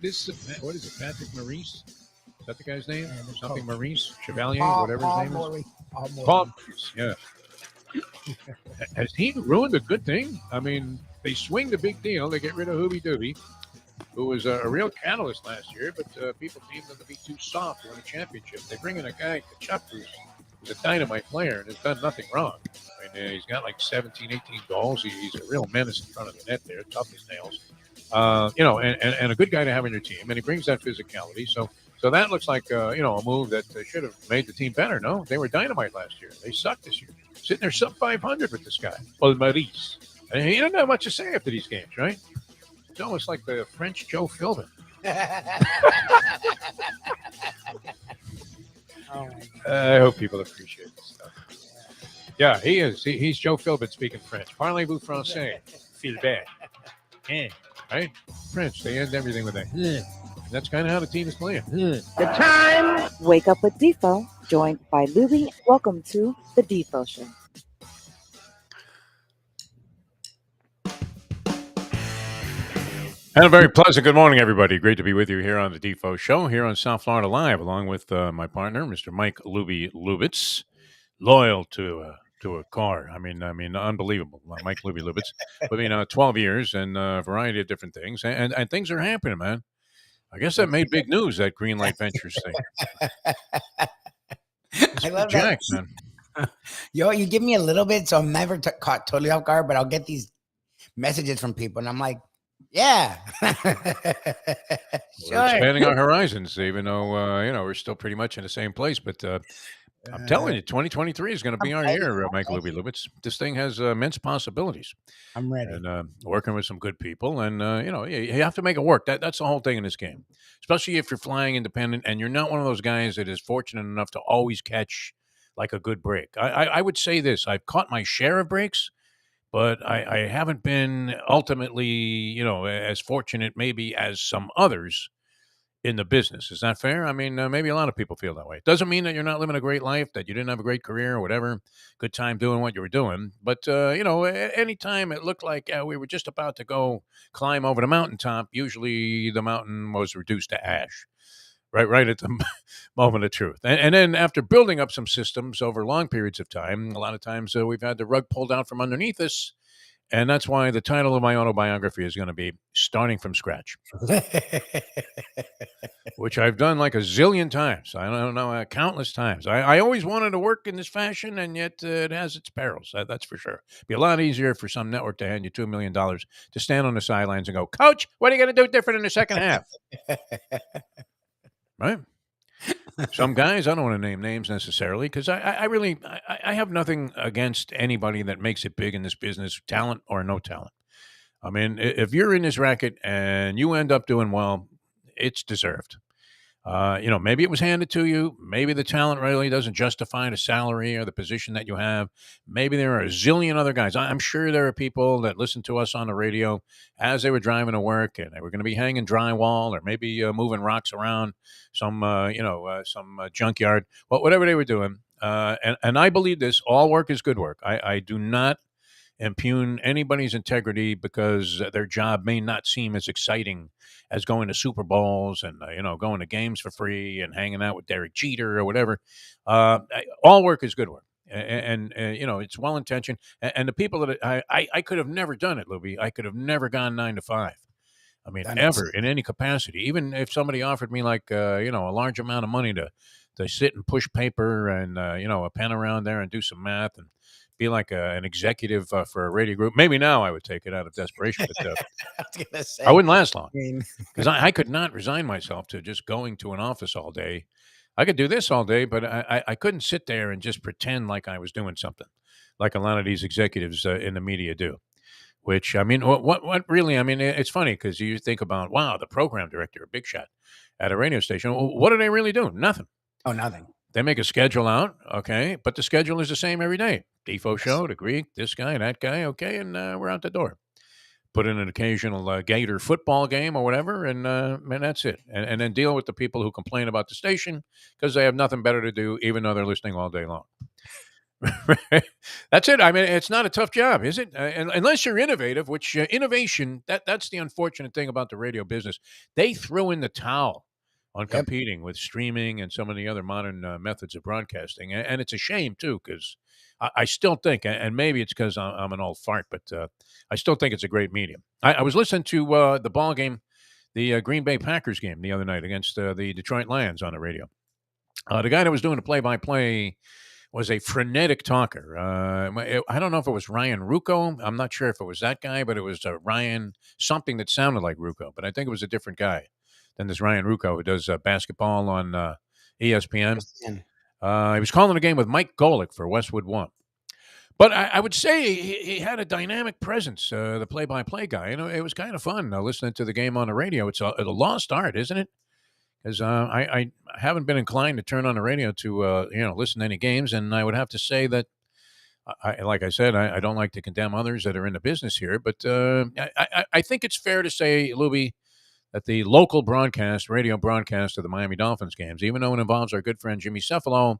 this what is it? Patrick Maurice? Is that the guy's name? Something coach. Maurice Chevalier, whatever Paul his name Maurice. is. Paul Maurice. Yeah. Has he ruined a good thing? I mean, they swing the big deal. They get rid of Hoobie Doobie, who was a real catalyst last year, but people deemed him to be too soft to win a championship. They bring in a guy, Kachuk, who's a dynamite player and has done nothing wrong. I mean, he's got like 17, 18 goals. He's a real menace in front of the net there, tough as nails. And a good guy to have on your team. And he brings that physicality. So that looks like, a move that should have made the team better, no? They were dynamite last year. They sucked this year. Sitting there sub 500 with this guy, Paul Maurice. And he doesn't have much to say after these games, right? It's almost like the French Joe Philbin. I hope people appreciate this stuff. Yeah, he is. He's Joe Philbin speaking French. Parlez-vous français? Philbin. Right? French. They end everything with a. That's kind of how the team is playing. The time. Wake up with Defo, joined by Lubie. Welcome to the Defo Show. And a very pleasant good morning, everybody. Great to be with you here on the Defo Show, here on South Florida Live, along with my partner, Mr. Mike Lubie Lubitz, loyal to a car. I mean, unbelievable. Mike Lubie Lubitz. I 12 years and a variety of different things, and things are happening, man. I guess that made big news, that Green Light Ventures thing. I love Jack, that. man. Yo, you give me a little bit, so I'm never caught totally off guard, but I'll get these messages from people, and I'm like, yeah. We're Sure. expanding our horizons, even though, we're still pretty much in the same place. But I'm telling you, 2023 is going to be our year, Mike Lubie Lubitz. This thing has immense possibilities. I'm ready. And working with some good people. And, you have to make it work. That's the whole thing in this game, especially if you're flying independent and you're not one of those guys that is fortunate enough to always catch like a good break. I would say this. I've caught my share of breaks, but I haven't been ultimately, as fortunate maybe as some others in the business. Is that fair? I mean, maybe a lot of people feel that way. It doesn't mean that you're not living a great life, that you didn't have a great career or whatever, good time doing what you were doing. But, any time it looked like we were just about to go climb over the mountaintop, usually the mountain was reduced to ash. Right at the moment of truth. And then after building up some systems over long periods of time, a lot of times we've had the rug pulled out from underneath us. And that's why the title of my autobiography is going to be Starting from Scratch, which I've done like a zillion times. I don't know, countless times. I always wanted to work in this fashion, and yet it has its perils. That's for sure. It'd be a lot easier for some network to hand you $2 million to stand on the sidelines and go, Coach, what are you going to do different in the second half? Right? Some guys, I don't want to name names necessarily, because I really have nothing against anybody that makes it big in this business, talent or no talent. I mean, if you're in this racket and you end up doing well, it's deserved. Maybe it was handed to you. Maybe the talent really doesn't justify the salary or the position that you have. Maybe there are a zillion other guys. I'm sure there are people that listen to us on the radio as they were driving to work, and they were going to be hanging drywall or maybe moving rocks around some junkyard, whatever they were doing. And I believe this: all work is good work. I do not impugn anybody's integrity because their job may not seem as exciting as going to Super Bowls and, going to games for free and hanging out with Derek Jeter or whatever. All work is good work. And it's well-intentioned. And the people that I could have never done it, Lubie. I could have never gone 9 to 5. I mean, ever in any capacity. Even if somebody offered me like, a large amount of money to sit and push paper and, a pen around there and do some math and be like an executive for a radio group. Maybe now I would take it out of desperation, but I was gonna say, I wouldn't last long because I could not resign myself to just going to an office all day. I could do this all day, but I couldn't sit there and just pretend like I was doing something like a lot of these executives in the media do. Which, I mean, what really, I mean, it's funny because you think about, wow, the program director, a big shot at a radio station. What are they really doing? Nothing. Oh, nothing. They make a schedule out, okay, but the schedule is the same every day. Defo Show, the Greek, this guy, that guy, okay, and we're out the door. Put in an occasional Gator football game or whatever, and that's it. And then deal with the people who complain about the station because they have nothing better to do, even though they're listening all day long. That's it. I mean, it's not a tough job, is it? Unless you're innovative, which innovation, that's the unfortunate thing about the radio business. They threw in the towel on Yep. competing with streaming and some of the other modern methods of broadcasting. And it's a shame, too, because I still think, and maybe it's because I'm an old fart, but I still think it's a great medium. I was listening to the ball game, the Green Bay Packers game the other night against the Detroit Lions on the radio. The guy that was doing the play-by-play was a frenetic talker. I don't know if it was Ryan Rucco. I'm not sure if it was that guy, but it was Ryan something that sounded like Rucco. But I think it was a different guy than this Ryan Rucco who does basketball on ESPN. He was calling a game with Mike Golick for Westwood One. But I would say he had a dynamic presence, the play-by-play guy. You know, it was kind of fun listening to the game on the radio. It's a lost art, isn't it? Because I haven't been inclined to turn on the radio to listen to any games, and I would have to say that, like I said, I don't like to condemn others that are in the business here, but I think it's fair to say, Lubie, that the local radio broadcast of the Miami Dolphins games, even though it involves our good friend Jimmy Cephalo,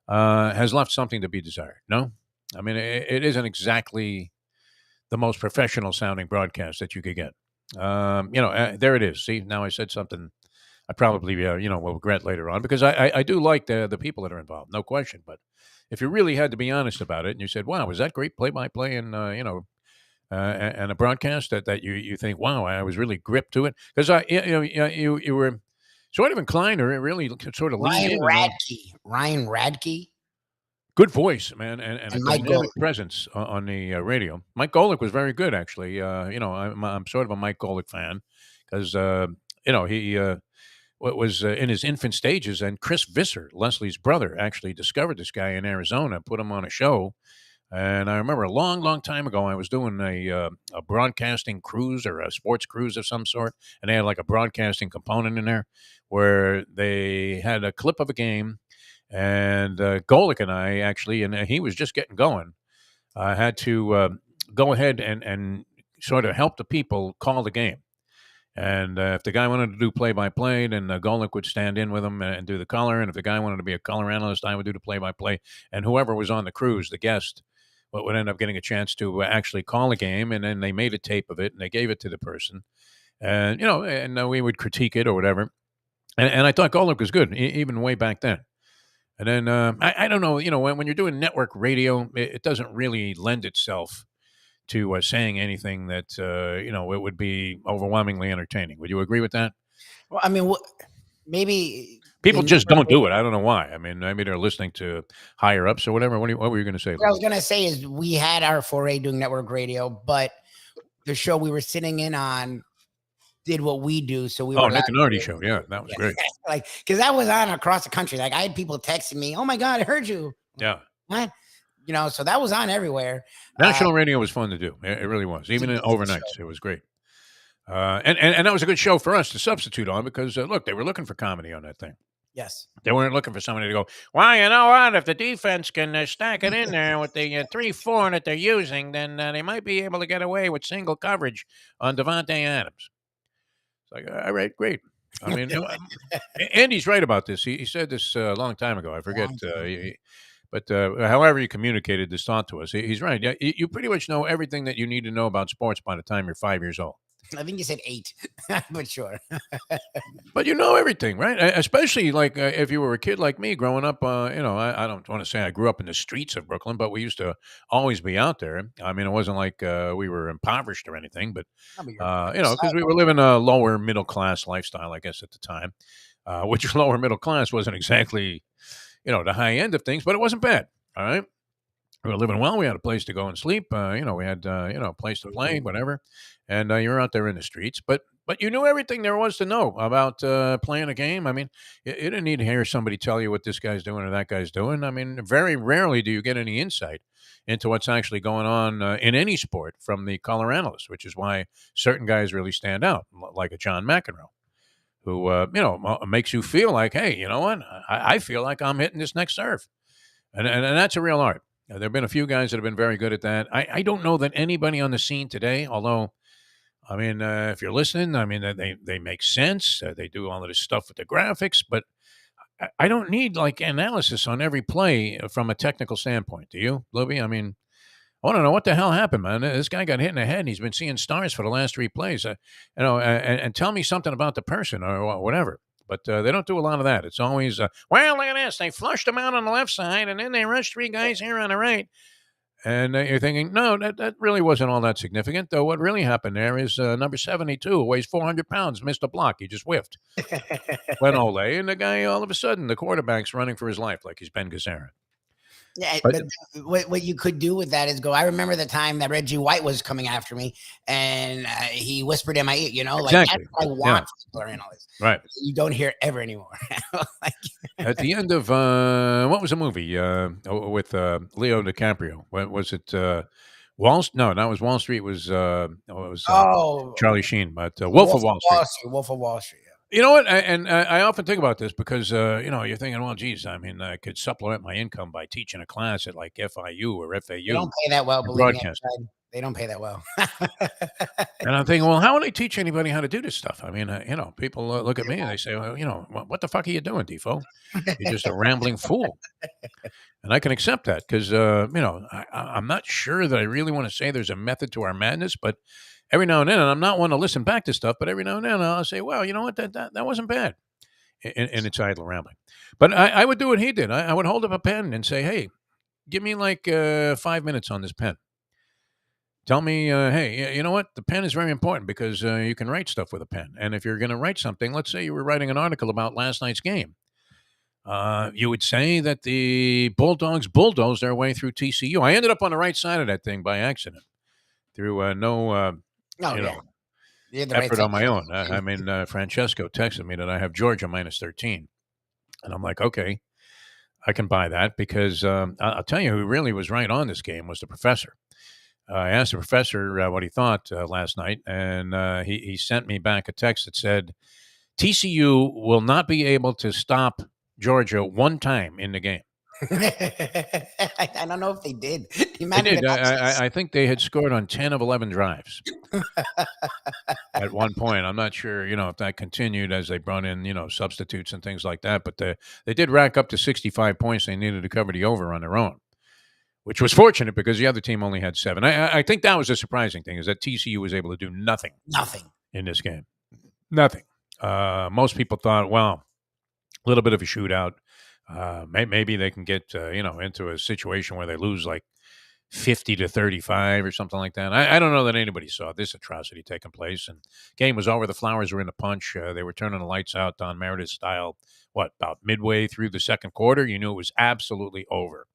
has left something to be desired. No, I mean it isn't exactly the most professional sounding broadcast that you could get. There it is. See, now I said something I probably will regret later on, because I do like the people that are involved, no question. But if you really had to be honest about it, and you said, "Wow, was that great play-by-play?" and and a broadcast that you think, "Wow, I was really gripped to it," because you were sort of inclined to really sort of lean in. Ryan Radke. Good voice, man, and a Mike dynamic Golick. presence on the radio. Mike Golick was very good, actually. I'm sort of a Mike Golick fan because he was in his infant stages, and Chris Visser, Leslie's brother, actually discovered this guy in Arizona, put him on a show. And I remember a long, long time ago, I was doing a broadcasting cruise or a sports cruise of some sort, and they had like a broadcasting component in there where they had a clip of a game, and Golick and I actually, and he was just getting going, had to go ahead and sort of help the people call the game. And if the guy wanted to do play-by-play, then Golick would stand in with him and do the color. And if the guy wanted to be a color analyst, I would do the play-by-play. And whoever was on the cruise, the guest, would end up getting a chance to actually call a game. And then they made a tape of it, and they gave it to the person. And, we would critique it or whatever. And I thought Golick was good, even way back then. And then, I don't know, when you're doing network radio, it doesn't really lend itself to saying anything that, it would be overwhelmingly entertaining. Would you agree with that? Well, I mean, maybe people just don't do it. I don't know why. I mean, maybe they're listening to higher ups or whatever. What were you going to say? What I was going to say is we had our foray doing network radio, but the show we were sitting in on did what we do. So we were Nick and Artie show. Yeah, that was great. Like, because that was on across the country. Like, I had people texting me, "Oh my God, I heard you." Yeah. What? So that was on everywhere. National radio was fun to do. It really was. Even in overnights, it was great. And that was a good show for us to substitute on because, look, they were looking for comedy on that thing. Yes. They weren't looking for somebody to go, well, you know what? If the defense can stack it in there with the 3-4 that they're using, then they might be able to get away with single coverage on Devontae Adams. It's like, all right, great. I mean, Andy's right about this. He said this a long time ago. I forget. But however he communicated this thought to us, he's right. Yeah, you pretty much know everything that you need to know about sports by the time you're 5 years old. I think you said 8, but sure. But you know everything, right? Especially like if you were a kid like me growing up, I don't want to say I grew up in the streets of Brooklyn, but we used to always be out there. I mean, it wasn't like we were impoverished or anything, but, because we were living a lower middle class lifestyle, I guess, at the time, which lower middle class wasn't exactly, the high end of things, but it wasn't bad. All right. We were living well. We had a place to go and sleep. We had, a place to play, whatever. And you were out there in the streets. But you knew everything there was to know about playing a game. I mean, you didn't need to hear somebody tell you what this guy's doing or that guy's doing. I mean, very rarely do you get any insight into what's actually going on in any sport from the color analyst, which is why certain guys really stand out, like a John McEnroe, who, makes you feel like, hey, you know what? I feel like I'm hitting this next serve. And that's a real art. There have been a few guys that have been very good at that. I don't know that anybody on the scene today, although, I mean, if you're listening, I mean, they make sense. They do all of this stuff with the graphics, but I don't need like analysis on every play from a technical standpoint. Do you, Lubie? I mean, I want to know what the hell happened, man. This guy got hit in the head, and he's been seeing stars for the last 3 plays. And tell me something about the person or whatever. But they don't do a lot of that. It's always, well, look at this. They flushed him out on the left side, and then they rushed 3 guys here on the right. And you're thinking, no, that really wasn't all that significant. Though what really happened there is number 72, who weighs 400 pounds, missed a block. He just whiffed. Went Ole, and the guy, all of a sudden, the quarterback's running for his life like he's Ben Gazzara. Yeah, But- but what you could do with that is go. I remember the time that Reggie White was coming after me, and he whispered in my ear. Like Exactly. that's what I want for analysts. Right. You don't hear ever anymore. Like, At the end of what was the movie with Leo DiCaprio? What was it? Wall? No, that was Wall Street. It was Charlie Sheen, but Wolf of Wall Street. Wolf of Wall Street. You know what? I often think about this because you're thinking, well, geez, I mean, I could supplement my income by teaching a class at like FIU or FAU. They don't pay that well. Believe me, they don't pay that well. And I'm thinking, well, how would I teach anybody how to do this stuff? I mean, people look at me and they say, well, what the fuck are you doing, Defo? You're just a rambling fool. And I can accept that because, I'm not sure that I really want to say there's a method to our madness, but every now and then, and I'm not one to listen back to stuff, but every now and then I'll say, well, you know what, that wasn't bad in its idle rambling. But I would do what he did. I would hold up a pen and say, hey, give me like 5 minutes on this pen. Tell me, hey, you know what? The pen is very important because you can write stuff with a pen. And if you're going to write something, let's say you were writing an article about last night's game. You would say that the Bulldogs bulldozed their way through TCU. I ended up on the right side of that thing by accident through effort on my own. I mean, Francesco texted me that I have Georgia minus 13. And I'm like, okay, I can buy that because I'll tell you who really was right on this game was the professor. I asked the professor what he thought last night, and he sent me back a text that said, TCU will not be able to stop Georgia one time in the game. I don't know if they did. They did. I think they had scored on 10 of 11 drives at one point. I'm not sure, if that continued as they brought in, substitutes and things like that. But they did rack up to 65 points. They needed to cover the over on their own, which was fortunate because the other team only had 7. I think that was the surprising thing is that TCU was able to do nothing in this game. Nothing. Most people thought, well, a little bit of a shootout. Maybe they can get into a situation where they lose like 50-35 or something like that. I don't know that anybody saw this atrocity taking place. And game was over. The Flowers were in the punch. They were turning the lights out, Don Meredith style. About midway through the second quarter, you knew it was absolutely over.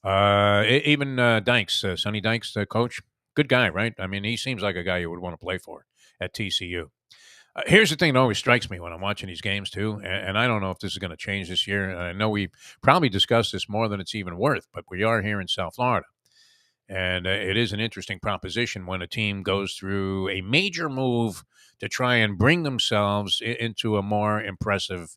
Even Dykes, Sonny Dykes, the coach, good guy, right? I mean, he seems like a guy you would want to play for at TCU. Here's the thing that always strikes me when I'm watching these games, too, and I don't know if this is going to change this year. I know we probably discussed this more than it's even worth, but we are here in South Florida. And it is an interesting proposition when a team goes through a major move to try and bring themselves into a more impressive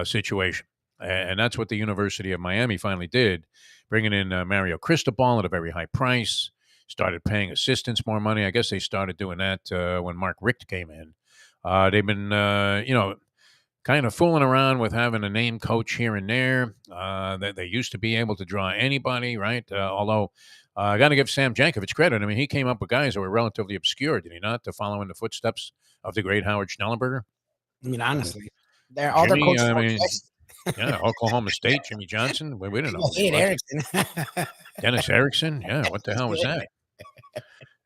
situation. And that's what the University of Miami finally did, bringing in Mario Cristobal at a very high price, started paying assistants more money. I guess they started doing that when Mark Richt came in. They've been, kind of fooling around with having a name coach here and there. They used to be able to draw anybody, right? Although I got to give Sam Jankovic credit. I mean, he came up with guys that were relatively obscure, did he not, to follow in the footsteps of the great Howard Schnellenberger? I mean, honestly, they're all their coaches. Yeah, Oklahoma State, Jimmy Johnson. We didn't know. Erickson. Dennis Erickson. Yeah, what the hell was that?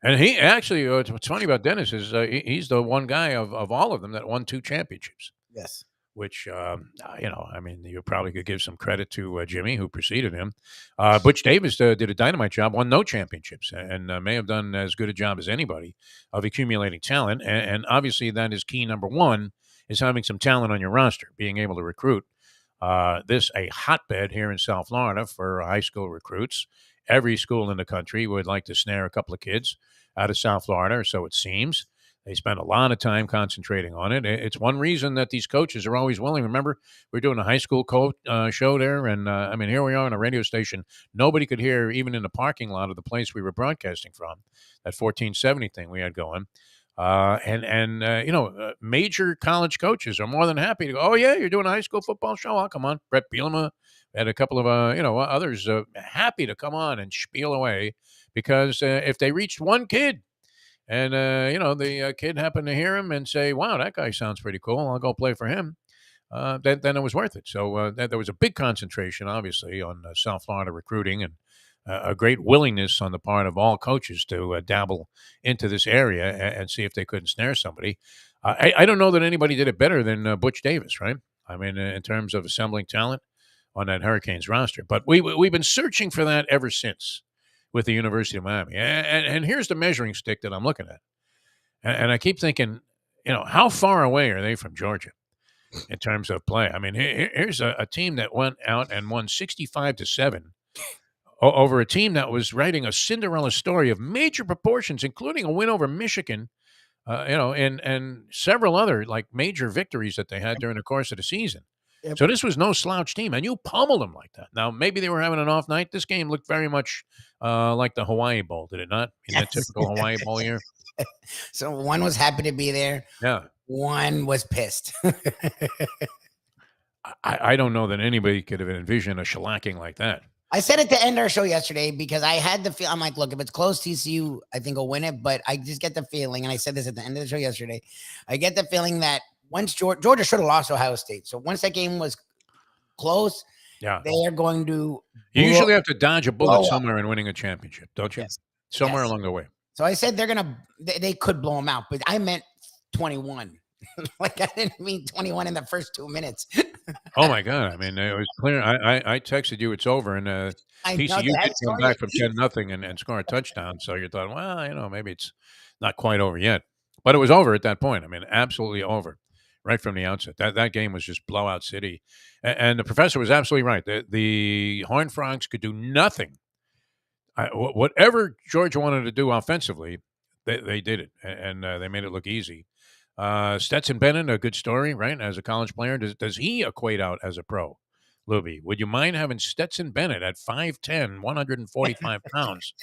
And he actually, what's funny about Dennis is he's the one guy of all of them that won 2 championships. Yes. Which, I mean, you probably could give some credit to Jimmy, who preceded him. Butch Davis did a dynamite job, won no championships, and may have done as good a job as anybody of accumulating talent. And obviously that is key number one, is having some talent on your roster, being able to recruit. This a hotbed here in South Florida for high school recruits. Every school in the country would like to snare a couple of kids out of South Florida, or so it seems. They spend a lot of time concentrating on it. It's one reason that these coaches are always willing. Remember, we're doing a high school show there, and I mean, here we are on a radio station. Nobody could hear, even in the parking lot of the place we were broadcasting from, that 1470 thing we had going. Major college coaches are more than happy to go, oh, yeah, you're doing a high school football show? Oh, come on. Brett Bielema had a couple of, others happy to come on and spiel away because if they reached one kid and, the kid happened to hear him and say, wow, that guy sounds pretty cool, I'll go play for him, then it was worth it. So there was a big concentration, obviously, on South Florida recruiting and a great willingness on the part of all coaches to dabble into this area and see if they couldn't snare somebody. I don't know that anybody did it better than Butch Davis, right? I mean, in terms of assembling talent on that Hurricanes roster. But we've been searching for that ever since with the University of Miami. And here's the measuring stick that I'm looking at. And I keep thinking, how far away are they from Georgia in terms of play? I mean, here's a team that went out and won 65-7 over a team that was writing a Cinderella story of major proportions, including a win over Michigan, and several other like major victories that they had during the course of the season. Yep. So this was no slouch team, and you pummeled them like that. Now, maybe they were having an off night. This game looked very much like the Hawaii Bowl, did it not? In that typical Hawaii Bowl year. So one was happy to be there. Yeah. One was pissed. I don't know that anybody could have envisioned a shellacking like that. I said it to end our show yesterday because I had the feel. I'm like, look, if it's close, TCU, I think will win it. But I just get the feeling, and I said this at the end of the show yesterday, I get the feeling that once Georgia should have lost Ohio State. So once that game was close, they are going to. You usually have to dodge a bullet somewhere in winning a championship, don't you? Yes. Somewhere along the way. So I said they could blow them out, but I meant 21. Like I didn't mean 21 in the first 2 minutes. Oh my God! I mean, it was clear. I texted you it's over, and TCU did come back from 10-0 and score a touchdown. So you thought, well, maybe it's not quite over yet, but it was over at that point. I mean, absolutely over, right from the outset. That game was just blowout city, and the professor was absolutely right. The Horned Frogs could do nothing. Whatever Georgia wanted to do offensively, they did it, and they made it look easy. Stetson Bennett, a good story, right? As a college player, does he equate out as a pro? Lubie, would you mind having Stetson Bennett at 5'10", 145 pounds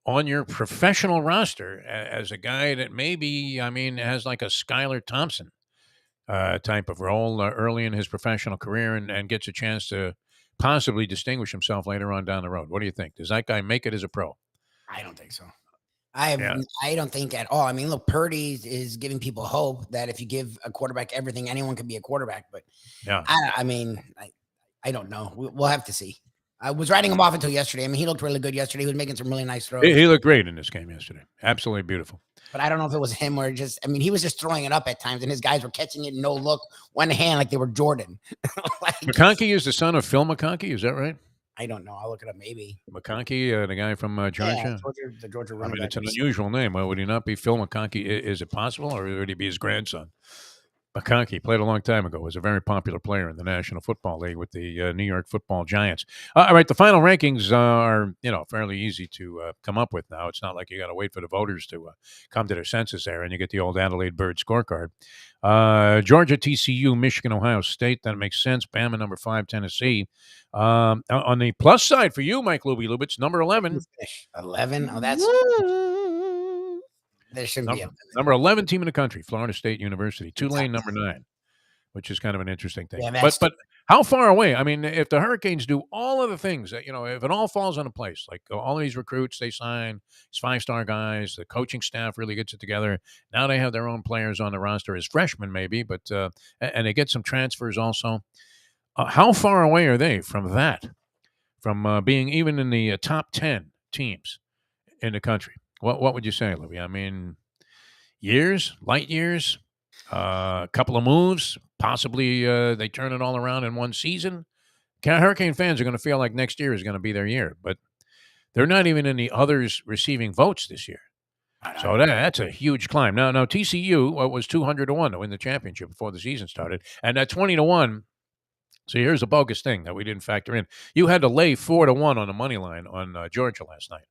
on your professional roster as a guy that maybe, has like a Skylar Thompson type of role early in his professional career and gets a chance to possibly distinguish himself later on down the road? What do you think? Does that guy make it as a pro? I don't think so. I don't think at all. I mean, look, Purdy is giving people hope that if you give a quarterback everything, anyone can be a quarterback. But I don't know. We'll have to see. I was writing him off until yesterday. I mean, he looked really good yesterday. He was making some really nice throws. He looked great in this game yesterday. Absolutely beautiful. But I don't know if it was him or he was just throwing it up at times, and his guys were catching it no look, one hand like they were Jordan. McConkey is the son of Phil McConkey. Is that right? I don't know. I'll look it up. Maybe McConkey, the guy from Georgia. Yeah, the Georgia running back. It's an unusual name. Well, would he not be Phil McConkey? Is it possible, or would he be his grandson? McConkey played a long time ago. Was a very popular player in the National Football League with the New York Football Giants. All right, the final rankings are fairly easy to come up with now. It's not like you got to wait for the voters to come to their senses there, and you get the old Adelaide Bird scorecard. Georgia, TCU, Michigan, Ohio State. That makes sense. Bama, number 5, Tennessee. On the plus side for you, Mike Lubitz, number 11. 11? Oh, that's... There shouldn't be a number 11 team in the country, Florida State University. Tulane, number 9, which is kind of an interesting thing. Yeah, but how far away? I mean, if the Hurricanes do all of the things that, if it all falls into place, like all of these recruits they sign, these 5-star guys, the coaching staff really gets it together. Now they have their own players on the roster as freshmen, maybe, but and they get some transfers also. How far away are they from that? From being even in the top 10 teams in the country? What would you say, Olivia? I mean, years, light years, a couple of moves, possibly they turn it all around in one season. Hurricane fans are going to feel like next year is going to be their year, but they're not even in the others receiving votes this year. So that's a huge climb. Now TCU was 200-1 to win the championship before the season started, and at 20-1. So here's a bogus thing that we didn't factor in. You had to lay 4-1 on the money line on Georgia last night.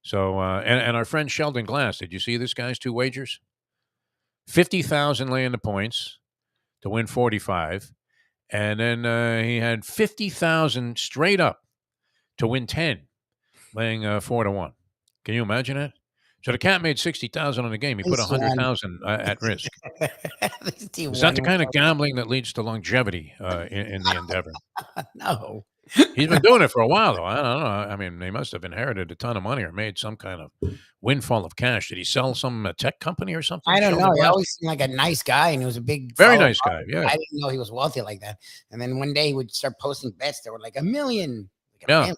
So, and our friend Sheldon Glass, did you see this guy's 2 wagers? 50,000 laying the points to win 45. And then he had 50,000 straight up to win 10, laying 4-1. Can you imagine that? So the cat made 60,000 on the game. He put This one. 100,000 at risk. This team Is that the won. kind of gambling that leads to longevity in the endeavor? No. He's been doing it for a while, though. I don't know. I mean, they must have inherited a ton of money or made some kind of windfall of cash. Did he sell some tech company or something? I don't know. He Sheldon always seemed like a nice guy, and he was a big, Very follow- nice guy. Yeah. I didn't know he was wealthy like that. And then one day he would start posting bets that were like $1 million. Like Yeah. $1 million.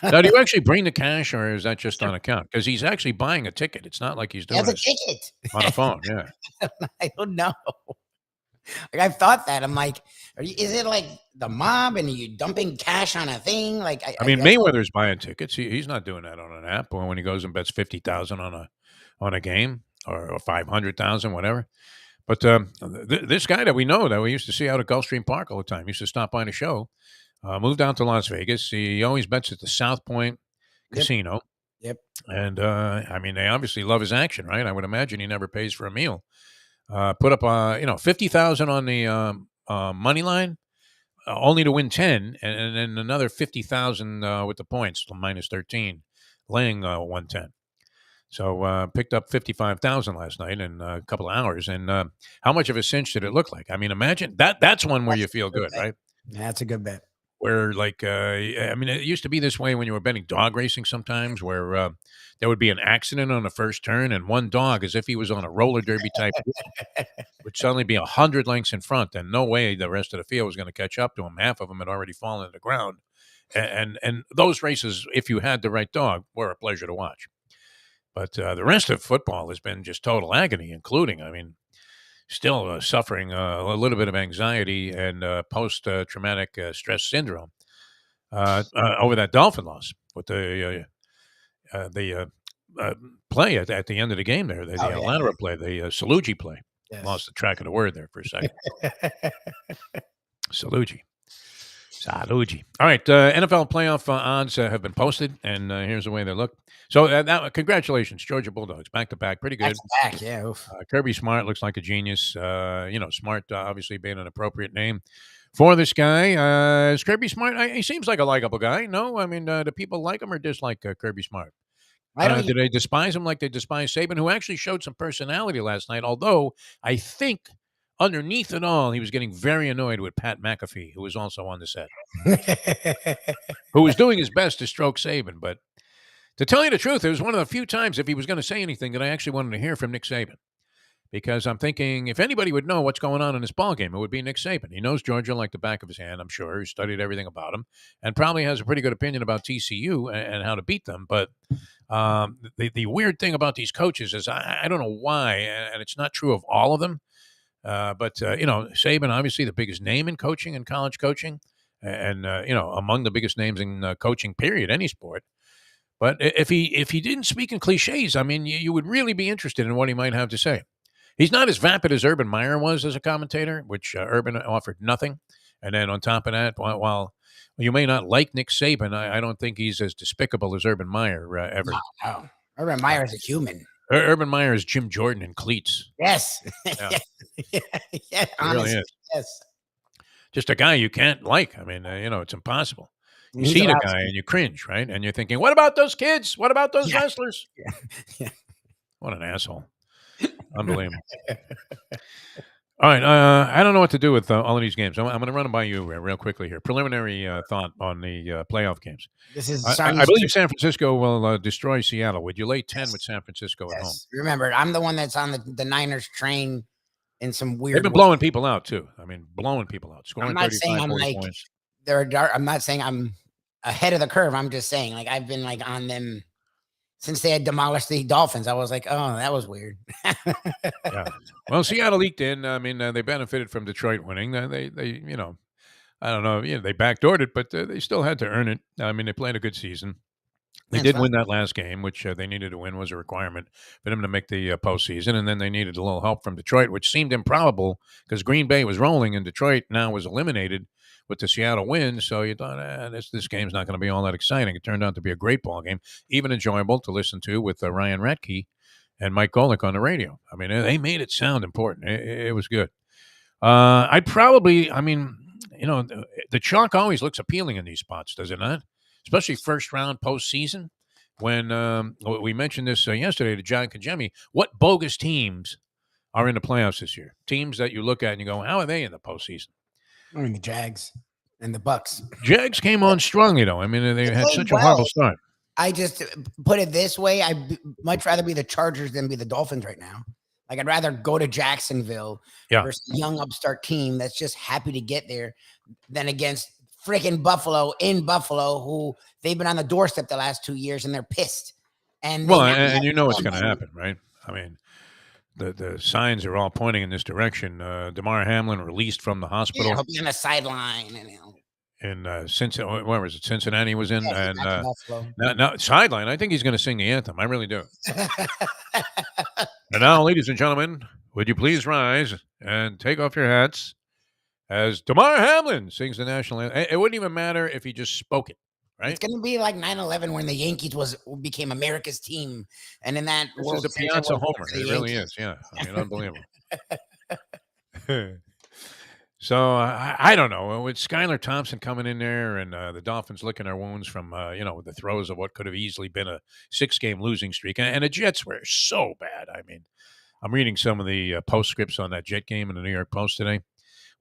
Now, do you actually bring the cash, or is that just on account? Because he's actually buying a ticket. It's not like he's doing That's a it ticket. on a phone. Yeah. I don't know. Like I've thought that. I'm like, is it like the mob and are you dumping cash on a thing? Like I mean, guess- Mayweather's buying tickets. He's not doing that on an app. Or when he goes and bets 50,000 on a game or 500,000, whatever. But this guy that we know that we used to see out at Gulfstream Park all the time, used to stop by the show, moved down to Las Vegas. He always bets at the South Point Casino. Yep. And I mean, they obviously love his action, right? I would imagine he never pays for a meal. Put up 50,000 on the money line, only to win 10, and then another 50,000 with the points, minus 13, laying 110. So picked up 55,000 last night in a couple of hours. And how much of a cinch did it look like? I mean, imagine that's one where you feel good, right? That's a good bet. Where like I mean, it used to be this way when you were betting dog racing sometimes, where there would be an accident on the first turn, and one dog, as if he was on a roller derby type, would suddenly be 100 lengths in front, and no way the rest of the field was going to catch up to him. Half of them had already fallen to the ground, and those races, if you had the right dog, were a pleasure to watch. But the rest of football has been just total agony, including, I mean, still suffering a little bit of anxiety and post-traumatic stress syndrome over that Dolphin loss with the play at the end of the game there, the Atlanta play, the Salugi play. Yes. Lost the track of the word there for a second. Salugi. All right, NFL playoff odds have been posted, and here's the way they look. So, congratulations, Georgia Bulldogs, back-to-back, pretty good. Back, yeah. Oof. Kirby Smart looks like a genius. Smart obviously being an appropriate name for this guy. Is Kirby Smart? He seems like a likable guy. No, I mean, do people like him or dislike Kirby Smart? Do they despise him like they despise Saban, who actually showed some personality last night? Although I think underneath it all, he was getting very annoyed with Pat McAfee, who was also on the set, who was doing his best to stroke Saban. But to tell you the truth, it was one of the few times, if he was going to say anything, that I actually wanted to hear from Nick Saban. Because I'm thinking, if anybody would know what's going on in this ballgame, it would be Nick Saban. He knows Georgia like the back of his hand, I'm sure. He studied everything about them and probably has a pretty good opinion about TCU and how to beat them. But the weird thing about these coaches is I don't know why, and it's not true of all of them. But Saban, obviously the biggest name in coaching and college coaching and among the biggest names in coaching, period, any sport. But if he didn't speak in cliches, I mean, you would really be interested in what he might have to say. He's not as vapid as Urban Meyer was as a commentator, which Urban offered nothing. And then on top of that, while you may not like Nick Saban, I don't think he's as despicable as Urban Meyer ever. No. Urban Meyer is a human. Urban Meyer is Jim Jordan in cleats. Yes. Yeah. Yeah, really is. Yes. Just a guy you can't like. I mean, it's impossible. You He's see the allowed guy to. and you cringe, right? And you're thinking, what about those kids? What about those Yeah. wrestlers? Yeah. What an asshole. Unbelievable. All right. I don't know what to do with all of these games. I'm going to run them by you real quickly here. Preliminary thought on the playoff games. This is I believe San Francisco will destroy Seattle. Would you lay 10 with San Francisco at home? Yes. Remember, I'm the one that's on the Niners train in some weird They've been way. blowing people out, too. I mean, blowing people out. Scoring I'm not 35, saying I'm 40 like points. I'm not saying I'm ahead of the curve. I'm just saying, like, I've been like on them since they had demolished the Dolphins. I was like, oh, that was weird. Yeah. Well, Seattle leaked in. I mean, they benefited from Detroit winning. They I don't know. They backdoored it, but they still had to earn it. I mean, they played a good season. They That's did fine. win that last game, which they needed to win, was a requirement for them to make the postseason. And then they needed a little help from Detroit, which seemed improbable because Green Bay was rolling and Detroit now was eliminated with the Seattle win. So you thought, this game's not going to be all that exciting. It turned out to be a great ball game, even enjoyable to listen to with Ryan Ratke and Mike Golick on the radio. I mean, they made it sound important. It was good. I'd probably, the chalk always looks appealing in these spots, does it not? Especially first round postseason. when we mentioned this yesterday to John Kajemi, what bogus teams are in the playoffs this year? Teams that you look at and you go, how are they in the postseason? I mean, the Jags and the Bucks. Jags came on strongly, though. I mean, they had played such a horrible start. I just put it this way. I'd much rather be the Chargers than be the Dolphins right now. Like, I'd rather go to Jacksonville versus a young upstart team that's just happy to get there than against freaking Buffalo in Buffalo, who they've been on the doorstep the last 2 years and they're pissed. And and you know what's going to happen, right? I mean, the signs are all pointing in this direction. Damar Hamlin released from the hospital. Yeah, he'll be on the sideline. In Cincinnati, where was it? Cincinnati was in, Yeah, and now sideline. I think he's going to sing the anthem. I really do. And now, ladies and gentlemen, would you please rise and take off your hats as Damar Hamlin sings the national anthem? It wouldn't even matter if he just spoke it, right? It's going to be like 9/11 when the Yankees became America's team, and in that this is a Piazza homer. It really is. Yeah, I mean, unbelievable. So I don't know. With Skylar Thompson coming in there and the Dolphins licking their wounds from the throes of what could have easily been a 6-game losing streak, and the Jets were so bad. I mean, I'm reading some of the postscripts on that Jet game in the New York Post today.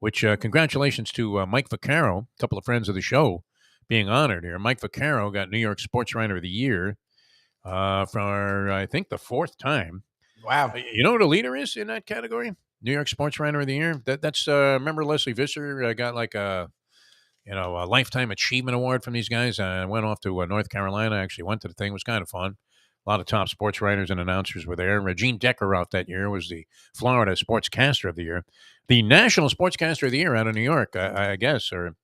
Which congratulations to Mike Vaccaro, a couple of friends of the show, being honored here. Mike Vaccaro got New York Sports Writer of the Year for I think the 4th time. Wow! You know who the leader is in that category? New York Sports Writer of the Year. That's remember Leslie Visser got like a lifetime achievement award from these guys. I went off to North Carolina. I actually went to the thing. It was kind of fun. A lot of top sports writers and announcers were there. Regine Decker out that year was the Florida Sportscaster of the Year, the National Sportscaster of the Year out of New York, I guess, or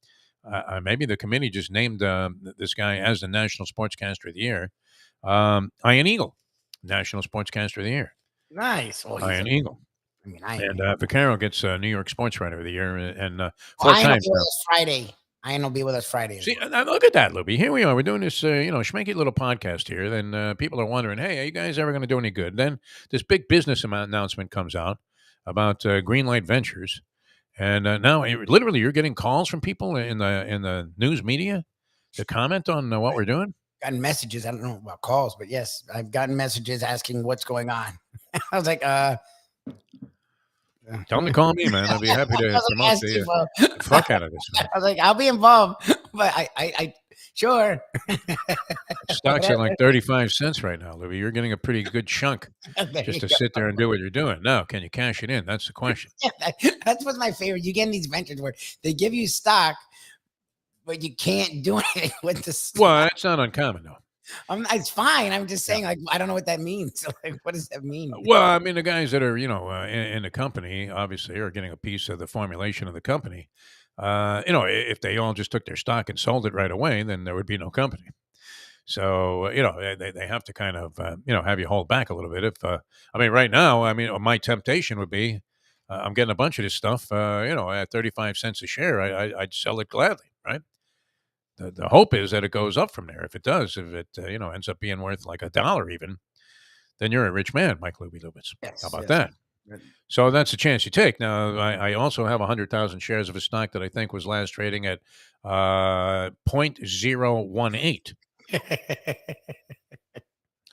maybe the committee just named this guy as the National Sportscaster of the Year. Ian Eagle, National Sportscaster of the Year. Nice, Ian Eagle. And Vaccaro gets New York Sports Writer of the Year, and 4 times Friday. Ian will be with us Friday. See, look at that, Lubie. Here we are. We're doing this, schmanky little podcast here. Then people are wondering, hey, are you guys ever going to do any good? Then this big business announcement comes out about Greenlight Ventures, and now literally you're getting calls from people in the news media to comment on what we're doing. Gotten messages. I don't know about calls, but yes, I've gotten messages asking what's going on. I was like, tell them to call me, man. I'd be happy to promote the fuck out of this, man. I was like, I'll be involved, but I sure. Stocks are like 35 cents right now, Louis. You're getting a pretty good chunk just to sit there and do what you're doing. Now, can you cash it in? That's the question. That's what's my favorite. You get in these ventures where they give you stock, but you can't do anything with the stock. Well, it's not uncommon, though. It's fine. I'm just saying, like, I don't know what that means. Like, what does that mean? Well, I mean, the guys that are, in the company, obviously, are getting a piece of the formulation of the company. If they all just took their stock and sold it right away, then there would be no company. So, they have to kind of, have you hold back a little bit. If, right now, my temptation would be, I'm getting a bunch of this stuff, at 35 cents a share. I'd sell it gladly, right? The hope is that it goes up from there. If it does, if it ends up being worth like $1 even, then you're a rich man, Mike Lubie Lubitz. Yes, How about that? So that's a chance you take. Now, I also have 100,000 shares of a stock that I think was last trading at 0.018.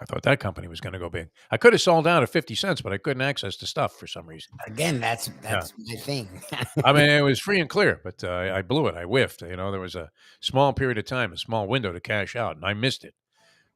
I thought that company was going to go big. I could have sold out at 50 cents, but I couldn't access the stuff for some reason. Again, that's my thing. It was free and clear, but I blew it. I whiffed. There was a small period of time, a small window to cash out, and I missed it.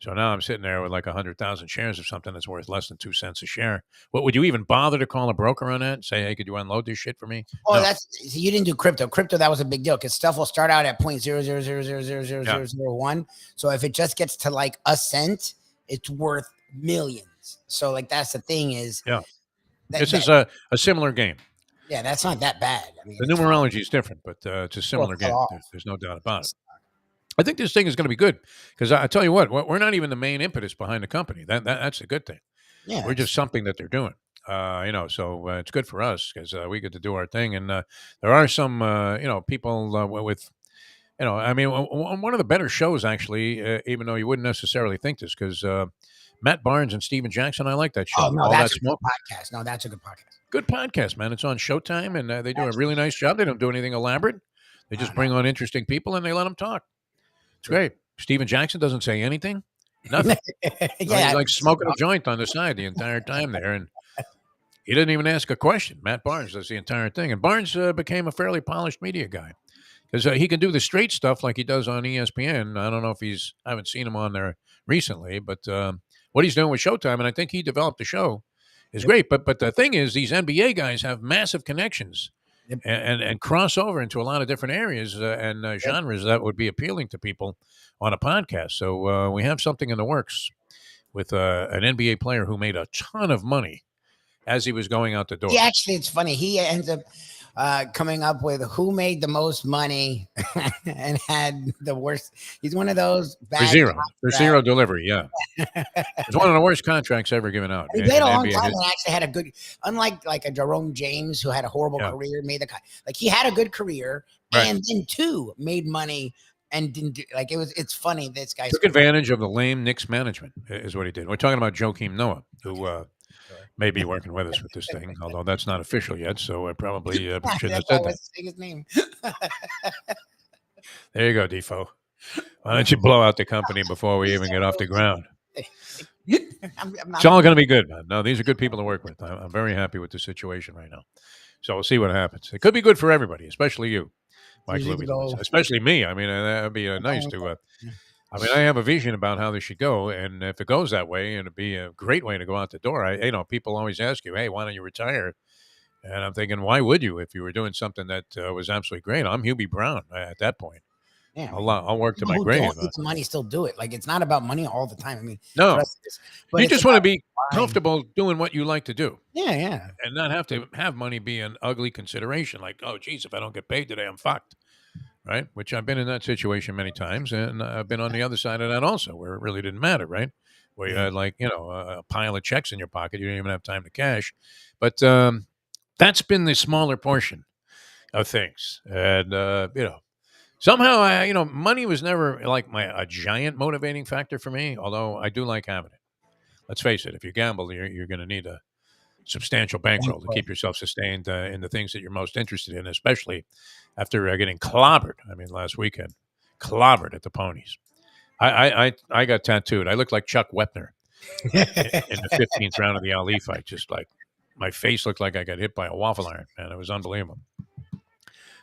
So now I'm sitting there with like 100,000 shares of something that's worth less than 2 cents a share. What would you even bother to call a broker on that and say, hey, could you unload this shit for me? Oh, no. You didn't do crypto. Crypto, that was a big deal because stuff will start out at 0.000000001. So if it just gets to like a cent, it's worth millions. So like that's the thing is, this is a similar game. Yeah, that's not that bad. The numerology is different, but it's a similar game. There's no doubt about it. I think this thing is going to be good because I tell you what, we're not even the main impetus behind the company. That's a good thing. Yeah, we're just something that they're doing. So it's good for us because we get to do our thing. And there are some, people with, one of the better shows actually, even though you wouldn't necessarily think this, because Matt Barnes and Steven Jackson, I like that show. Oh, no, that's a good podcast. No, that's a good podcast. Good podcast, man. It's on Showtime, and they do a really nice job. They don't do anything elaborate. They just bring on interesting people, and they let them talk. It's great. Steven Jackson doesn't say anything. Nothing. Yeah, He's like smoking a joint on the side the entire time there, and he didn't even ask a question. Matt Barnes does the entire thing, and Barnes became a fairly polished media guy because he can do the straight stuff like he does on ESPN. I don't know if I haven't seen him on there recently, but what he's doing with Showtime, and I think he developed the show, is great. But the thing is, these NBA guys have massive connections and cross over into a lot of different areas and genres that would be appealing to people on a podcast. So we have something in the works with an NBA player who made a ton of money as he was going out the door. He actually, it's funny. He ends up coming up with who made the most money and had the worst. He's one of those bad for zero delivery. Yeah, it's one of the worst contracts ever given out. He played a long time and actually had a good, unlike like a Jerome James who had a horrible career, he had a good career and then too made money. And didn't do it's funny. This guy took advantage of the lame Knicks management is what he did. We're talking about Joakim Noah, who may be working with us with this thing, although that's not official yet. So I probably shouldn't have said that. His name. There you go, Defo. Why don't you blow out the company before we even get off the ground? It's all going to be good, man. No, these are good people to work with. I'm very happy with the situation right now. So we'll see what happens. It could be good for everybody, especially you. Mike Lubie, especially me. I mean, that would be nice to. I mean, I have a vision about how this should go, and if it goes that way, and it'd be a great way to go out the door. People always ask you, "Hey, why don't you retire?" And I'm thinking, why would you if you were doing something that was absolutely great? I'm Hubie Brown at that point. Yeah, I'll work to my grave. Don't need money, still do it. Like it's not about money all the time. I mean, no, you just want to be comfortable doing what you like to do. Yeah, and not have to have money be an ugly consideration. Like, oh, geez, if I don't get paid today, I'm fucked. Right, which I've been in that situation many times, and I've been on the other side of that also, where it really didn't matter, right? Where you had a pile of checks in your pocket, you didn't even have time to cash. But that's been the smaller portion of things, and somehow money was never like a giant motivating factor for me. Although I do like having it. Let's face it, if you gamble, you're going to need a substantial bankroll to keep yourself sustained in the things that you're most interested in, especially after getting clobbered. I mean, last weekend, clobbered at the Ponies. I got tattooed. I looked like Chuck Wepner in the 15th round of the Ali fight. Just like my face looked like I got hit by a waffle iron, man. It was unbelievable.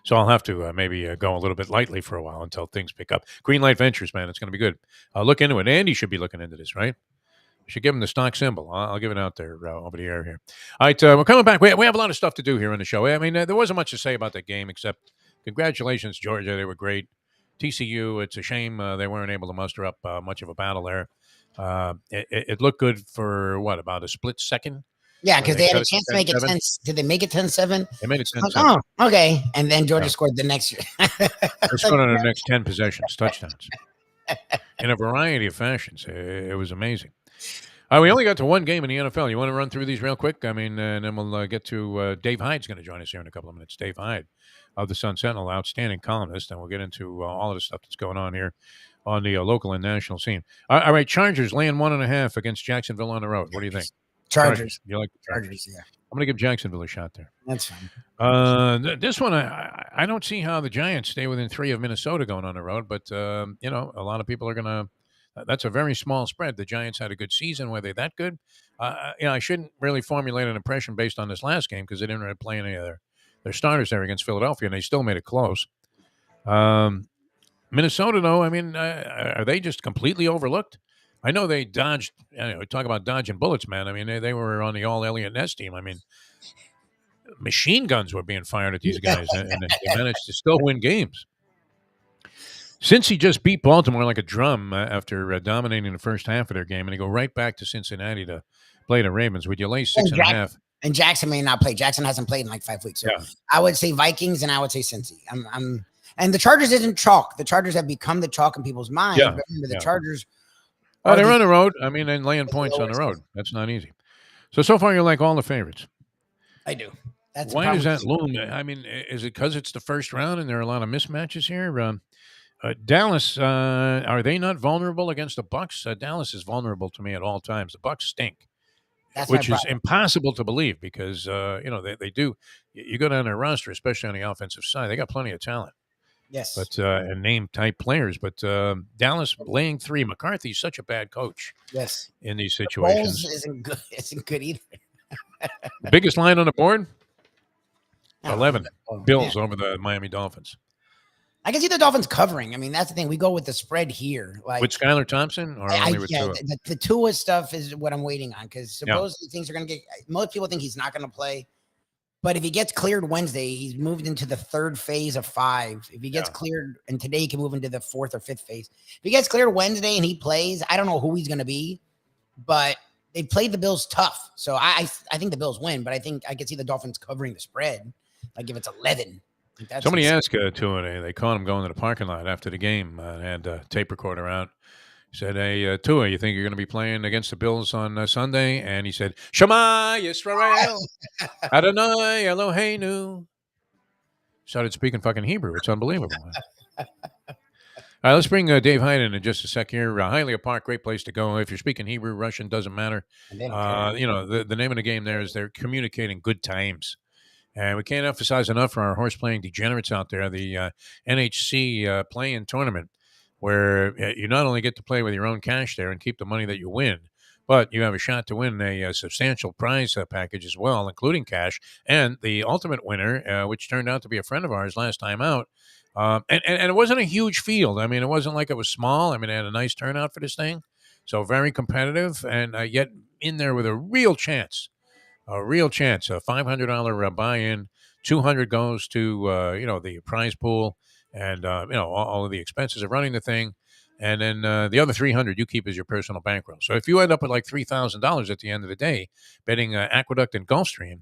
So I'll have to maybe go a little bit lightly for a while until things pick up. Green Light Ventures, man, it's going to be good. Look into it. Andy should be looking into this, right? Should give him the stock symbol. I'll give it out there over the air here. All right, we're coming back. We have a lot of stuff to do here on the show. I mean, there wasn't much to say about that game except congratulations, Georgia. They were great. TCU, it's a shame they weren't able to muster up much of a battle there. It looked good for, about a split second? Yeah, because they had a chance to make it 10. Did they make it 10-7? They made it 10-7. Oh, okay. And then Georgia scored the next year. They scored on the next 10 possessions, touchdowns. In a variety of fashions. It was amazing. We only got to one game in the NFL. You want to run through these real quick? I mean, and then we'll get to Dave Hyde's going to join us here in a couple of minutes. Dave Hyde of the Sun Sentinel, outstanding columnist, and we'll get into all of the stuff that's going on here on the local and national scene. All right, Chargers laying 1.5 against Jacksonville on the road. What do you think? Chargers. You like the Chargers? Yeah. I'm going to give Jacksonville a shot there. That's fine. This one, I don't see how the Giants stay within 3 of Minnesota going on the road, but, a lot of people are going to. That's a very small spread. The Giants had a good season. Were they that good? I shouldn't really formulate an impression based on this last game because they didn't really play any of their starters there against Philadelphia, and they still made it close. Minnesota, though, I mean, are they just completely overlooked? I know they dodged. Talk about dodging bullets, man. I mean, they were on the all Elliott Ness team. I mean, machine guns were being fired at these guys, and they managed to still win games. Since he just beat Baltimore like a drum after dominating the first half of their game, and they go right back to Cincinnati to play the Ravens, would you lay 6.5? And Jackson may not play. Jackson hasn't played in like 5 weeks. So I would say Vikings, and I would say Cincy. And the Chargers isn't chalk. The Chargers have become the chalk in people's minds. Yeah. But remember, the Chargers. They're on the road. I mean, and laying points on the road. That's not easy. So far, you like all the favorites. I do. Why does that loom? I mean, is it because it's the first round and there are a lot of mismatches here? Dallas, are they not vulnerable against the Bucs? Dallas is vulnerable to me at all times. The Bucs stink, which is impossible to believe because they do. You go down their roster, especially on the offensive side, they got plenty of talent. Yes. but and name type players. But Dallas laying 3. McCarthy's such a bad coach Yes. in these Bowles situations. isn't good. Isn't good either. The biggest line on the board, I don't know. 11. Yeah. Bills over the Miami Dolphins. I can see the Dolphins covering. I mean, that's the thing. We go with the spread here. Like With Skylar Thompson or only with Tua? the Tua stuff is what I'm waiting on because supposedly things are going to get. Most people think he's not going to play, but if he gets cleared Wednesday, he's moved into the 3rd phase of 5. If he gets cleared, and today he can move into the 4th or 5th phase. If he gets cleared Wednesday and he plays, I don't know who he's going to be, but they played the Bills tough, so I think the Bills win. But I think I could see the Dolphins covering the spread, like if it's 11. Somebody asked Tua, they caught him going to the parking lot after the game and had a tape recorder out. Said, hey, Tua, you think you're going to be playing against the Bills on Sunday? And he said, Shema Yisrael, Adonai Eloheinu. Started speaking fucking Hebrew. It's unbelievable. All right, let's bring Dave Hyde in just a sec here. Hialeah Park, great place to go. If you're speaking Hebrew, Russian, doesn't matter. The name of the game there is they're communicating good times. And we can't emphasize enough for our horse-playing degenerates out there, the NHC play-in tournament, where you not only get to play with your own cash there and keep the money that you win, but you have a shot to win a substantial prize package as well, including cash. And the ultimate winner, which turned out to be a friend of ours last time out, and it wasn't a huge field. I mean, it wasn't like it was small. I mean, it had a nice turnout for this thing. So very competitive, and yet in there with a real chance. A real chance, a $500 buy-in, $200 goes to the prize pool, and all of the expenses of running the thing, and then the other $300 you keep as your personal bankroll. So if you end up with like $3,000 at the end of the day betting Aqueduct and Gulfstream,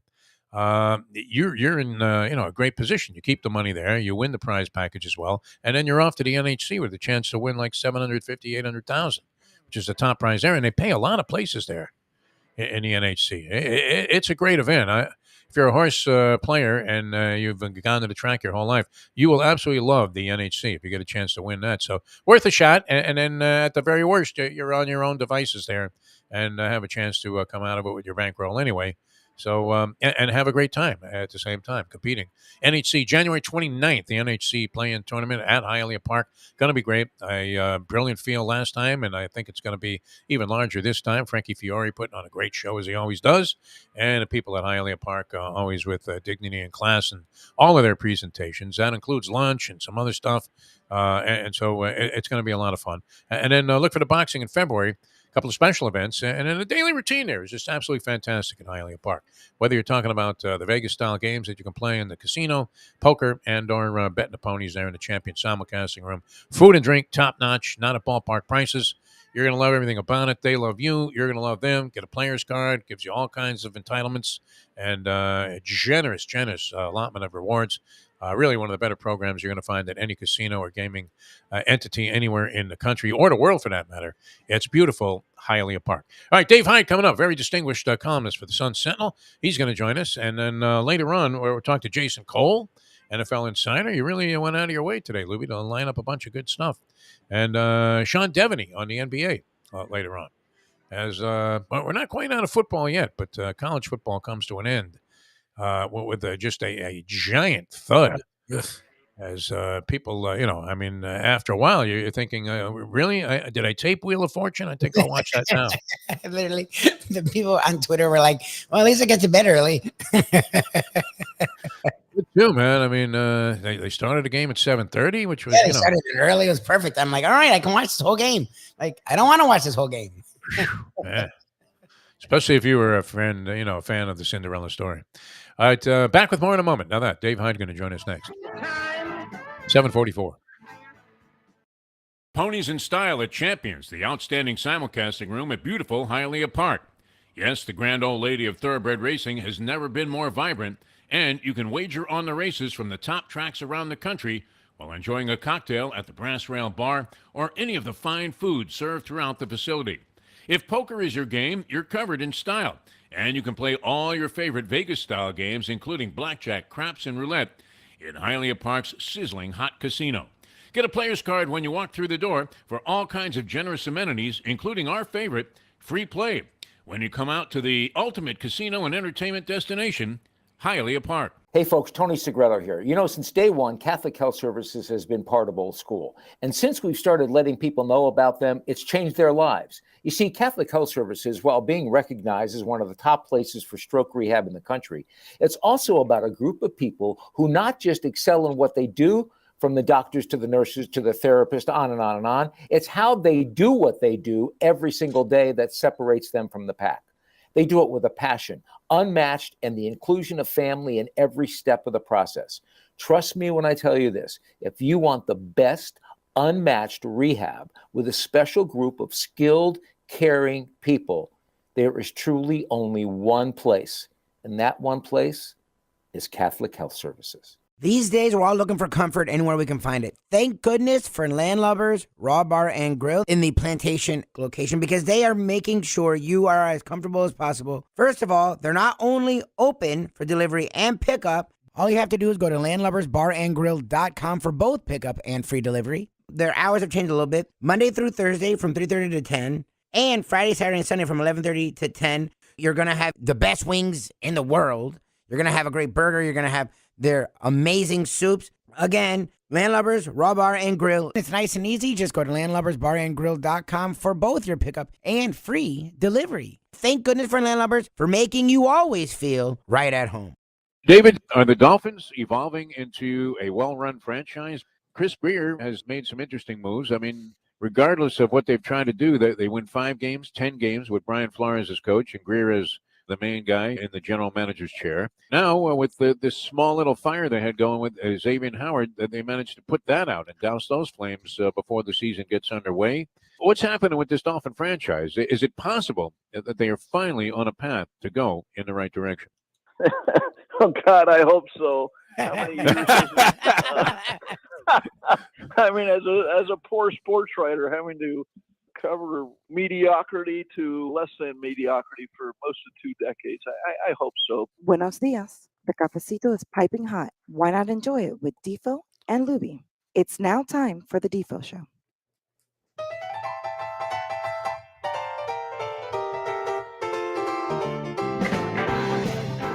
you're in a great position. You keep the money there, you win the prize package as well, and then you're off to the NHC with a chance to win like $750,000, $800,000, which is the top prize there, and they pay a lot of places there. In the NHC. It's a great event. If you're a horse player and you've gone to the track your whole life, you will absolutely love the NHC if you get a chance to win that. So worth a shot. And then at the very worst, you're on your own devices there and have a chance to come out of it with your bankroll anyway. So, and have a great time at the same time competing. NHC, January 29th, the NHC play-in tournament at Hialeah Park. Going to be great. A brilliant field last time, and I think it's going to be even larger this time. Frankie Fiore putting on a great show, as he always does. And the people at Hialeah Park, always with dignity and class and all of their presentations. That includes lunch and some other stuff. And so it's going to be a lot of fun. And then look for the boxing in February. Couple of special events, and then a daily routine there is just absolutely fantastic in Hialeah Park. Whether you're talking about the Vegas-style games that you can play in the casino, poker, and or betting the ponies there in the Champion simulcasting room. Food and drink, top-notch, not at ballpark prices. You're going to love everything about it. They love you. You're going to love them. Get a player's card. Gives you all kinds of entitlements and a generous allotment of rewards. Really one of the better programs you're going to find at any casino or gaming entity anywhere in the country or the world for that matter. It's beautiful, Hialeah Park. All right, Dave Hyde coming up, very distinguished columnist for the Sun Sentinel. He's going to join us. And then later on, we'll talk to Jason Cole, NFL Insider. You really went out of your way today, Lubie, to line up a bunch of good stuff. And Sean Deveney on the NBA later on. As well, we're not quite out of football yet, but college football comes to an end. With just a giant thud. As people, after a while, you're thinking, really? Did I tape Wheel of Fortune? I think I'll watch that now. Literally, the people on Twitter were like, well, at least it gets to bed early. Good too, man. I mean, they started the game at 7:30, which was, they started it early. It was perfect. I'm like, all right, I can watch this whole game. Like, I don't want to watch this whole game. Yeah. Especially if you were a fan of the Cinderella story. All right, back with more in a moment. Now that Dave Hyde going to join us next. 7:44. Ponies in Style at Champions, the outstanding simulcasting room at beautiful Hialeah Park. Yes, the grand old lady of thoroughbred racing has never been more vibrant, and you can wager on the races from the top tracks around the country while enjoying a cocktail at the Brass Rail Bar or any of the fine food served throughout the facility. If poker is your game, you're covered in style. And you can play all your favorite Vegas-style games, including blackjack, craps, and roulette, in Hialeah Park's sizzling hot casino. Get a player's card when you walk through the door for all kinds of generous amenities, including our favorite, free play, when you come out to the ultimate casino and entertainment destination, Hialeah Park. Hey folks, Tony Segreto here. Since day one, Catholic Health Services has been part of Old School. And since we've started letting people know about them, it's changed their lives. You see, Catholic Health Services, while being recognized as one of the top places for stroke rehab in the country, it's also about a group of people who not just excel in what they do, from the doctors to the nurses to the therapist, on and on and on. It's how they do what they do every single day that separates them from the pack. They do it with a passion, unmatched, and the inclusion of family in every step of the process. Trust me when I tell you this. If you want the best, unmatched rehab with a special group of skilled, caring people, there is truly only one place, and that one place is Catholic Health Services. These days, we're all looking for comfort anywhere we can find it. Thank goodness for Landlubbers Raw Bar and Grill in the Plantation location, because they are making sure you are as comfortable as possible. First of all, they're not only open for delivery and pickup. All you have to do is go to landlubbersbarandgrill.com for both pickup and free delivery. Their hours have changed a little bit. Monday through Thursday from 3:30 to 10, and Friday, Saturday, and Sunday from 11:30 to 10. You're going to have the best wings in the world. You're going to have a great burger. You're going to have their amazing soups. Again, Landlubbers, Raw Bar and Grill. It's nice and easy. Just go to landlubbersbarandgrill.com for both your pickup and free delivery. Thank goodness for Landlubbers for making you always feel right at home. David, are the Dolphins evolving into a well-run franchise? Chris Greer has made some interesting moves. I mean, regardless of what they've tried to do, they win 5 games, 10 games with Brian Flores as coach and Greer as the main guy in the general manager's chair. Now, with this small little fire they had going with Xavier Howard, they managed to put that out and douse those flames before the season gets underway. What's happening with this Dolphin franchise? Is it possible that they are finally on a path to go in the right direction? Oh, God, I hope so. How many years I mean, as a poor sports writer, having to cover mediocrity to less than mediocrity for most of 2 decades. I hope so. Buenos dias. The cafecito is piping hot. Why not enjoy it with Defo and Lubie? It's now time for the Defo Show.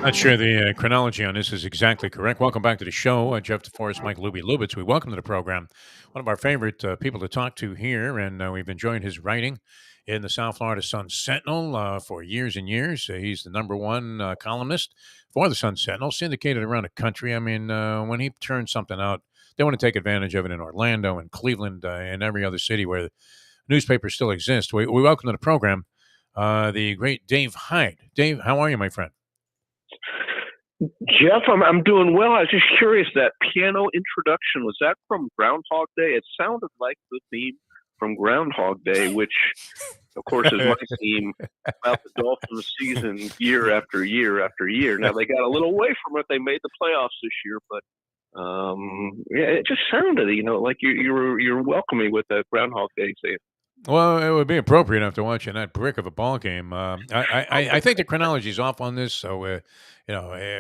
Not sure the chronology on this is exactly correct. Welcome back to the show. Jeff DeForest, Mike Lubie Lubitz. We welcome to the program one of our favorite people to talk to here, and we've enjoyed his writing in the South Florida Sun-Sentinel for years and years. He's the number one columnist for the Sun-Sentinel, syndicated around the country. I mean, when he turns something out, they want to take advantage of it in Orlando and Cleveland and every other city where the newspapers still exist. We welcome to the program the great Dave Hyde. Dave, how are you, my friend? Jeff, I'm doing well. I was just curious, that piano introduction, was that from Groundhog Day? It sounded like the theme from Groundhog Day, which, of course, is my theme about the Dolphins season year after year after year. Now, they got a little away from it. They made the playoffs this year, but yeah, it just sounded, like you're welcoming with that Groundhog Day theme. Well, it would be appropriate after watching that brick of a ball game. I think the chronology is off on this, so it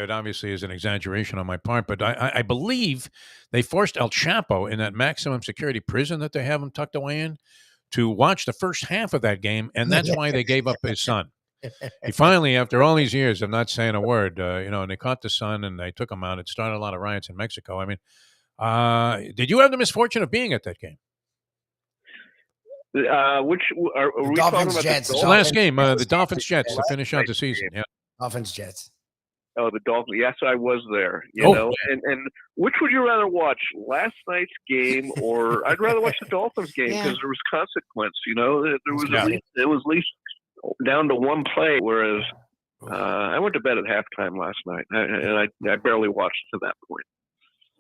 obviously is an exaggeration on my part. But I believe they forced El Chapo in that maximum security prison that they have him tucked away in to watch the first half of that game, and that's why they gave up his son. He finally, after all these years of not saying a word, and they caught the son and they took him out. It started a lot of riots in Mexico. I mean, did you have the misfortune of being at that game? Which are we talking about? Jets. It's the last game, the Dolphins Jets to finish out the season. Yeah, Dolphins Jets. Oh, the Dolphins. Yes, I was there. You know, and which would you rather watch, last night's game, or I'd rather watch the Dolphins game because there was consequence. There was it was at least down to one play, whereas I went to bed at halftime last night, and I barely watched to that point.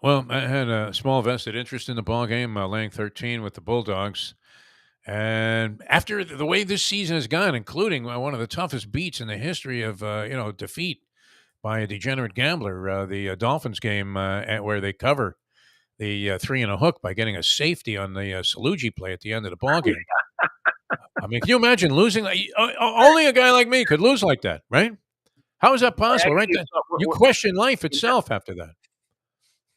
Well, I had a small vested interest in the ball game, laying 13 with the Bulldogs. And after the way this season has gone, including one of the toughest beats in the history of defeat by a degenerate gambler, the Dolphins game where they cover the 3 and a hook by getting a safety on the Salugi play at the end of the ball game. I mean, can you imagine losing? Only a guy like me could lose like that, right? How is that possible? Right? You question life itself after that.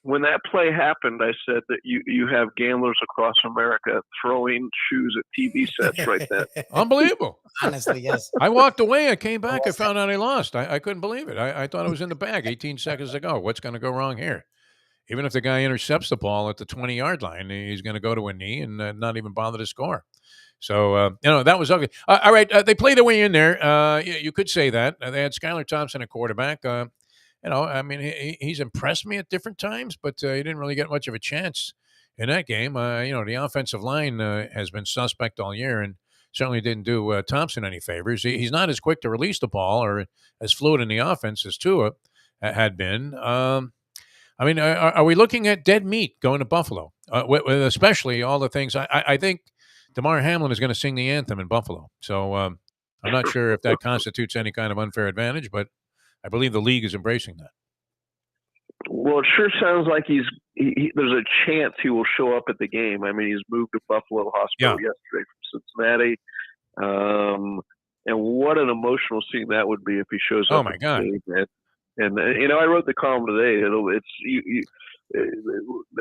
when that play happened, I said that you have gamblers across America throwing shoes at TV sets right then. Unbelievable. Honestly, yes. I walked away. I came back. I Almost found out I lost. I couldn't believe it. I thought it was in the bag 18 seconds ago. What's going to go wrong here? Even if the guy intercepts the ball at the 20-yard line, he's going to go to a knee and not even bother to score. So, that was ugly. All right, they played their way in there. You could say that. They had Skylar Thompson at quarterback. He's impressed me at different times, but he didn't really get much of a chance in that game. The offensive line has been suspect all year and certainly didn't do Thompson any favors. He's not as quick to release the ball or as fluid in the offense as Tua had been. Are we looking at dead meat going to Buffalo? With especially all the things. I think Damar Hamlin is going to sing the anthem in Buffalo. So I'm not sure if that constitutes any kind of unfair advantage, but I believe the league is embracing that. Well, it sure sounds like there's a chance he will show up at the game. I mean, he's moved to Buffalo Hospital yesterday from Cincinnati. And what an emotional scene that would be if he shows up. Oh, my God. And I wrote the column today.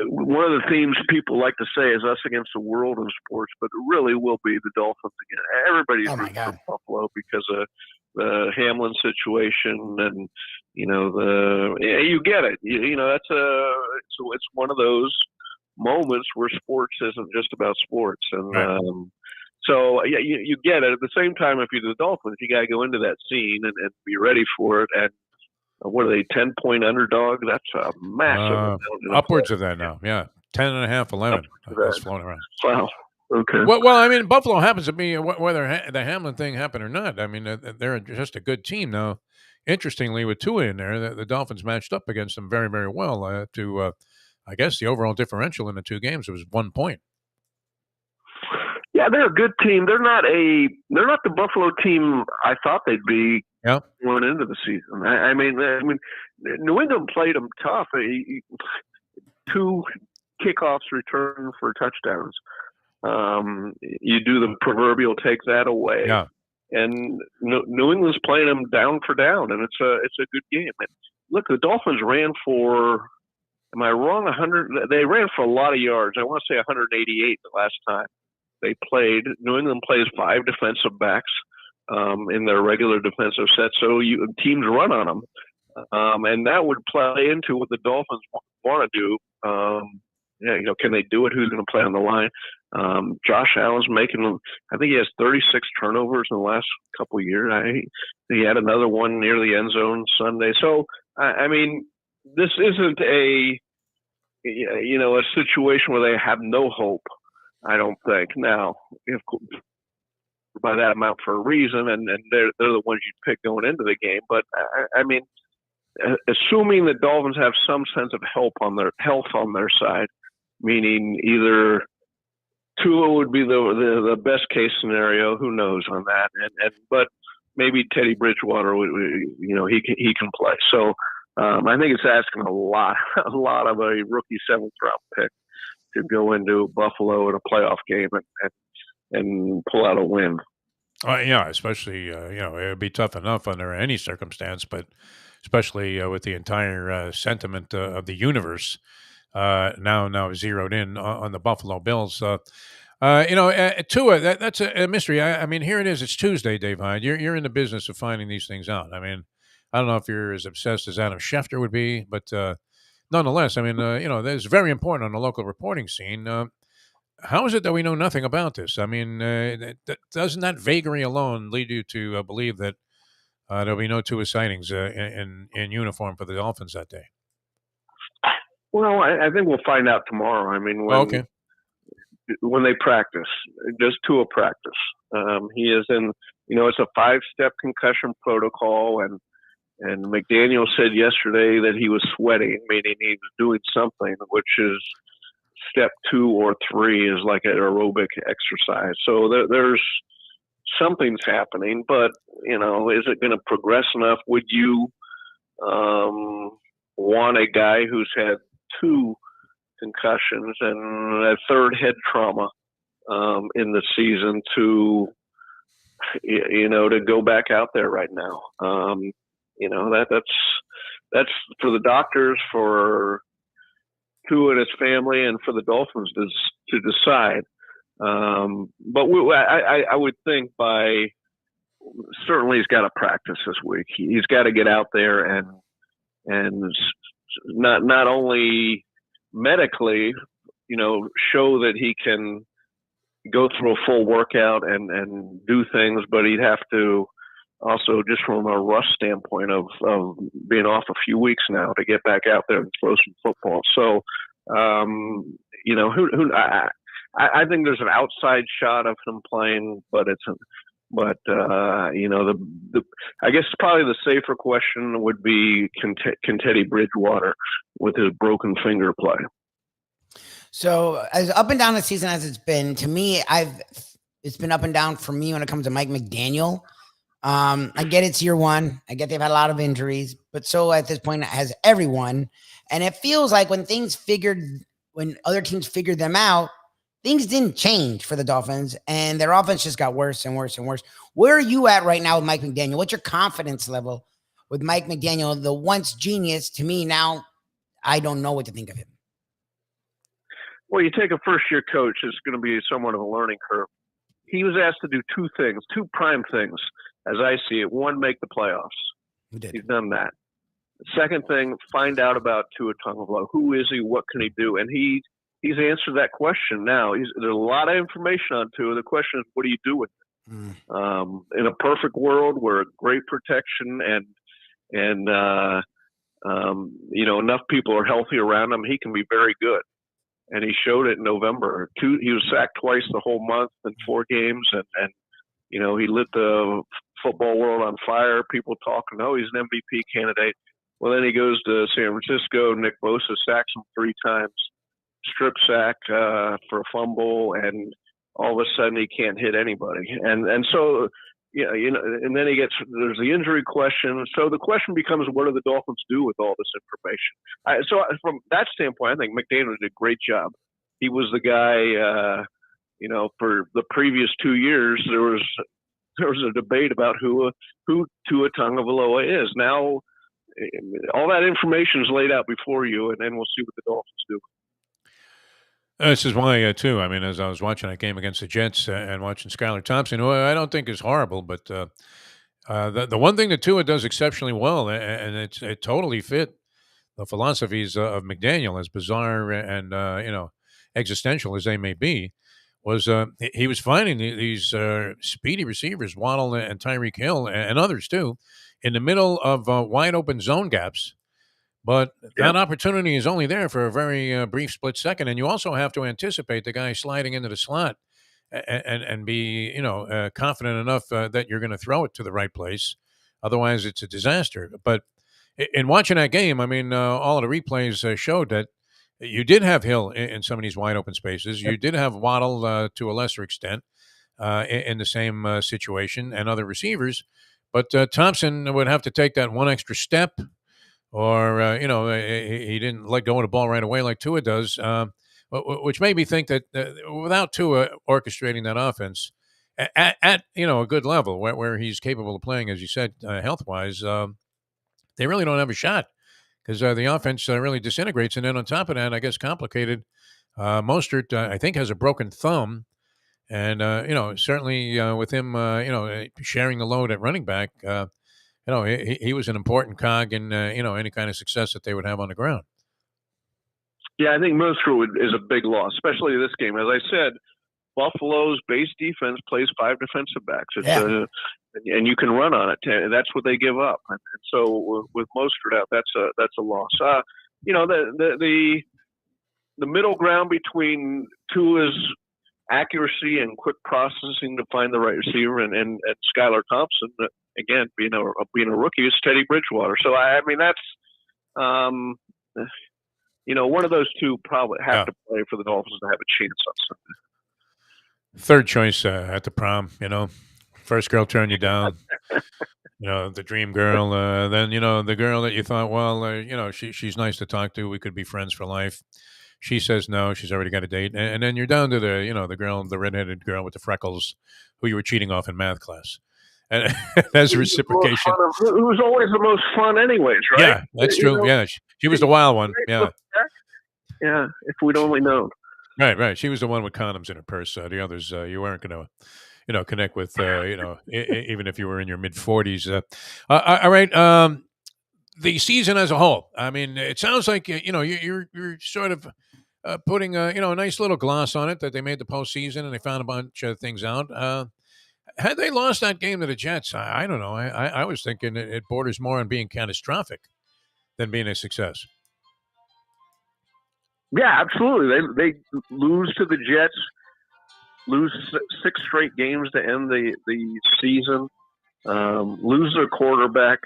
One of the themes people like to say is us against the world in sports, but it really will be the Dolphins again. Everybody's rooting for Buffalo because of the Hamlin situation, and you get it. It's one of those moments where sports isn't just about sports, and right. So you get it. At the same time, if you're the Dolphins, you got to go into that scene and be ready for it. And what are they, 10-point underdog? That's a massive. Upwards of that now, yeah. 10.5, 11. That's floating around. Wow. Okay. Well, Buffalo happens to be, whether the Hamlin thing happened or not, they're just a good team. Now, interestingly, with Tua in there, the Dolphins matched up against them very, very well I guess the overall differential in the two games was 1 point. Yeah, they're a good team. They're not the Buffalo team I thought they'd be going into the season. I mean, New England played them tough. 2 kickoffs returned for touchdowns. You do the proverbial take that away. Yeah. And New England's playing them down for down, and it's a good game. And look, the Dolphins ran for, am I wrong? 100. They ran for a lot of yards. I want to say 188 the last time they played. New England plays 5 defensive backs in their regular defensive set, so teams run on them, and that would play into what the Dolphins want to do. Can they do it? Who's going to play on the line? Josh Allen's making, I think he has 36 turnovers in the last couple of years. He had another one near the end zone Sunday. So, this isn't a situation where they have no hope, I don't think. Now, by that amount for a reason, and they're the ones you pick going into the game. But, assuming the Dolphins have some sense of health on their side, meaning either Tua would be the best case scenario. Who knows on that? But maybe Teddy Bridgewater, he can play. So I think it's asking a lot of a rookie 7th round pick to go into Buffalo in a playoff game and pull out a win. Especially it would be tough enough under any circumstance, but especially with the entire sentiment of the universe. Now zeroed in on the Buffalo Bills. Tua, that's a mystery. Here it is. It's Tuesday, Dave Hyde. You're in the business of finding these things out. I don't know if you're as obsessed as Adam Schefter would be, but nonetheless, that's very important on the local reporting scene. How is it that we know nothing about this? Doesn't that vagary alone lead you to believe that there'll be no Tua sightings in uniform for the Dolphins that day? Well, I think we'll find out tomorrow. When they practice, just Tua practice. He is in, it's a 5-step concussion protocol, and McDaniel said yesterday that he was sweating, meaning he was doing something, which is step 2 or 3 is like an aerobic exercise. So there's something's happening, but is it going to progress enough? Would you want a guy who's had 2 concussions and a 3rd head trauma in the season to go back out there right now? That's for the doctors, for Tua and his family and for the Dolphins to decide. But I would think certainly he's got to practice this week. He's got to get out there and not only medically, show that he can go through a full workout and do things, but he'd have to also, just from a rust standpoint of being off a few weeks now, to get back out there and throw some football. So, I think there's an outside shot of him playing, but I guess probably the safer question would be, can Teddy Bridgewater with his broken finger play? So as up and down the season as it's been, to me, it's been up and down for me when it comes to Mike McDaniel. I get it's year one. I get they've had a lot of injuries, but so at this point has everyone. And it feels like when other teams figured them out, things didn't change for the Dolphins, and their offense just got worse and worse and worse. Where are you at right now with Mike McDaniel? What's your confidence level with Mike McDaniel, the once genius? To me now, I don't know what to think of him. Well, you take a first-year coach, it's going to be somewhat of a learning curve. He was asked to do two prime things, as I see it. One, make the playoffs. He's done that. The second thing, find out about Tua Tagovailoa. Who is he? What can he do? And he's answered that question now. There's a lot of information on Tua. The question is, what do you do with it? In a perfect world where great protection and enough people are healthy around him, he can be very good. And he showed it in November. He was sacked twice the whole month in 4 games, and he lit the football world on fire. People talking, he's an MVP candidate. Well, then he goes to San Francisco. Nick Bosa sacks him 3 times, strip sack for a fumble, and all of a sudden he can't hit anybody. And so, and then there's the injury question. So the question becomes, what do the Dolphins do with all this information? So from that standpoint, I think McDaniel did a great job. He was the guy, for the previous 2 years, there was a debate about who Tua Tagovailoa is. Now, all that information is laid out before you, and then we'll see what the Dolphins do. This is why, too. I mean, as I was watching that game against the Jets and watching Skylar Thompson, who I don't think is horrible, but the one thing that Tua does exceptionally well, and it totally fit the philosophies of McDaniel, as bizarre and existential as they may be, was he was finding these speedy receivers, Waddle and Tyreek Hill and others too, in the middle of wide open zone gaps. But that opportunity is only there for a very brief split second, and you also have to anticipate the guy sliding into the slot and be confident enough that you're going to throw it to the right place. Otherwise, it's a disaster. But in watching that game, I mean, all of the replays showed that you did have Hill in some of these wide open spaces. You did have Waddle to a lesser extent in the same situation, and other receivers. But Thompson would have to take that one extra step, or he didn't let go of the ball right away like Tua does, which made me think that without Tua orchestrating that offense at a good level where he's capable of playing, as you said, health-wise, they really don't have a shot, because the offense really disintegrates. And then on top of that, I guess complicated, Mostert, I think, has a broken thumb. And, certainly with him, sharing the load at running back, he was an important cog in, any kind of success that they would have on the ground. Yeah, I think Mostert is a big loss, especially this game. As I said, Buffalo's base defense plays 5 defensive backs. And you can run on it. That's what they give up. And so with Mostert out, that's a loss. The middle ground between Tua's accuracy and quick processing to find the right receiver and Skylar Thompson, again, being a rookie, is Teddy Bridgewater. So I mean that's one of those two probably have to play for the Dolphins to have a chance on Sunday. Third choice at the prom, first girl turned you down, the dream girl. Then the girl that you thought, well, she's nice to talk to. We could be friends for life. She says no. She's already got a date, and then you're down to the girl, the redheaded girl with the freckles, who you were cheating off in math class. And as a reciprocation, who was always the most fun, anyways, right? Yeah, that's true. Yeah, she was the wild one. Yeah. Yeah, if we'd only known. Right. She was the one with condoms in her purse. The others, you weren't going to, connect with, even if you were in your mid-40s. All right. The season as a whole. I mean, it sounds like you're sort of putting a nice little gloss on it that they made the postseason and they found a bunch of things out. Had they lost that game to the Jets, I don't know. I was thinking it borders more on being catastrophic than being a success. Yeah, absolutely. They lose to the Jets, lose 6 straight games to end the season, lose their quarterback,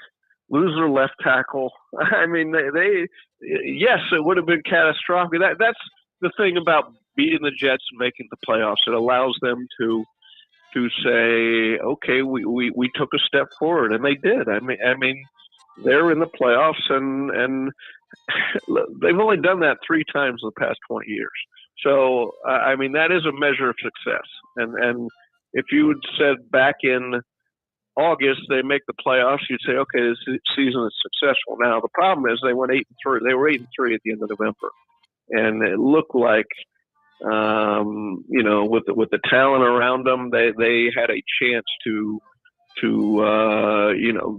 lose their left tackle. I mean, they yes, it would have been catastrophic. That's the thing about beating the Jets and making the playoffs. It allows them to say, okay, we took a step forward, and they did. I mean, they're in the playoffs, and they've only done that 3 times in the past 20 years. So, I mean, that is a measure of success. And if you had said back in August they make the playoffs, you'd say, okay, this season is successful. Now, the problem is they went 8-3. They were 8-3 at the end of November. And it looked like, with the talent around them, they had a chance to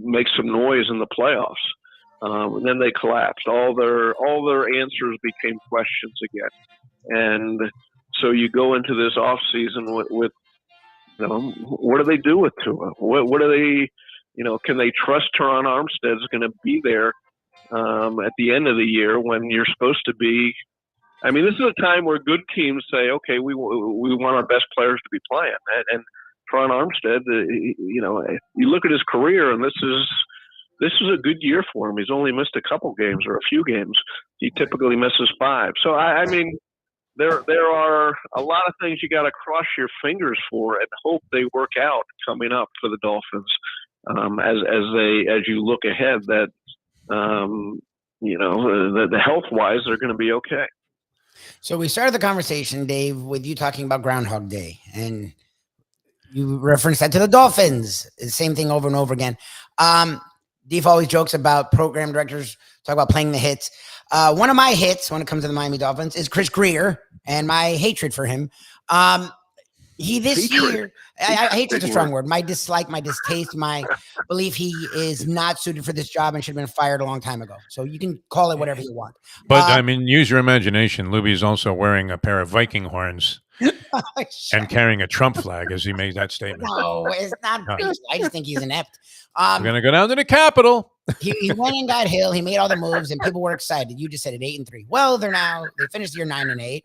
make some noise in the playoffs. And then they collapsed. All their answers became questions again. And so you go into this off season with what do they do with Tua? What do they, can they trust Teron Armstead's going to be there at the end of the year when you're supposed to be? I mean, this is a time where good teams say, okay, we want our best players to be playing. And Teron Armstead, you look at his career, and this is a good year for him. He's only missed a couple games or a few games. He typically misses 5. So, I mean, there are a lot of things you got to cross your fingers for and hope they work out coming up for the Dolphins as you look ahead that, the health-wise, they're going to be okay. So we started the conversation, Dave, with you talking about Groundhog Day, and you referenced that to the Dolphins. The same thing over and over again. Defo always jokes about program directors talk about playing the hits. One of my hits when it comes to the Miami Dolphins is Chris Greer and my hatred for him. Year, hatred's a strong word. My dislike, my distaste, my belief he is not suited for this job and should have been fired a long time ago. So you can call it whatever you want. But I mean, use your imagination. Lubie is also wearing a pair of Viking horns and carrying a Trump flag as he made that statement. No, it's not. I just think he's inept. We're gonna go down to the Capitol. He went and got Hill. He made all the moves, and people were excited. You just said it 8-3. Well, they finished the year 9-8.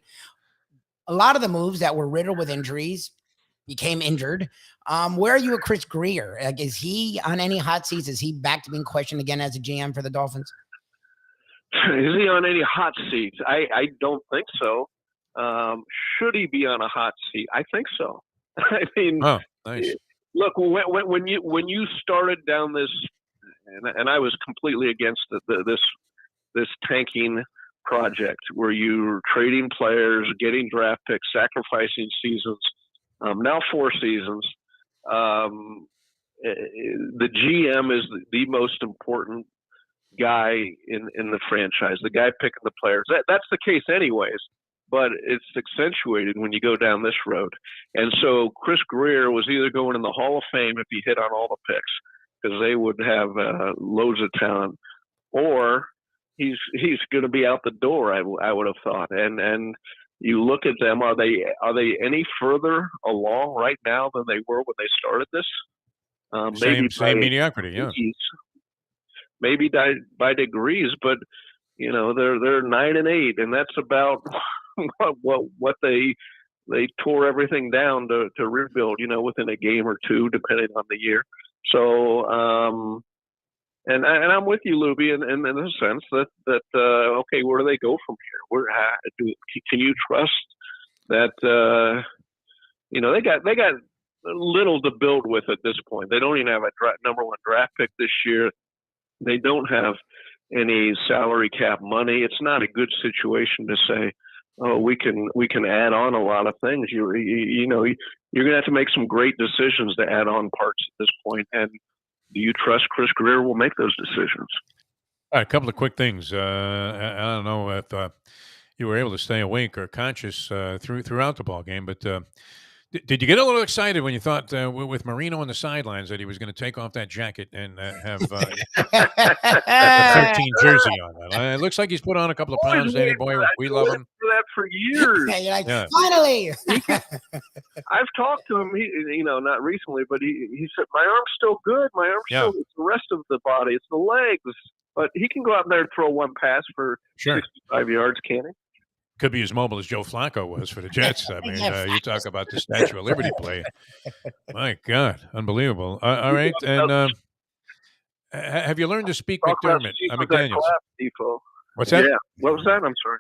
A lot of the moves that were riddled with injuries became injured. Where are you with Chris Greer? Like, is he on any hot seats? Is he back to being questioned again as a GM for the Dolphins? Is he on any hot seats? I don't think so. Should he be on a hot seat? I think so. I mean, oh, nice. Look, when you started down this, and I was completely against this tanking project where you're trading players, getting draft picks, sacrificing seasons. Now 4 seasons. The GM is the most important guy in the franchise. The guy picking the players. That's the case anyways. But it's accentuated when you go down this road. And so Chris Greer was either going in the Hall of Fame if he hit on all the picks, because they would have loads of talent, or he's going to be out the door. I would have thought. And you look at them. Are they any further along right now than they were when they started this? Maybe same mediocrity. Yeah. Maybe by degrees, but they're 9-8, and that's about what they tore everything down to rebuild, within a game or two, depending on the year. So, and I'm with you, Lubie, in the sense that okay, where do they go from here? Can you trust that? They got little to build with at this point. They don't even have a number 1 draft pick this year. They don't have any salary cap money. It's not a good situation to say, oh, we can add on a lot of things. You're going to have to make some great decisions to add on parts at this point. And do you trust Chris Greer will make those decisions? All right, a couple of quick things. I don't know if you were able to stay awake or conscious throughout the ball game. But did you get a little excited when you thought with Marino on the sidelines that he was going to take off that jacket and have the 13 jersey on? It looks like he's put on a couple of pounds, Danny boy. We love him. For that for years. You're like, Yeah. finally. I've talked to him. He, not recently, but he said my arm's still good. My arm's Yeah. still. It's the rest of the body. It's the legs. But he can go out there and throw one pass for 65 yards, can he? Could be as mobile as Joe Flacco was for the Jets. I mean, you talk about the Statue of Liberty play. My God, unbelievable. All right, and have you learned to speak McDermott? McDaniels. Defo. What's that? Yeah. What was that? I'm sorry.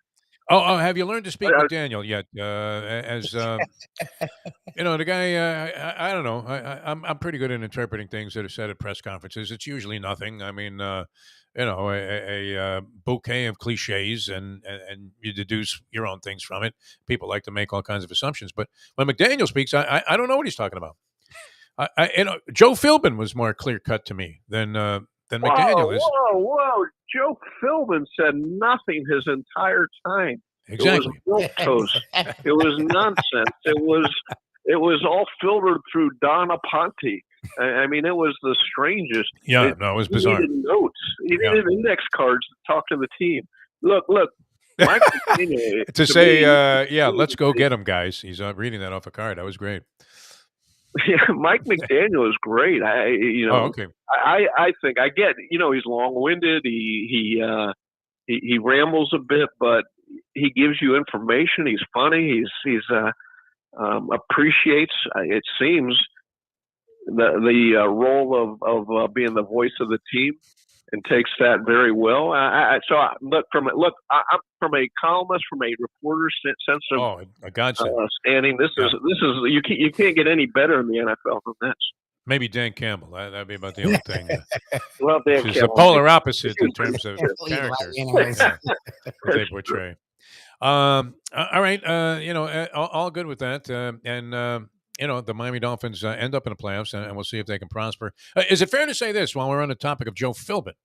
Oh, have you learned to speak McDaniel yet? As the guy. I don't know. I'm pretty good at interpreting things that are said at press conferences. It's usually nothing. I mean, a bouquet of cliches, and you deduce your own things from it. People like to make all kinds of assumptions, but when McDaniel speaks, I don't know what he's talking about. Joe Philbin was more clear cut to me than McDaniel is. Whoa! Joe Philbin said nothing his entire time. Exactly. It was milquetoast. It was nonsense. It was all filtered through Don Aponte. I mean, it was the strangest. Yeah, it was bizarre. He needed notes. He needed index cards to talk to the team. Look. Mike McDaniel, to say, let's go get him, guys. He's reading that off a card. That was great. Yeah, Mike McDaniel is great. Okay. I think I get. He's long-winded. He rambles a bit, but he gives you information. He's funny. He's appreciates. It seems the role of being the voice of the team, and takes that very well. I'm from a columnist, from a reporter's sense of a godsend. Standing. This is you can't get any better in the NFL than this. Maybe Dan Campbell. That'd be about the only thing. Well, Dan She's Campbell. the polar opposite in terms of character that they portray. All right. All good with that. The Miami Dolphins end up in the playoffs, and we'll see if they can prosper. Is it fair to say this while we're on the topic of Joe Philbin?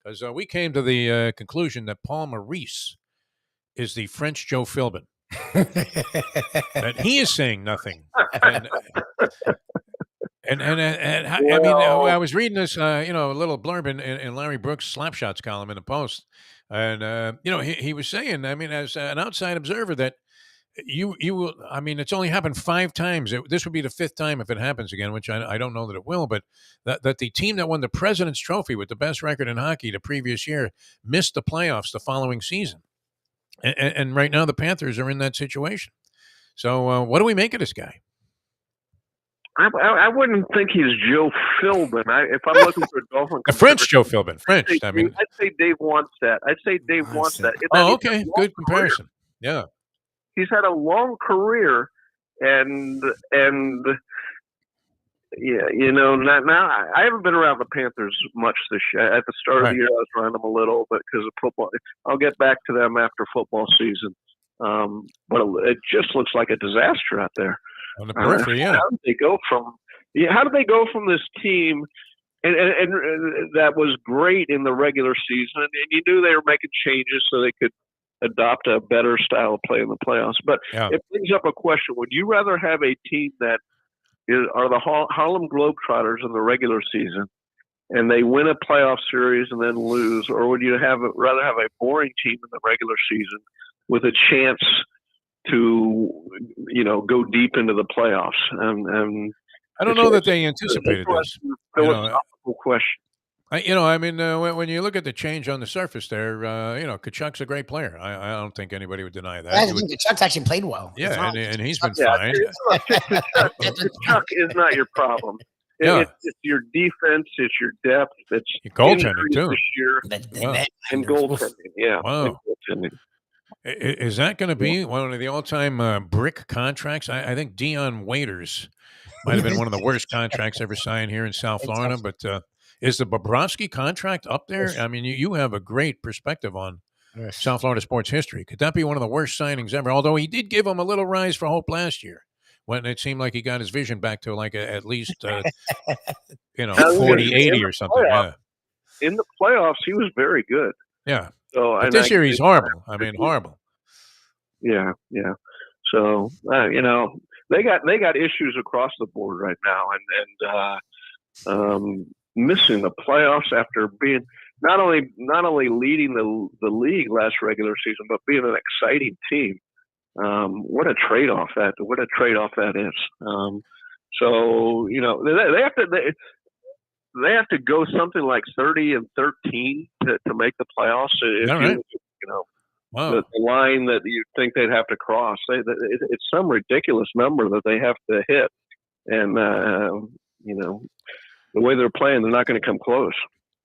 Because we came to the conclusion that Paul Maurice is the French Joe Philbin. That he is saying nothing. I was reading this, a little blurb in Larry Brooks' Slapshots column in the Post, and he was saying, I mean, as an outside observer, that you will. I mean, it's only happened 5 times. This would be the 5th time if it happens again, which I don't know that it will. But that the team that won the President's Trophy with the best record in hockey the previous year missed the playoffs the following season, and right now the Panthers are in that situation. So what do we make of this guy? I wouldn't think he's Joe Philbin. If I'm looking for a Dolphin, A French Joe Philbin. French. I'd say Dave wants that. Wants that. Okay. Good comparison. Yeah. He's had a long career, and yeah, now I haven't been around the Panthers much this year. At the start of the year, I was around them a little, but because of football, I'll get back to them after football season. But it just looks like a disaster out there. On the periphery, yeah. How did they go from this team, and that was great in the regular season, and you knew they were making changes so they could adopt a better style of play in the playoffs. But it brings up a question: would you rather have a team that are the Harlem Globetrotters in the regular season, and they win a playoff series and then lose, or would you rather have a boring team in the regular season with a chance to go deep into the playoffs? And I don't know that they anticipated this. Philosophical question. When you look at the change on the surface there, Kachuk's a great player. I don't think anybody would deny that. I think Kachuk's actually played well. Yeah, and he's been fine. Kachuk is not your problem. It's your defense. It's your depth. It's your goaltending too. This year. And goaltending. Yeah. Wow. Is that going to be one of the all-time brick contracts? I think Dion Waiters might have been one of the worst contracts ever signed here in South Florida. But is the Bobrovsky contract up there? I mean, you have a great perspective on South Florida sports history. Could that be one of the worst signings ever? Although he did give him a little rise for hope last year, when it seemed like he got his vision back to like at least 40-80 or something. Yeah. In the playoffs, he was very good. Yeah. So but this year he's horrible. I mean, horrible. Yeah, yeah. So they got issues across the board right now, and missing the playoffs after being not only leading the league last regular season, but being an exciting team. What a trade off that is. So they have to go something like 30-13 to make the playoffs. If All right. Wow. the line that you think they'd have to cross, it's some ridiculous number that they have to hit, and the way they're playing, they're not going to come close.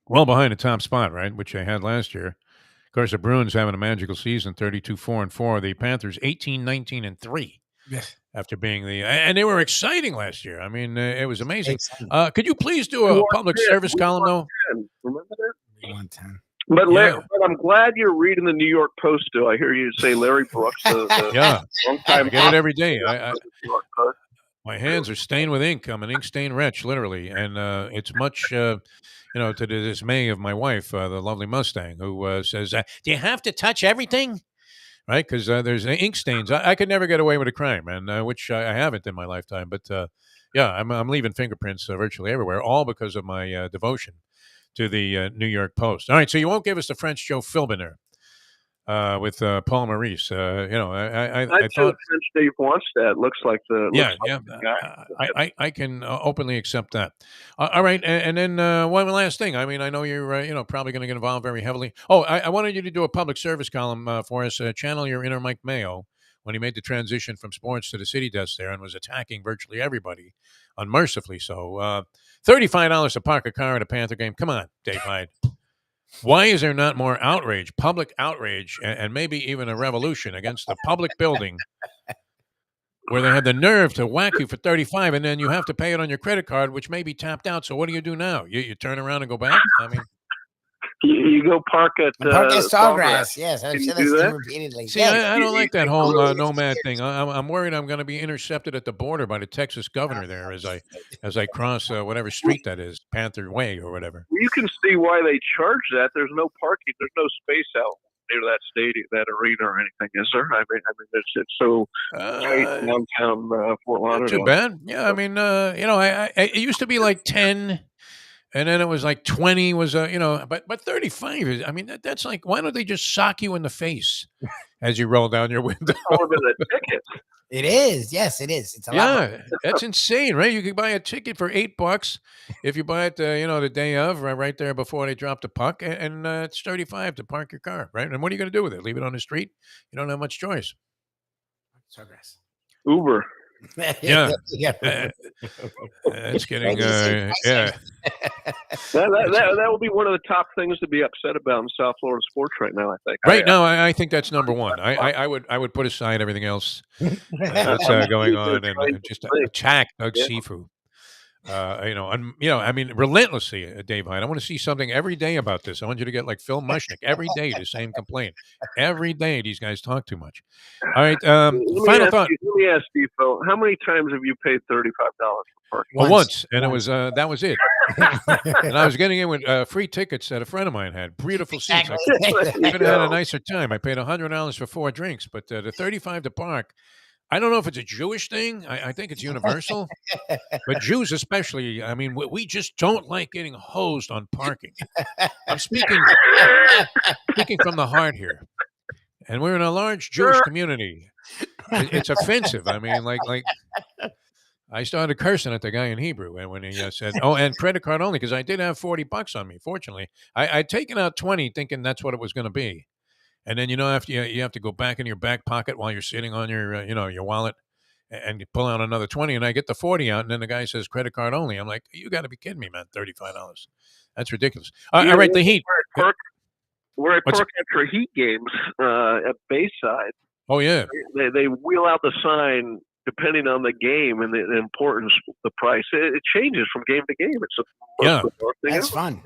Well behind the top spot, right, which they had last year. Of course, the Bruins having a magical season, 32-4-4. The Panthers 18-19-3. Yes. After being and they were exciting last year. I mean, it was amazing. Could you please do a public service column, though? Remember that? 110. But I'm glad you're reading the New York Post, too. I hear you say Larry Brooks. Yeah, long time. I get it every day. My hands are stained with ink. I'm an ink stained wretch, literally, and it's much, to the dismay of my wife, the lovely Mustang, who says, "Do you have to touch everything?" Right, because there's ink stains. I could never get away with a crime, and which I haven't in my lifetime. But I'm leaving fingerprints virtually everywhere, all because of my devotion to the New York Post. All right, so you won't give us the French Joe Philbin there with Paul Maurice. I thought French Dave Wannstedt looks like the guy. I can openly accept that. All right, and then one last thing. I mean, I know you're probably going to get involved very heavily. Oh, I wanted you to do a public service column for us. Channel your inner Mike Mayo when he made the transition from sports to the city desk there and was attacking virtually everybody, unmercifully so. $35 to park a car at a Panther game. Come on, Dave Hyde. Why is there not more outrage, public outrage, and maybe even a revolution against the public building where they had the nerve to whack you for $35 and then you have to pay it on your credit card, which may be tapped out. So what do you do now? You turn around and go back? I mean, you go park at Sawgrass. Yes, I've said that repeatedly. See, I don't like that whole nomad thing. I'm worried I'm going to be intercepted at the border by the Texas governor there as I cross whatever street that is, Panther Way or whatever. You can see why they charge that. There's no parking. There's no space out near that stadium, that arena, or anything, is there? I mean, it's so tight downtown Fort Lauderdale. Not too bad. Yeah, I mean, it used to be like 10. And then it was like 20 was, but 35 is, I mean, that's like, why don't they just sock you in the face as you roll down your window? It is. Yes, it is. It's a lot. That's insane, right? You could buy a ticket for $8 if you buy it, the day of, right there before they drop the puck. And it's $35 to park your car, right? And what are you going to do with it? Leave it on the street? You don't have much choice. Uber. Yeah. It's getting that will be one of the top things to be upset about in South Florida sports right now, I think. Right now, I think that's number one. I would put aside everything else that's going on and just attack Doug Sifu. I mean, relentlessly, Dave Hyde. I want to see something every day about this. I want you to get like Phil Mushnick every day, the same complaint. Every day, these guys talk too much. All right. Final thought. Let me ask you, Phil, how many times have you paid $35 for parking? Well, once, and it was that was it. And I was getting in with free tickets that a friend of mine had. Beautiful seats. I could have had a nicer time. I paid $100 for 4 drinks, but the $35 to park. I don't know if it's a Jewish thing. I think it's universal. But Jews especially, I mean, we just don't like getting hosed on parking. I'm speaking from the heart here. And we're in a large Jewish community. It's offensive. I mean, like I started cursing at the guy in Hebrew and when he said, "Oh, and credit card only," because I did have $40 on me. Fortunately, I'd taken out 20 thinking that's what it was going to be. And then, after you have to go back in your back pocket while you're sitting on your, your wallet and you pull out another 20 and I get the 40 out. And then the guy says credit card only. I'm like, you got to be kidding me, man. $35. That's ridiculous. All right. The Heat. We're at park after Heat games at Bayside. Oh, yeah. They wheel out the sign depending on the game and the importance, the price. It changes from game to game. That's fun.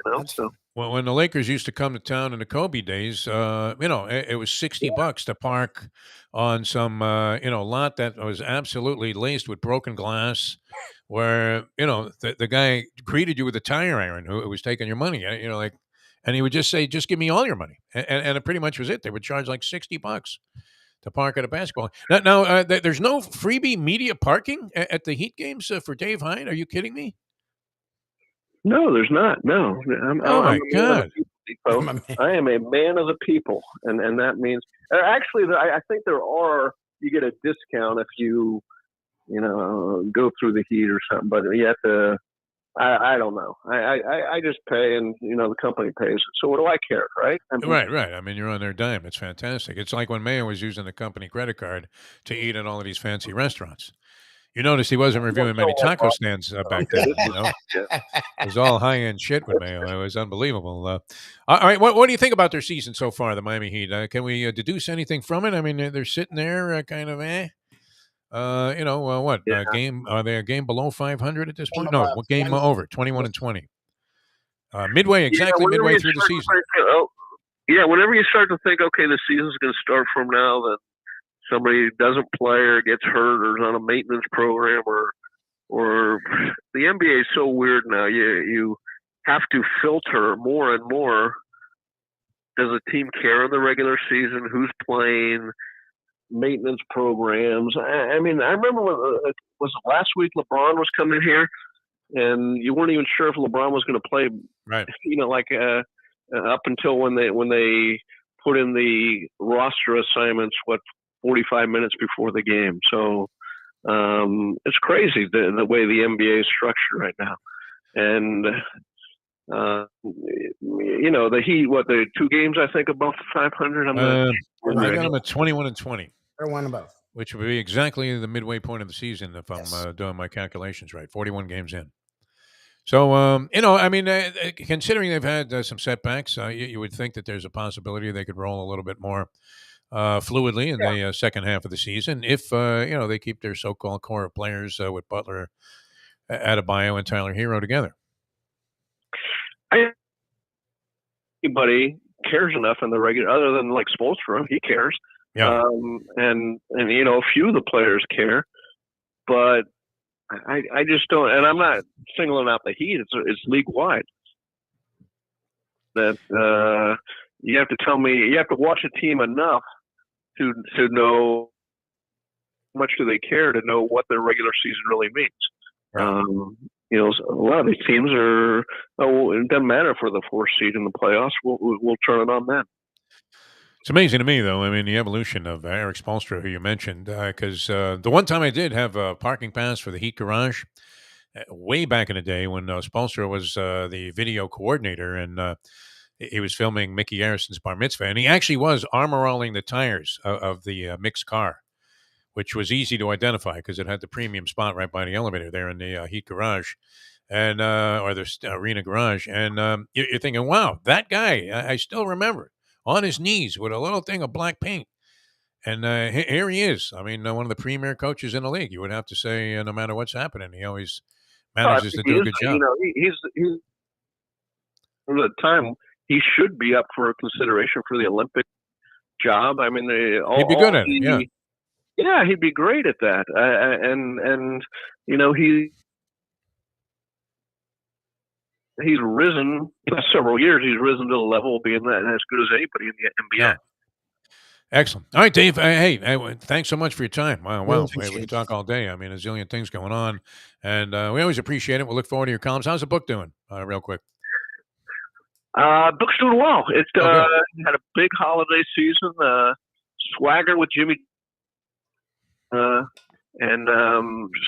Well, when the Lakers used to come to town in the Kobe days, it was $60 to park on some, lot that was absolutely laced with broken glass, where the guy greeted you with a tire iron who was taking your money, and he would just say, "Just give me all your money," and it pretty much was it. They would charge like $60. to park at a basketball. There's no freebie media parking at the Heat games for Dave Hyde. Are you kidding me? No, there's not. No, Oh my I'm a man of God! the people, Defo. I am a man of the people, and that means actually, I think there are. You get a discount if you go through the Heat or something, but you have to. I don't know. I just pay, and the company pays. So what do I care, right? Right. I mean, you're on their dime. It's fantastic. It's like when Mayo was using the company credit card to eat at all of these fancy restaurants. You notice he wasn't reviewing many taco stands back then. It was all high end shit with Mayo. It was unbelievable. All right, what do you think about their season so far, the Miami Heat? Can we deduce anything from it? I mean, they're sitting there, kind of what game? Are they a game below 500 at this point? No, what game over? 21-20. Midway through the season. Whenever you start to think, okay, the season's going to start from now, then somebody doesn't play or gets hurt or is on a maintenance program or the NBA is so weird now. You have to filter more and more. Does a team care in the regular season? Who's playing? Maintenance programs. I mean, I remember was it last week LeBron was coming here, and you weren't even sure if LeBron was going to play. Right. Up until when they put in the roster assignments, 45 minutes before the game. So it's crazy the way the NBA is structured right now. And the Heat, the 2 games I think above 500. I got them at 21-20. Or one above. Which would be exactly the midway point of the season if I'm doing my calculations right. 41 games in. So, I mean, considering they've had some setbacks, you would think that there's a possibility they could roll a little bit more fluidly in the second half of the season if, they keep their so-called core of players with Butler, Adebayo, and Tyler Hero together. Anybody cares enough in the regular, other than like Spoelstra, he cares. Yeah. And a few of the players care, but I just don't. And I'm not singling out the Heat. It's league wide. That you have to tell me. You have to watch a team enough to know how much do they care to know what their regular season really means. Right. A lot of these teams are. It doesn't matter for the 4th seed in the playoffs. We'll turn it on then. It's amazing to me, though. I mean, the evolution of Eric Spoelstra, who you mentioned, because the one time I did have a parking pass for the Heat Garage, way back in the day when Spoelstra was the video coordinator, and he was filming Mickey Harrison's bar mitzvah, and he actually was armor-rolling the tires of the mixed car, which was easy to identify because it had the premium spot right by the elevator there in the Heat Garage, and or the arena garage, and you're thinking, wow, that guy, I still remember. On his knees with a little thing of black paint. And here he is. I mean, one of the premier coaches in the league. You would have to say, no matter what's happening, he always manages to do a good job. He's for the time, he should be up for consideration for the Olympic job. I mean, he'd be good at it, yeah. Yeah, he'd be great at that. And he's risen the last several years. He's risen to the level of being that as good as anybody in the NBA. Yeah. Excellent. All right, Dave. Hey, thanks so much for your time. Wow, we can talk all day. I mean, a zillion things going on, and we always appreciate it. We'll look forward to your columns. How's the book doing? Real quick. Book's doing well. It had a big holiday season. Swagger with Jimmy, and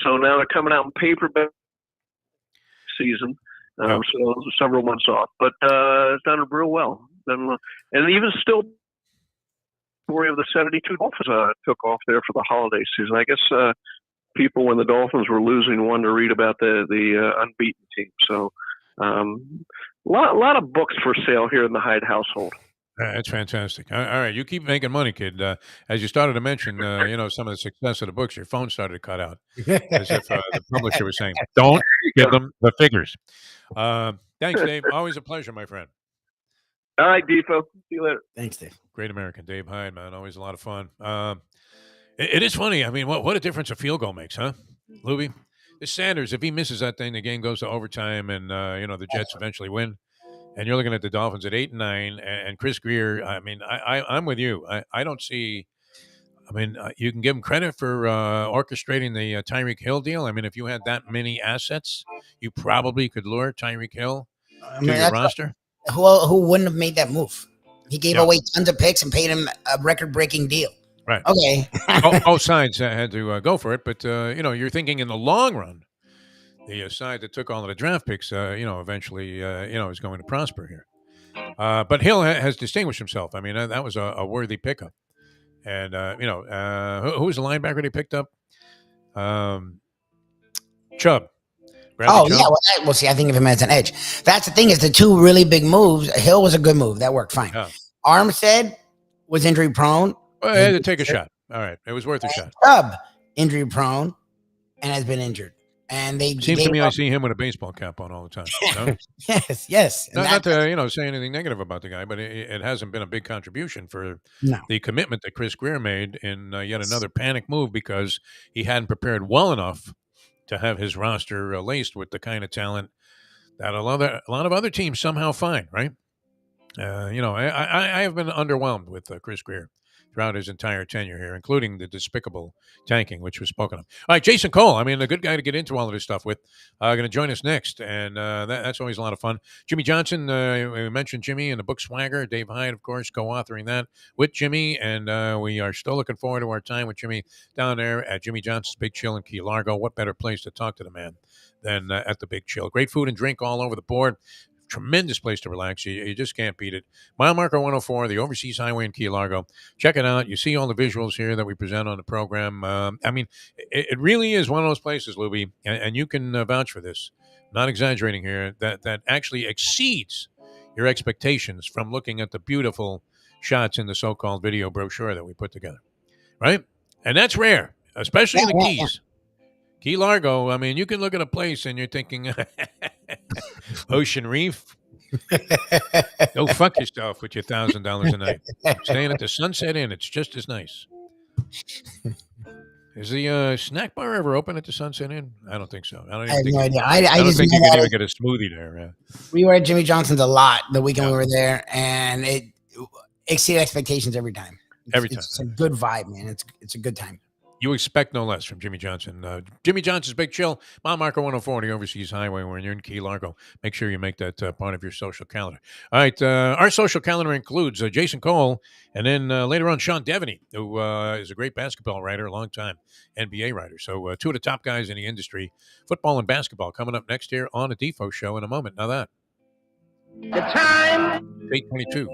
so now they're coming out in paperback season. So several months off, but it's done real well. And even still, story of the 72 Dolphins took off there for the holiday season. I guess people, when the Dolphins were losing, wanted to read about the unbeaten team. So a lot of books for sale here in the Hyde household. That's fantastic. All right, you keep making money, kid. As you started to mention, some of the success of the books, your phone started to cut out, as if the publisher was saying, "Don't give them the figures." Thanks, Dave. Always a pleasure, my friend. All right, Defo. See you later. Thanks, Dave. Great American, Dave Hyde, man. Always a lot of fun. It is funny. I mean, what a difference a field goal makes, huh, Lubie? This Sanders, if he misses that thing, the game goes to overtime, and the Jets eventually win. And you're looking at the Dolphins at 8-9, and Chris Greer. I mean, I'm with you. I don't see I mean, you can give him credit for orchestrating the Tyreek Hill deal. I mean, if you had that many assets, you probably could lure Tyreek Hill I to mean, your roster. who wouldn't have made that move? He gave Yeah. away tons of picks and paid him a record-breaking deal. Right. Okay. Both sides had to go for it, but you're thinking in the long run, the side that took all of the draft picks, eventually, is going to prosper here. But Hill has distinguished himself. I mean, that was a worthy pickup. And who was the linebacker they picked up? Chubb. Bradley Chubb. Yeah. Well, see, I think of him as an edge. That's the thing is the two really big moves. Hill was a good move. That worked fine. Yeah. Armstead was injury prone. Well, they had to take a shot. All right. It was worth a shot. Chubb, injury prone and has been injured. And they seems to me I see him with a baseball cap on all the time. No? yes. Not to say anything negative about the guy, but it hasn't been a big contribution for the commitment that Chris Greer made in yet another panic move because he hadn't prepared well enough to have his roster laced with the kind of talent that a lot of other teams somehow find. Right? I have been underwhelmed with Chris Greer throughout his entire tenure here, including the despicable tanking, which was spoken of. All right, Jason Cole, I mean, a good guy to get into all of this stuff with, going to join us next, and that's always a lot of fun. Jimmy Johnson, we mentioned Jimmy in the book Swagger. Dave Hyde, of course, co-authoring that with Jimmy, and we are still looking forward to our time with Jimmy down there at Jimmy Johnson's Big Chill in Key Largo. What better place to talk to the man than at the Big Chill? Great food and drink all over the board. Tremendous place to relax. You just can't beat it. Mile marker 104, the Overseas Highway in Key Largo. Check it out. You see all the visuals here that we present on the program. I mean, it really is one of those places, Lubie, and you can vouch for this. Not exaggerating here. That actually exceeds your expectations from looking at the beautiful shots in the so-called video brochure that we put together, right? And that's rare, especially in the Keys. Key Largo, I mean, you can look at a place and you're thinking, Ocean Reef, go fuck yourself with your $1,000 a night. Staying at the Sunset Inn, it's just as nice. Is the snack bar ever open at the Sunset Inn? I don't think so. I have no idea. I don't think you can even get a smoothie there. Yeah. We were at Jimmy Johnson's a lot the weekend we were there, and it exceeded expectations every time. It's a good vibe, man. It's a good time. You expect no less from Jimmy Johnson. Jimmy Johnson's Big Chill, mile marker 104 on the Overseas Highway when you're in Key Largo. Make sure you make that part of your social calendar. All right, our social calendar includes Jason Cole, and then later on Sean Deveney, who is a great basketball writer, a long-time NBA writer. So two of the top guys in the industry, football and basketball, coming up next year on the Defo Show in a moment. Now that. The time. 8:22.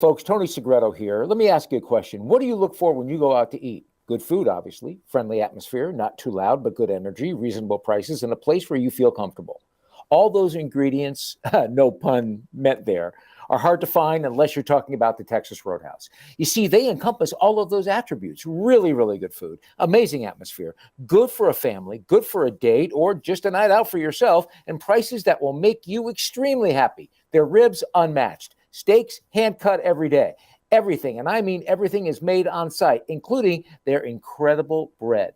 Folks, Tony Segreto here. Let me ask you a question. What do you look for when you go out to eat? Good food, obviously, friendly atmosphere, not too loud, but good energy, reasonable prices, and a place where you feel comfortable. All those ingredients, no pun meant there, are hard to find unless you're talking about the Texas Roadhouse. You see, they encompass all of those attributes. Really, really good food, amazing atmosphere, good for a family, good for a date, or just a night out for yourself, and prices that will make you extremely happy. Their ribs unmatched. Steaks hand-cut every day. Everything, and I mean everything, is made on site, including their incredible bread.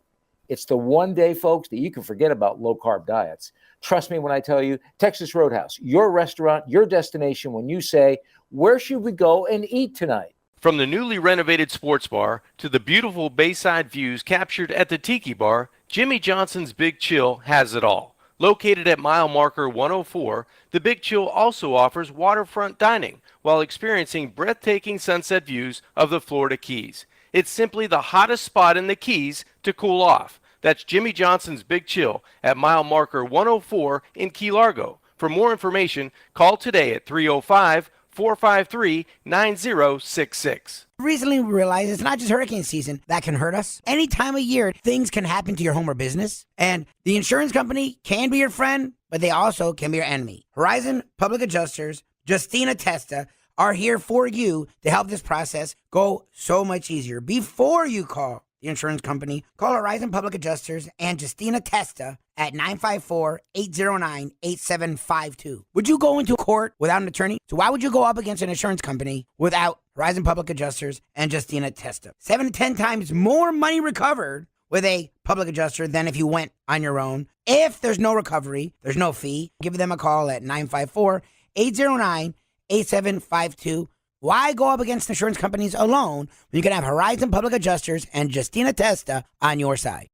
It's the one day, folks, that you can forget about low-carb diets. Trust me when I tell you, Texas Roadhouse, your restaurant, your destination when you say, where should we go and eat tonight? From the newly renovated sports bar to the beautiful bayside views captured at the Tiki Bar, Jimmy Johnson's Big Chill has it all. Located at mile marker 104, the Big Chill also offers waterfront dining while experiencing breathtaking sunset views of the Florida Keys. It's simply the hottest spot in the Keys to cool off. That's Jimmy Johnson's Big Chill at mile marker 104 in Key Largo. For more information, call today at 305-453-9066. Recently, we realized it's not just hurricane season that can hurt us. Any time of year, things can happen to your home or business. And the insurance company can be your friend, but they also can be your enemy. Horizon Public Adjusters, Justina Testa, are here for you to help this process go so much easier. Before you call the insurance company, call Horizon Public Adjusters and Justina Testa at 954-809-8752. Would you go into court without an attorney? So why would you go up against an insurance company without Horizon Public Adjusters and Justina Testa? 7 to 10 times more money recovered with a public adjuster than if you went on your own. If there's no recovery, there's no fee. Give them a call at 954-809-8752. Why go up against insurance companies alone when you can have Horizon Public Adjusters and Justina Testa on your side?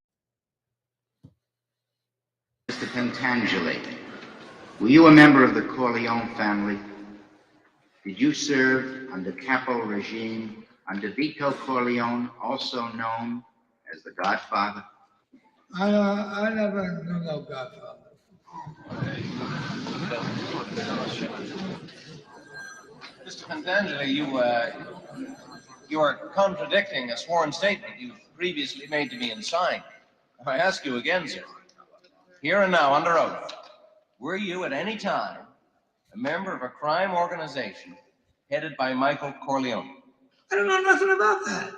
Mr. Pentangeli, were you a member of the Corleone family? Did you serve under Capo regime under Vito Corleone, also known as the Godfather? I never knew no Godfather. Mr. Pentangeli, you are contradicting a sworn statement you previously made to me and signed. I ask you again, sir, here and now under oath, were you at any time a member of a crime organization headed by Michael Corleone? I don't know nothing about that.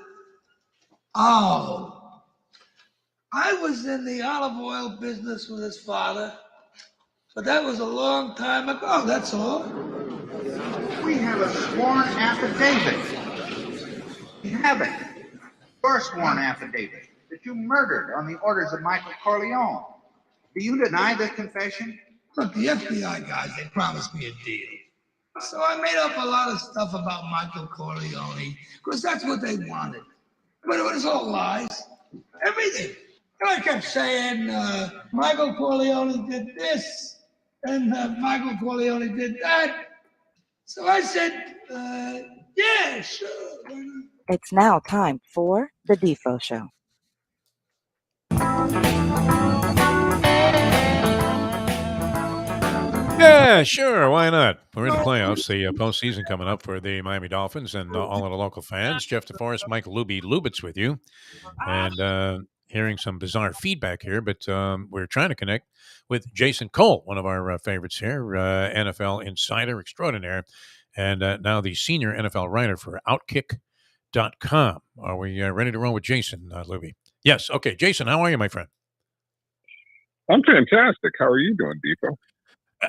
Oh, I was in the olive oil business with his father, but that was a long time ago, that's all. We have a sworn affidavit. We have it. Your sworn affidavit that you murdered on the orders of Michael Corleone. Do you deny this confession? Look, the FBI guys, they promised me a deal. So I made up a lot of stuff about Michael Corleone, because that's what they wanted. But it was all lies. Everything. And I kept saying, Michael Corleone did this, and Michael Corleone did that. So I said, yeah, sure. Why not? It's now time for the Defo Show. Yeah, sure. Why not? We're in the playoffs, the postseason coming up for the Miami Dolphins and all of the local fans. Jeff DeForest, Mike Lubie, Lubitz with you. And hearing some bizarre feedback here, but we're trying to connect with Jason Cole, one of our favorites here, NFL insider extraordinaire, and now the senior NFL writer for Outkick.com. Are we ready to roll with Jason, Lubie? Yes. Okay. Jason, how are you, my friend? I'm fantastic. How are you doing, Defo?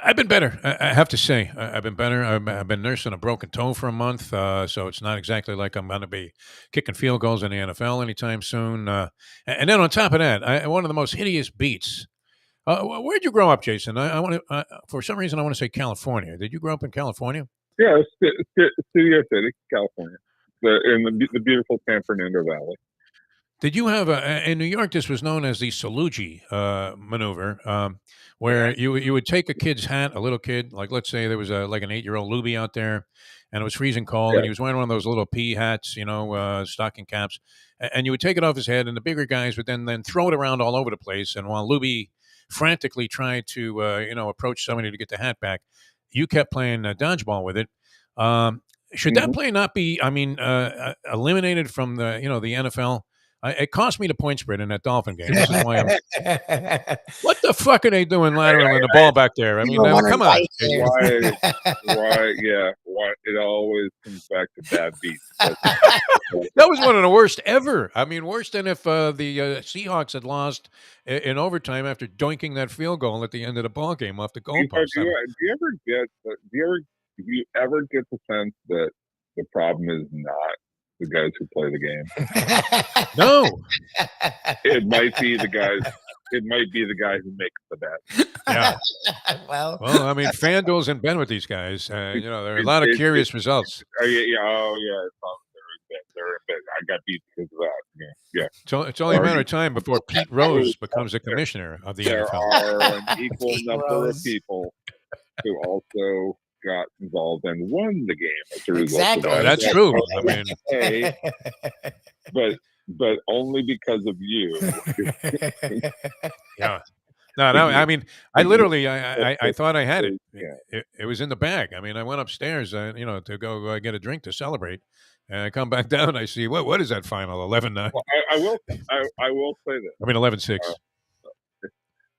I've been better. I have to say, I've been better. I've been nursing a broken toe for a month, so it's not exactly like I'm going to be kicking field goals in the NFL anytime soon. And then on top of that, one of the most hideous beats. Where'd you grow up, Jason? I want to. For some reason, I want to say California. Did you grow up in California? Yeah, Studio City, California, in the beautiful San Fernando Valley. Did you have in New York? This was known as the Salugi maneuver, where you would take a kid's hat, a little kid, like let's say there was like an 8-year-old Lubie out there, and it was freezing cold, and he was wearing one of those little pea hats, stocking caps, and you would take it off his head, and the bigger guys would then throw it around all over the place, and while Lubie frantically tried to approach somebody to get the hat back, you kept playing dodgeball with it. Should that play not be, eliminated from the the NFL? It cost me the point spread in that Dolphin game. This is why what the fuck are they doing lateraling the ball back there? I mean, come on. Why it always comes back to bad beats. That was one of the worst ever. I mean, worse than if the Seahawks had lost in overtime after doinking that field goal at the end of the ball game off the goalpost. Do you ever get the sense that the problem is not the guys who play the game? No. It might be the guys. It might be the guy who makes the bet. Yeah. well, I mean, FanDuel's been with these guys. There are a lot of curious results. They're in bed. I got beat because of that. Yeah. It's only a matter of time before Pete Rose becomes a commissioner of the NFL. There are an equal number of people who also got involved and won the game as a result. Exactly. Of that. That's true. I mean, but only because of you. Yeah. No. I mean, I literally, I thought I had it. It was in the bag. I mean, I went upstairs, to go get a drink to celebrate, and I come back down. And I see what is that final 11-9? Well, I will say this. I mean 11-6.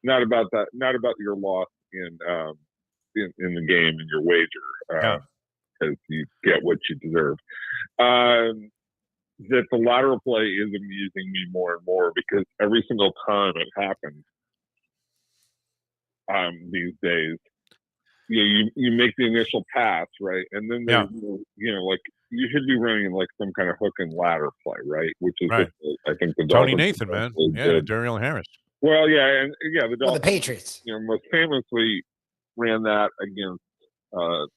Not about that. Not about your loss in the game and your wager, because you get what you deserve. That the lateral play is amusing me more and more because every single time it happens these days, you make the initial pass, right, and then there's like you should be running like some kind of hook and ladder play, right, which is right. I think the Tony Dolphins Nathan, man, Dariel Harris. Well, the Dolphins, the Patriots, most famously ran that against the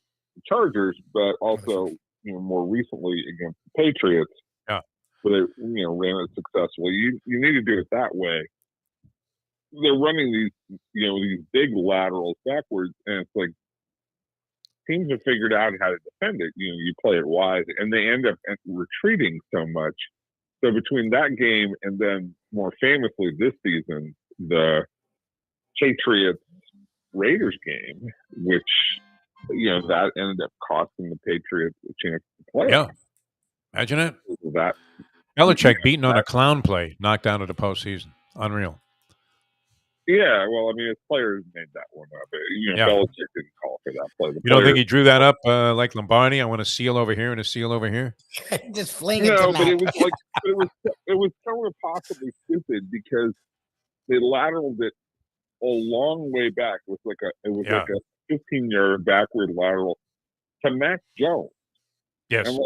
Chargers, but also more recently against the Patriots. Yeah. Where they ran it successfully. You need to do it that way. They're running these these big laterals backwards, and it's like teams have figured out how to defend it. You play it wide, and they end up retreating so much. So between that game and then more famously this season, the Patriots Raiders game, which that ended up costing the Patriots a chance to play. Yeah, imagine it. That Belichick beaten on a clown play, knocked out of the postseason. Unreal. Yeah, well, I mean, his players made that one up. Belichick didn't call for that play. You don't think he drew that up like Lombardi? I want a seal over here and a seal over here. Just fling it to No, Mac. but it was like it was so impossibly stupid because they lateraled it a long way back. It was like a 15-yard backward lateral to Mac Jones. Yes. And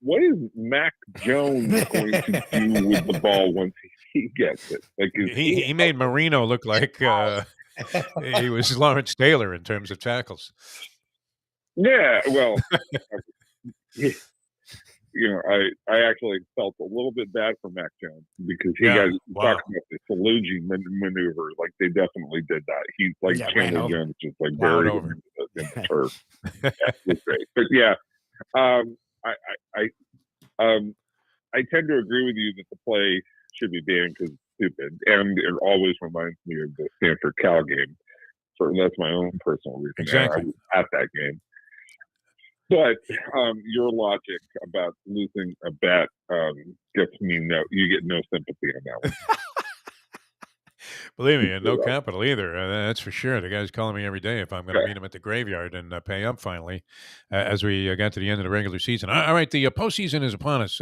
what is Mac Jones going to do with the ball once he gets it? Like he made Marino look like he was Lawrence Taylor in terms of tackles. Yeah, well, I actually felt a little bit bad for Mac Jones because he got talking about the Salugi maneuver. Like they definitely did that. He's like Chandler Jones, just like buried him in the turf. It was great, but yeah, I tend to agree with you that the play should be banned because it's stupid, and it always reminds me of the Stanford Cal game. So that's my own personal reason. Exactly. I was at that game. But your logic about losing a bet gets me you get no sympathy on that one. Believe me, and no capital either. That's for sure. The guy's calling me every day if I'm going to meet him at the graveyard and pay up finally as we got to the end of the regular season. All right, the postseason is upon us,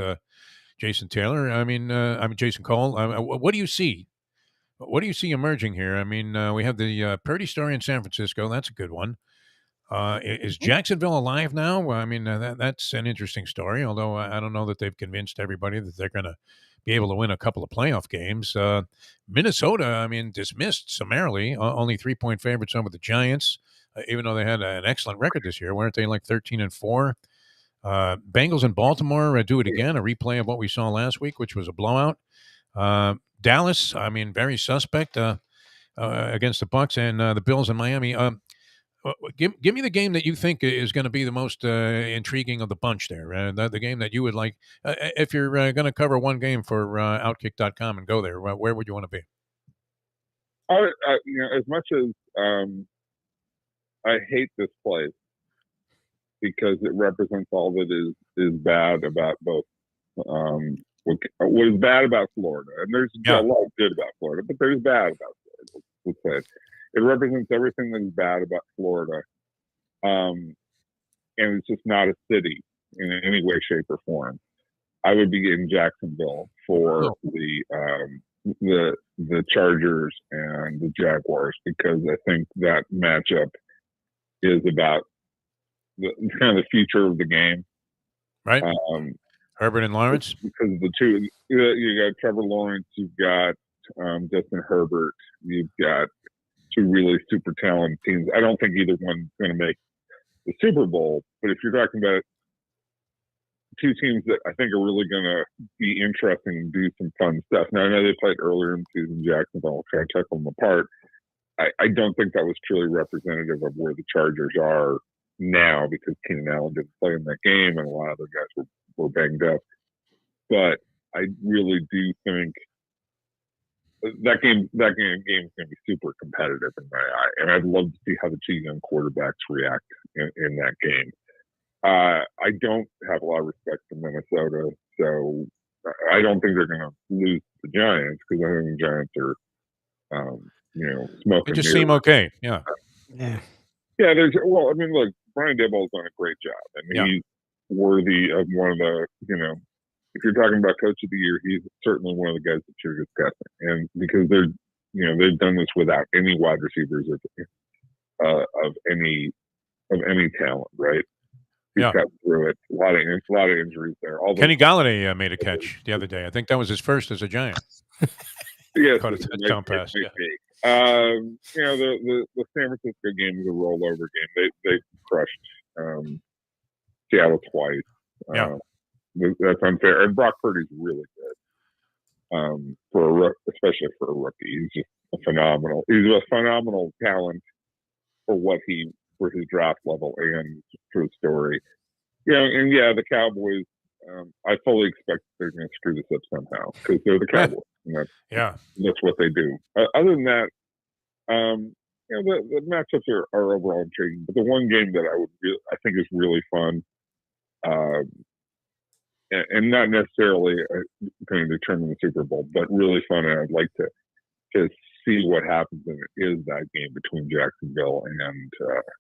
Jason Taylor. I'm Jason Cole. What do you see? What do you see emerging here? I mean, we have the Purdy story in San Francisco. That's a good one. Is Jacksonville alive now? I mean, that's an interesting story, although I don't know that they've convinced everybody that they're going to be able to win a couple of playoff games. Minnesota, dismissed summarily, only 3-point favorites over the Giants, even though they had an excellent record this year. Weren't they like 13-4? Bengals and Baltimore do it again, a replay of what we saw last week, which was a blowout. Dallas, very suspect against the Bucs, and the Bills in Miami. Give me the game that you think is going to be the most intriguing of the bunch there. The game that you would like, if you're going to cover one game for Outkick.com and go there, where would you want to be? As much as I hate this place because it represents all that is bad about both. What is bad about Florida, and there's a lot good about Florida, but there's bad about Florida. Let's say. It represents everything that is bad about Florida, and it's just not a city in any way, shape, or form. I would be in Jacksonville for the Chargers and the Jaguars because I think that matchup is about kind of the future of the game. Right. Herbert and Lawrence. Because the two, you got Trevor Lawrence, you've got Justin Herbert, you've got two really super talented teams. I don't think either one's going to make the Super Bowl, but if you're talking about two teams that I think are really going to be interesting and do some fun stuff. Now, I know they played earlier in the season, Jacksonville, trying to check them apart. I don't think that was truly representative of where the Chargers are now because Keenan Allen didn't play in that game and a lot of other guys were banged up. But I really do think that game is going to be super competitive in my eye, and I'd love to see how the two young quarterbacks react in that game. I don't have a lot of respect for Minnesota, so I don't think they're going to lose the Giants because I think the Giants are, smoking. They just seem okay. Yeah. Yeah. Yeah. Look, Brian Daboll's done a great job, and he's worthy of one of the, if you're talking about Coach of the Year, he's certainly one of the guys that you're discussing. And because they've done this without any wide receivers of any talent, right? He's got through it. A lot of injuries there. Kenny Galladay made a catch the other day. I think that was his first as a Giant. Yes, caught a touchdown pass. The San Francisco game was a rollover game. They crushed Seattle twice. Yeah. That's unfair. And Brock Purdy's really good, especially for a rookie. He's just he's a phenomenal talent for his draft level and for the story. The Cowboys. I fully expect they're going to screw this up somehow because they're the Cowboys, and that's what they do. Other than that, the matchups are overall intriguing. But the one game that I think is really fun, and not necessarily going to determine the Super Bowl, but really fun, and I'd like to see what happens in it, is that game between Jacksonville and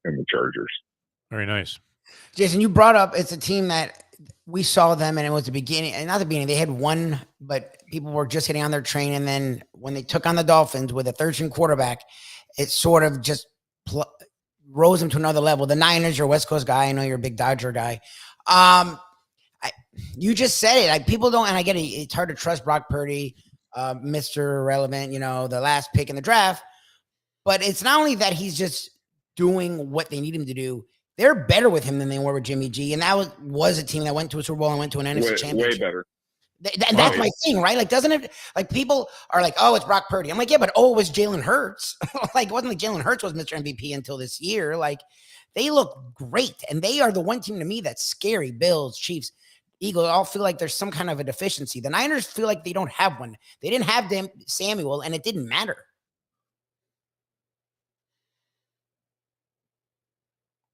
the Chargers. Very nice. Jason, you brought up it's a team that we saw them, and it was the beginning, and not the beginning. They had won, but people were just getting on their train. And then when they took on the Dolphins with a third-string quarterback, it sort of just rose them to another level. The Niners, you're a West Coast guy. I know you're a big Dodger guy. You just said it. Like, people don't, and I get it. It's hard to trust Brock Purdy, Mr. Irrelevant, the last pick in the draft. But it's not only that he's just doing what they need him to do. They're better with him than they were with Jimmy G. And that was a team that went to a Super Bowl and went to an NFC Championship. Way better. That's my thing, right? Like, doesn't it, like, people are like, oh, it's Brock Purdy. I'm like, yeah, but it was Jalen Hurts. Like, it wasn't like Jalen Hurts was Mr. MVP until this year. Like, they look great. And they are the one team to me that's scary. Bills, Chiefs, Eagles all feel like there's some kind of a deficiency. The Niners feel like they don't have one. They didn't have Samuel, and it didn't matter.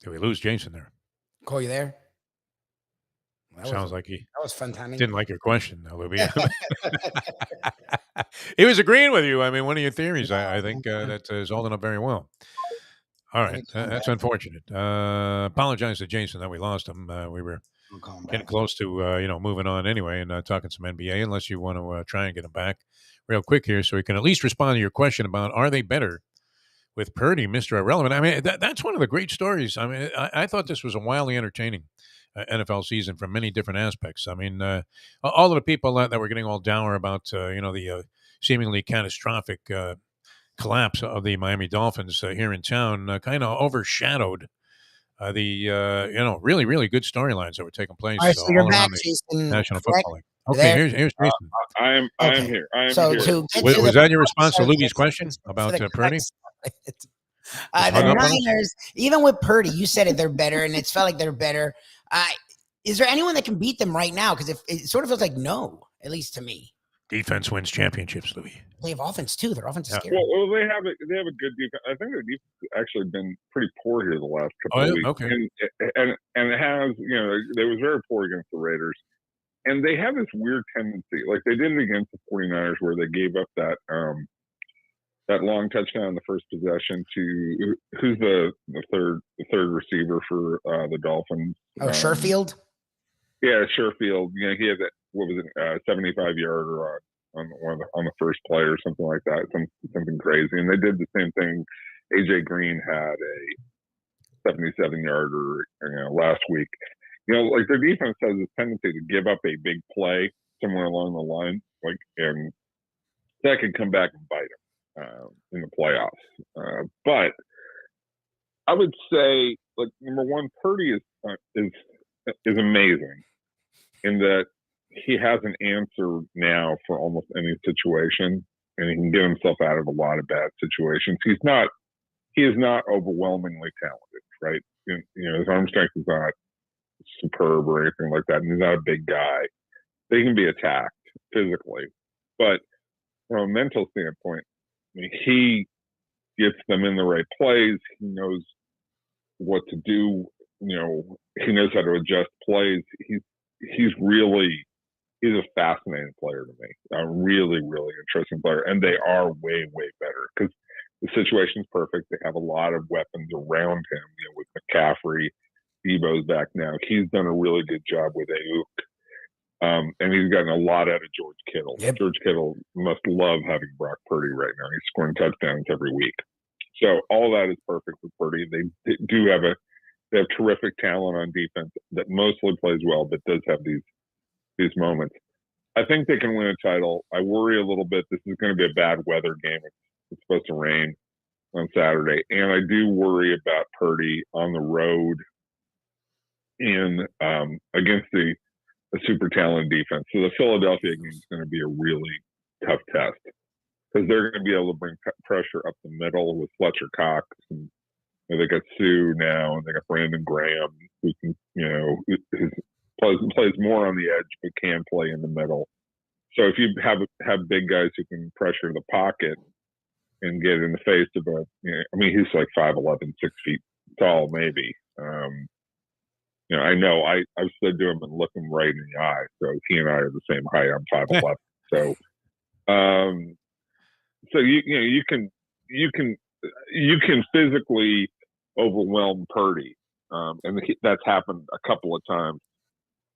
Did we lose Jason there? Cole, you there? Sounds like that was fun timing. Didn't like your question, Lubie. He was agreeing with you. I mean, one of your theories, I think that is holding up very well. All right, that's unfortunate. Apologize to Jason that we lost him. We were getting close to moving on anyway and talking some NBA. Unless you want to try and get him back real quick here, so we can at least respond to your question about are they better with Purdy, Mr. Irrelevant. I mean, that's one of the great stories. I mean, I thought this was a wildly entertaining NFL season from many different aspects. I mean, all of the people that were getting all dour about, the seemingly catastrophic collapse of the Miami Dolphins here in town kind of overshadowed the really, really good storylines that were taking place. All right, so you're back, the Jason. National Football League. Okay, here's Jason. I am here. Was that your response to Lubie's question about Purdy? The Niners, even with Purdy, you said it, they're better, and it's felt like they're better. Is there anyone that can beat them right now? Because it sort of feels like no, at least to me. Defense wins championships, Lubie. They have offense too. Their offense is scary. Well, they have a good defense. I think their defense has actually been pretty poor here the last couple of weeks. Okay. And it has, they was very poor against the Raiders. And they have this weird tendency, like they did it against the 49ers, where they gave up that long touchdown in the first possession to who's the third receiver for the Dolphins. Sherfield. Yeah, Sherfield. He had that. What was it? 75-yarder on the first play or something like that. Something crazy. And they did the same thing. AJ Green had a 77-yarder last week. Like their defense has this tendency to give up a big play somewhere along the line, and that could come back and bite them in the playoffs. But I would say, number one, Purdy is amazing in that he has an answer now for almost any situation, and he can get himself out of a lot of bad situations. He is not overwhelmingly talented, right? His arm strength is not superb or anything like that, and he's not a big guy. They can be attacked physically, but from a mental standpoint, he gets them in the right plays. He knows what to do. He knows how to adjust plays. He's a fascinating player to me. A really, really interesting player, and they are way, way better because the situation's perfect. They have a lot of weapons around him. With McCaffrey, Debo's back now. He's done a really good job with Ayuk. And he's gotten a lot out of George Kittle. Yep. George Kittle must love having Brock Purdy right now. He's scoring touchdowns every week. So all that is perfect for Purdy. They have terrific talent on defense that mostly plays well, but does have these moments. I think they can win a title. I worry a little bit. This is going to be a bad weather game. It's supposed to rain on Saturday. And I do worry about Purdy on the road in against a super talented defense. So the Philadelphia game is going to be a really tough test because they're going to be able to bring pressure up the middle with Fletcher Cox, and they got Sue now, and they got Brandon Graham, who can, plays more on the edge but can play in the middle. So if you have big guys who can pressure the pocket and get in the face of he's like 5'11", 6 feet tall, maybe. I know I've stood to him and looked him right in the eye. So he and I are the same height. I'm 5'11". So, you can physically overwhelm Purdy, and that's happened a couple of times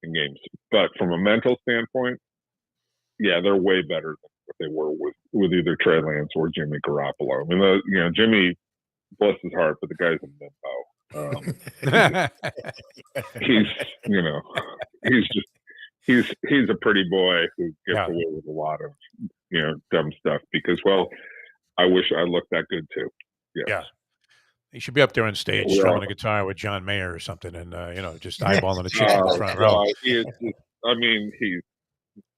in games. But from a mental standpoint, yeah, they're way better than what they were with either Trey Lance or Jimmy Garoppolo. I mean, Jimmy, bless his heart, but the guy's a bimbo. He's a pretty boy who gets away with a lot of dumb stuff because, well, I wish I looked that good too. Yes. Yeah. He should be up there on stage strumming a guitar with John Mayer or something, and just eyeballing the chick in the front row.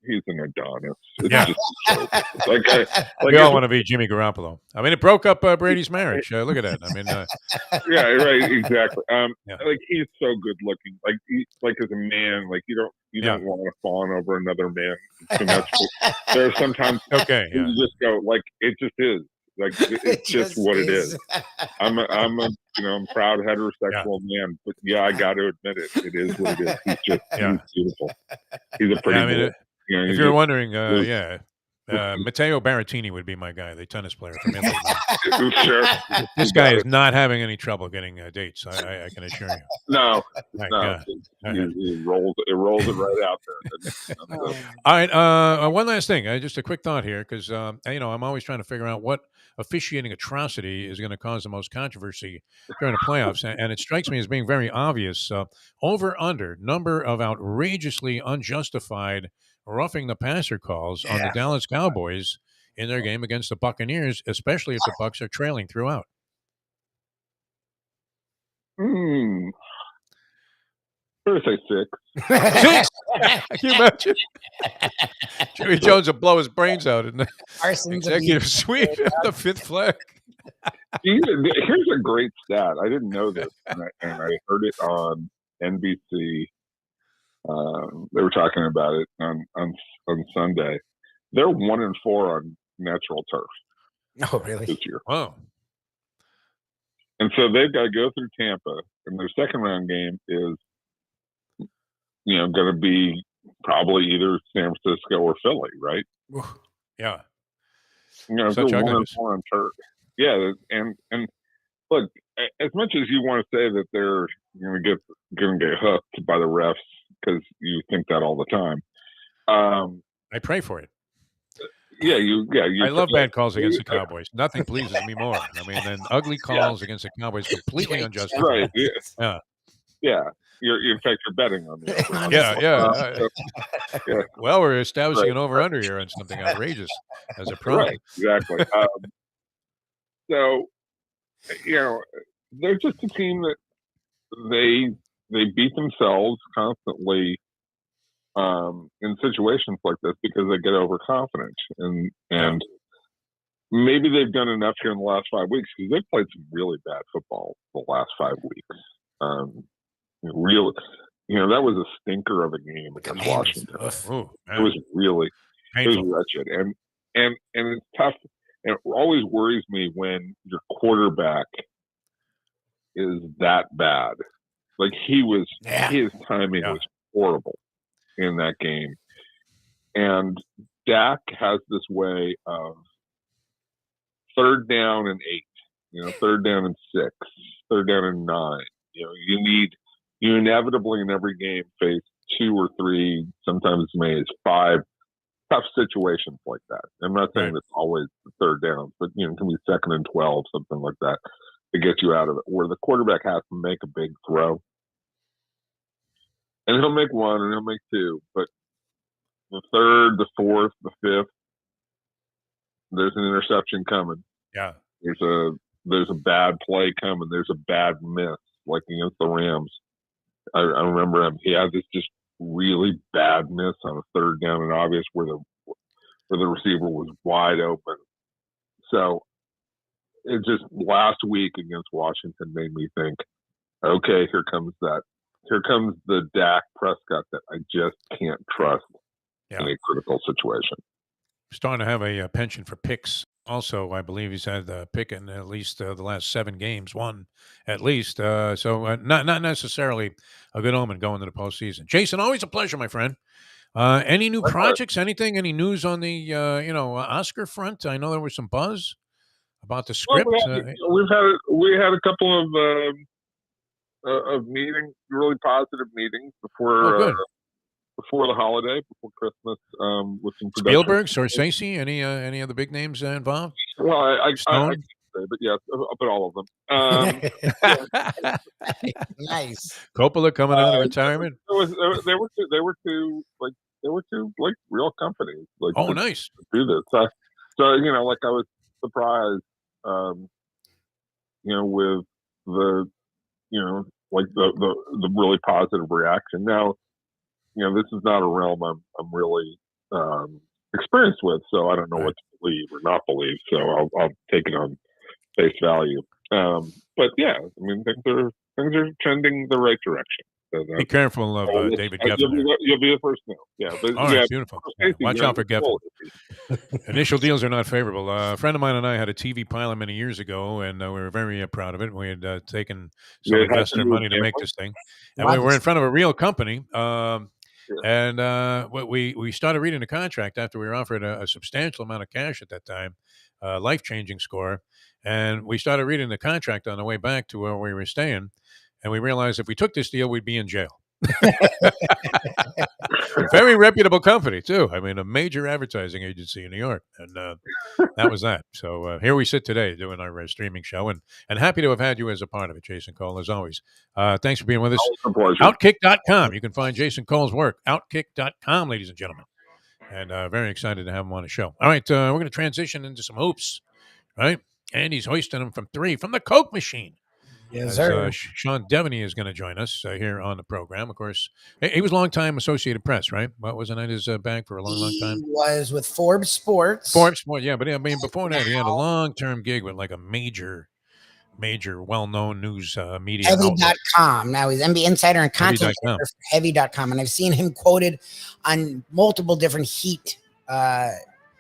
He's an Adonis. We all want to be Jimmy Garoppolo. I mean, it broke up Brady's marriage. Look at that. I mean, yeah, right, exactly. He's so good looking. Like as a man, you don't want to fawn over another man too much. There are sometimes you just go it just is. It's just what it is. I'm a proud heterosexual man, but I got to admit it. It is what it is. He's beautiful. He's a pretty boy. If you're wondering, Matteo Berrettini would be my guy, the tennis player from Italy. Sure. This guy is not having any trouble getting dates. I can assure you. No. He rolls it right out there. All right. One last thing. Just a quick thought here, because I'm always trying to figure out what officiating atrocity is going to cause the most controversy during the playoffs, and it strikes me as being very obvious. Over under number of outrageously unjustified roughing the passer calls on the Dallas Cowboys in their game against the Buccaneers, especially if the Bucs are trailing throughout. First, say 6. 6? Can you imagine? Jerry Jones will blow his brains out in the executive suite at the 5th flag. Here's a great stat. I didn't know this, and I heard it on NBC. They were talking about it on Sunday. They're 1-4 on natural turf. Oh, really? This year. Oh. And so they've got to go through Tampa, and their second round game is, going to be probably either San Francisco or Philly, right? Yeah. If they're 1-4 on turf. Yeah, and look, as much as you want to say that they're going to get hooked by the refs because you think that all the time, I pray for it. I love bad calls against the Cowboys. Nothing pleases me more. I mean, than ugly calls against the Cowboys, completely unjustified. Right. Yeah. In fact, you're betting on the over. Well, we're establishing an over-under here on something outrageous as a pro. Right, exactly. So, they're just a team that they beat themselves constantly in situations like this because they get overconfident, and maybe they've done enough here in the last 5 weeks because they've played some really bad football the last 5 weeks. That was a stinker of a game against Washington. It was really painful. It was wretched, and it's tough. And it always worries me when your quarterback is that bad. His timing was horrible in that game. And Dak has this way of 3rd down and 8, 3rd down and 6, 3rd down and 9. You inevitably in every game face 2 or 3, sometimes as many as 5 tough situations like that. I'm not saying it's always the 3rd down, but it can be 2nd and 12, something like that, to get you out of it, where the quarterback has to make a big throw. And he'll make 1 and he'll make 2, but the 3rd, the 4th, the 5th, there's an interception coming. Yeah. There's a bad play coming. There's a bad miss, like against the Rams. I remember he had this just really bad miss on a third down and obvious where the receiver was wide open. So it just last week against Washington made me think, okay, here comes the Dak Prescott that I just can't trust in a critical situation. Starting to have a penchant for picks. Also, I believe he's had a pick in at least the last 7 games, one at least. So not necessarily a good omen going to the postseason. Jason, always a pleasure, my friend. Any new projects? Anything? Any news on the Oscar front? I know there was some buzz about the script. We had a couple of meetings, really positive meetings before the holiday, before Christmas, with some production. Spielberg, Scorsese, any of the big names involved? Well, I can't say, but yes, but all of them. Nice. Coppola coming out of retirement. There were two real companies. Nice. To do this. So I was surprised, with the the really positive reaction. Now, this is not a realm I'm really experienced with, so I don't know what to believe or not believe. So I'll take it on face value. But yeah, I mean, things are trending the right direction. So be careful of David Geffen. You'll be the first to know. Yeah, but all right, beautiful. Watch out for Geffen. Initial deals are not favorable. A friend of mine and I had a TV pilot many years ago, and we were very proud of it. We had taken some investor money to make this thing, and we were in front of a real company. And we started reading the contract after we were offered a substantial amount of cash at that time, life-changing score. And we started reading the contract on the way back to where we were staying, and we realized if we took this deal, we'd be in jail. Very reputable company, too. I mean, a major advertising agency in New York. And that was that. So here we sit today doing our streaming show, and happy to have had you as a part of it, Jason Cole, as always. Thanks for being with us. Outkick.com. You can find Jason Cole's work. Outkick.com, ladies and gentlemen. And very excited to have him on the show. All right, we're going to transition into some hoops, right? And he's hoisting them from 3 from the Coke machine. Yes, sir. Sean Deveney is going to join us here on the program. Of course, he was longtime Associated Press, right? Wasn't that his bag for a long time? He was with Forbes Sports. Yeah. But I mean, before that, he had a long-term gig with like a major, well-known news media Heavy.com. Now he's NBA insider and content for Heavy.com. And I've seen him quoted on multiple different Heat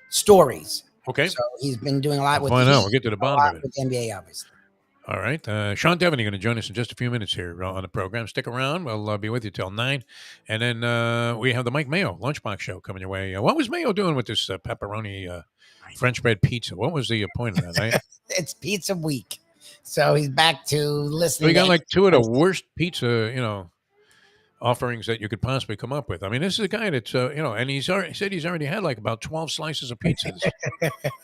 stories. Okay. So he's been doing a lot with We'll get to the bottom of it. With the NBA, obviously. All right. Sean Deveney going to join us in just a few minutes here on the program. Stick around. We'll be with you till 9. And then we have the Mike Mayo Lunchbox Show coming your way. What was Mayo doing with this pepperoni French bread pizza? What was the point of that, right? It's Pizza Week. So he's back to listening. So he got like 2 of the worst pizza, offerings that you could possibly come up with. I mean, this is a guy that's, and he said he's already had like about 12 slices of pizza.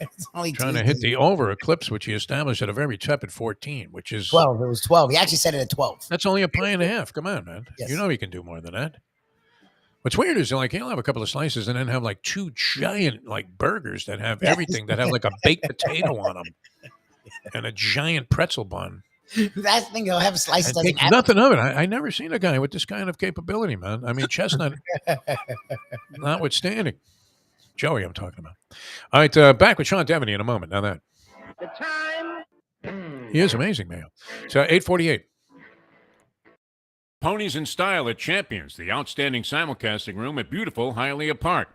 It's only trying to hit the over eclipse, which he established at a very tepid 14, which is 12. It was 12. He actually said it at 12. That's only a pie and a half. Come on, man. Yes. You know he can do more than that. What's weird is like he'll have a couple of slices and then have like 2 giant like burgers that have everything that have like a baked potato on them and a giant pretzel bun. That's the thing. He'll have slices. Nothing of it. I never seen a guy with this kind of capability, man. I mean, Chestnut, notwithstanding. Joey, I'm talking about. All right, back with Sean Deveney in a moment. Now that the time. He is amazing, man. So 8:48. Ponies in Style at Champions, the outstanding simulcasting room at beautiful Hialeah Park.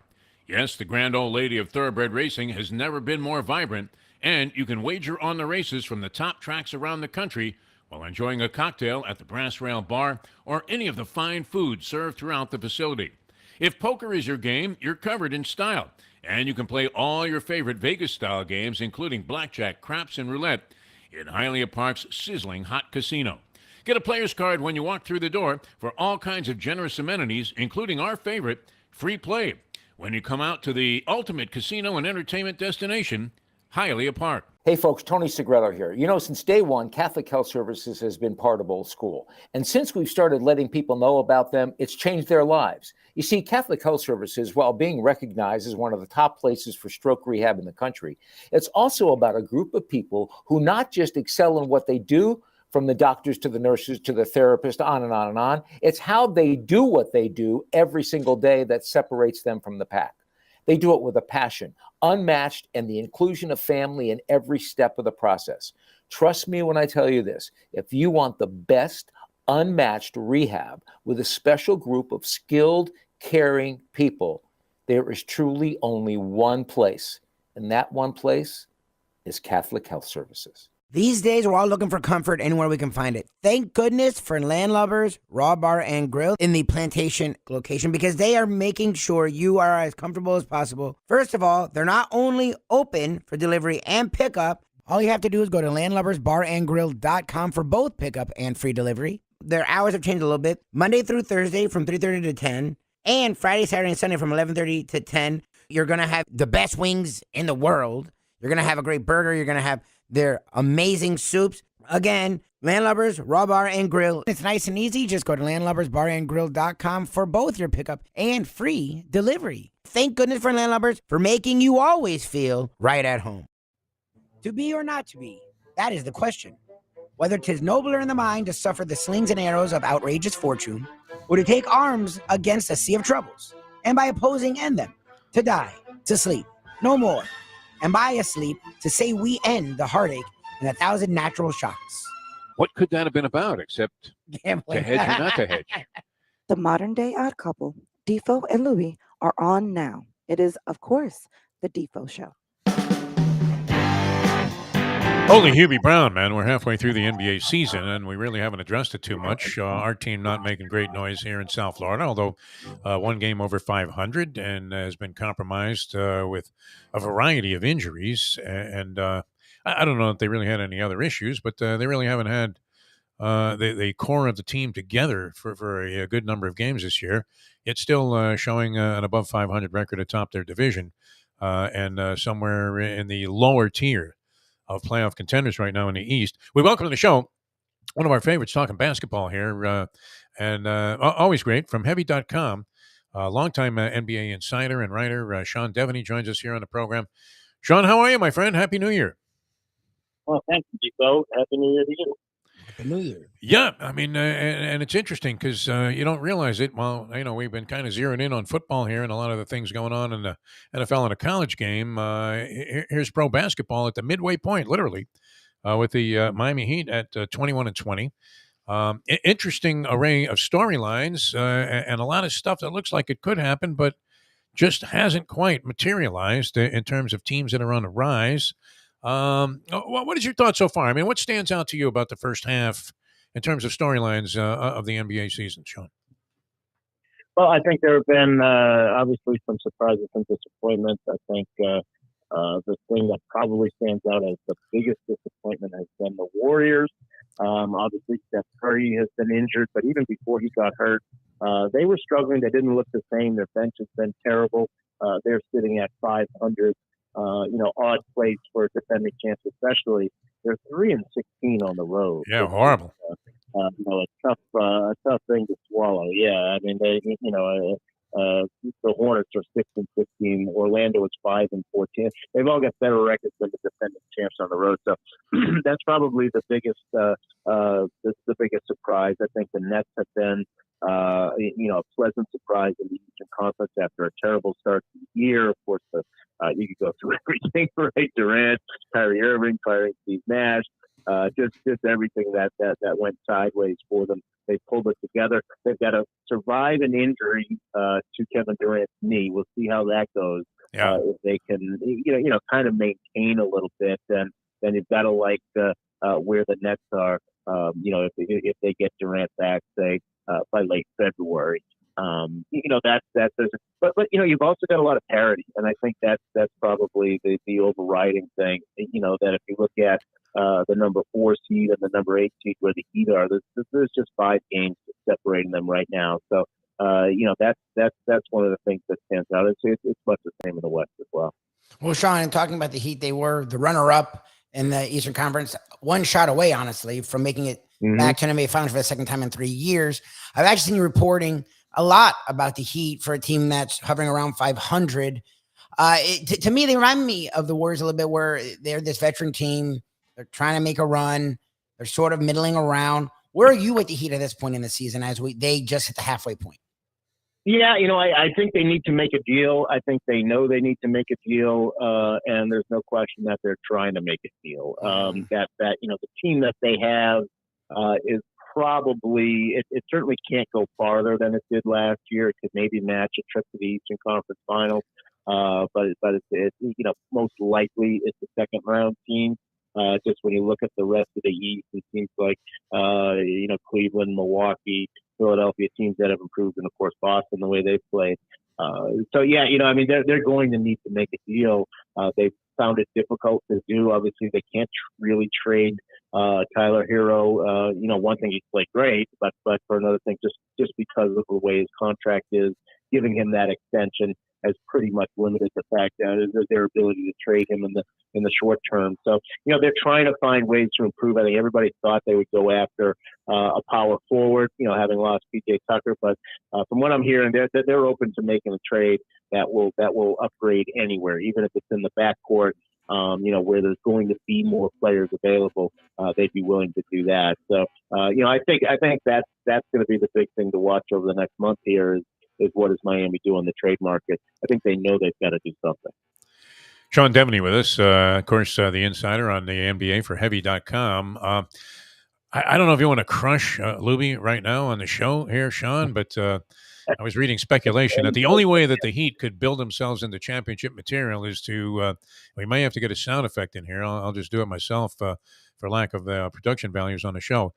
Yes, the grand old lady of thoroughbred racing has never been more vibrant. And you can wager on the races from the top tracks around the country while enjoying a cocktail at the Brass Rail Bar or any of the fine foods served throughout the facility. If poker is your game, you're covered in style. And you can play all your favorite Vegas-style games, including blackjack, craps, and roulette, in Hialeah Park's sizzling hot casino. Get a player's card when you walk through the door for all kinds of generous amenities, including our favorite, free play, when you come out to the ultimate casino and entertainment destination, Hialeah Park. Hey folks, Tony Segreto here. Since day one, Catholic Health Services has been part of Old School. And since we've started letting people know about them, it's changed their lives. You see, Catholic Health Services, while being recognized as one of the top places for stroke rehab in the country, it's also about a group of people who not just excel in what they do from the doctors to the nurses to the therapist, on and on and on. It's how they do what they do every single day that separates them from the pack. They do it with a passion, unmatched, and the inclusion of family in every step of the process. Trust me when I tell you this. If you want the best, unmatched rehab with a special group of skilled, caring people, there is truly only one place, and that one place is Catholic Health Services. These days, we're all looking for comfort anywhere we can find it. Thank goodness for Landlubbers Raw Bar and Grill in the Plantation location, because they are making sure you are as comfortable as possible. First of all, they're not only open for delivery and pickup. All you have to do is go to landlubbersbarandgrill.com for both pickup and free delivery. Their hours have changed a little bit. Monday through Thursday from 3:30 to 10, and Friday, Saturday, and Sunday from 11:30 to 10. You're going to have the best wings in the world. You're going to have a great burger. You're going to have their amazing soups. Again, Landlubbers, Raw Bar and Grill. It's nice and easy. Just go to landlubbersbarandgrill.com for both your pickup and free delivery. Thank goodness for Landlubbers for making you always feel right at home. To be or not to be, that is the question. Whether 'tis nobler in the mind to suffer the slings and arrows of outrageous fortune, or to take arms against a sea of troubles, and by opposing end them, to die, to sleep, no more, and by asleep to say we end the heartache and 1,000 natural shocks. What could that have been about except Gambling. to hedge or not to hedge? The modern day odd couple, Defo and Lubie, are on now. It is, of course, the Defo Show. Holy Hubie Brown, man. We're halfway through the NBA season, and we really haven't addressed it too much. Our team not making great noise here in South Florida, although one game over 500 and has been compromised with a variety of injuries. And I don't know if they really had any other issues, but they really haven't had the core of the team together for a good number of games this year. It's still showing an above 500 record atop their division and somewhere in the lower tier of playoff contenders right now in the East. We welcome to the show one of our favorites talking basketball here, and always great, from Heavy.com, longtime NBA insider and writer, Sean Deveney joins us here on the program. Sean, how are you, my friend? Happy New Year. Well, thank you, Defo. Happy New Year to you. Happy New Year. Yeah, I mean, and it's interesting because you don't realize it. Well, we've been kind of zeroing in on football here and a lot of the things going on in the NFL and a college game. Here's pro basketball at the midway point, literally, with the Miami Heat at 21-20. Interesting array of storylines and a lot of stuff that looks like it could happen, but just hasn't quite materialized in terms of teams that are on the rise. What is your thought so far? I mean, what stands out to you about the first half in terms of storylines of the NBA season, Sean? Well, I think there have been obviously some surprises and disappointments. I think the thing that probably stands out as the biggest disappointment has been the Warriors. Obviously, Steph Curry has been injured, but even before he got hurt, they were struggling. They didn't look the same. Their bench has been terrible. They're sitting at 500. Odd place for a defending champs, especially. They're 3-16 on the road. Yeah, horrible. A tough thing to swallow. Yeah, I mean, the Hornets are 6-15. Orlando is 5-14. They've all got better records than the defending champs on the road. So that's probably the biggest surprise. I think the Nets have been a pleasant surprise in the Eastern Conference after a terrible start to the year. Of course, you could go through everything, right? Durant, Kyrie Irving, firing Steve Nash, just everything that went sideways for them. They pulled it together. They've got to survive an injury to Kevin Durant's knee. We'll see how that goes. Yeah. If they can, kind of maintain a little bit, then you've got to like where the Nets are. If they get Durant back, say by late February. But you've also got a lot of parity, and I think that's probably the overriding thing. That if you look at the number 4 seed and the number 8 seed where the Heat are, there's just 5 games separating them right now. So that's one of the things that stands out. It's much the same in the West as well. Well, Sean, talking about the Heat, they were the runner-up in the Eastern Conference, one shot away, honestly, from making it back to NBA Finals for the second time in 3 years. I've actually seen you reporting a lot about the Heat for a team that's hovering around 500. To me, they remind me of the Warriors a little bit, where they're this veteran team. They're trying to make a run. They're sort of middling around. Where are you at the Heat at this point in the season as they just hit the halfway point? Yeah, I think they need to make a deal. I think they know they need to make a deal, and there's no question that they're trying to make a deal. That the team that they have is probably it certainly can't go farther than it did last year. It could maybe match a trip to the Eastern Conference Finals, but it's most likely it's a second round team. Just when you look at the rest of the East, it seems like Cleveland, Milwaukee, Philadelphia, teams that have improved, and of course Boston, the way they've played. They're going to need to make a deal. They've found it difficult to do. Obviously, they can't really trade Tyler Hero. One thing, he's played great, but for another thing, just because of the way his contract is, giving him that extension has pretty much limited the fact that their ability to trade him in the short term. So, they're trying to find ways to improve. I think everybody thought they would go after a power forward, having lost PJ Tucker. But from what I'm hearing, they're open to making a trade that will upgrade anywhere, even if it's in the backcourt, where there's going to be more players available. They'd be willing to do that. So, I think that's going to be the big thing to watch over the next month here is what does Miami do on the trade market. I think they know they've got to do something. Sean Deveney with us, of course, the insider on the NBA for Heavy.com. I don't know if you want to crush Lubie right now on the show here, Sean, but I was reading speculation that the only way that the Heat could build themselves into championship material is to we may have to get a sound effect in here. I'll just do it myself for lack of production values on the show.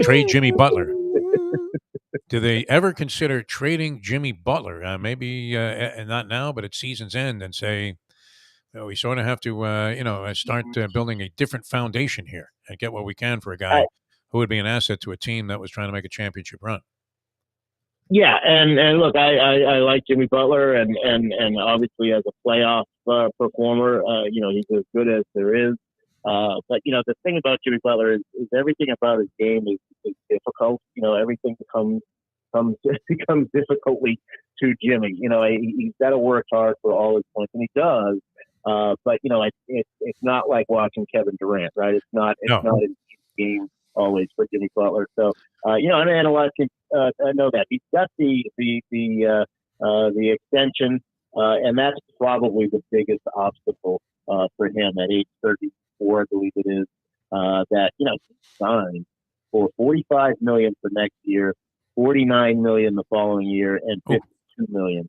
Trade Jimmy Butler. Do they ever consider trading Jimmy Butler? Maybe not now, but at season's end, and say, we sort of have to, start building a different foundation here and get what we can for a guy who would be an asset to a team that was trying to make a championship run. Yeah, and look, I like Jimmy Butler, and obviously as a playoff performer, he's as good as there is. But the thing about Jimmy Butler is everything about his game is difficult. Everything becomes difficultly to Jimmy. He's got to work hard for all his points, and he does. But it's not like watching Kevin Durant, right? It's not a game always for Jimmy Butler. So and a lot of teams know that he's got the extension, and that's probably the biggest obstacle for him at age 34, I believe it is. That he signed for $45 million for next year, $49 million the following year, and $52 million.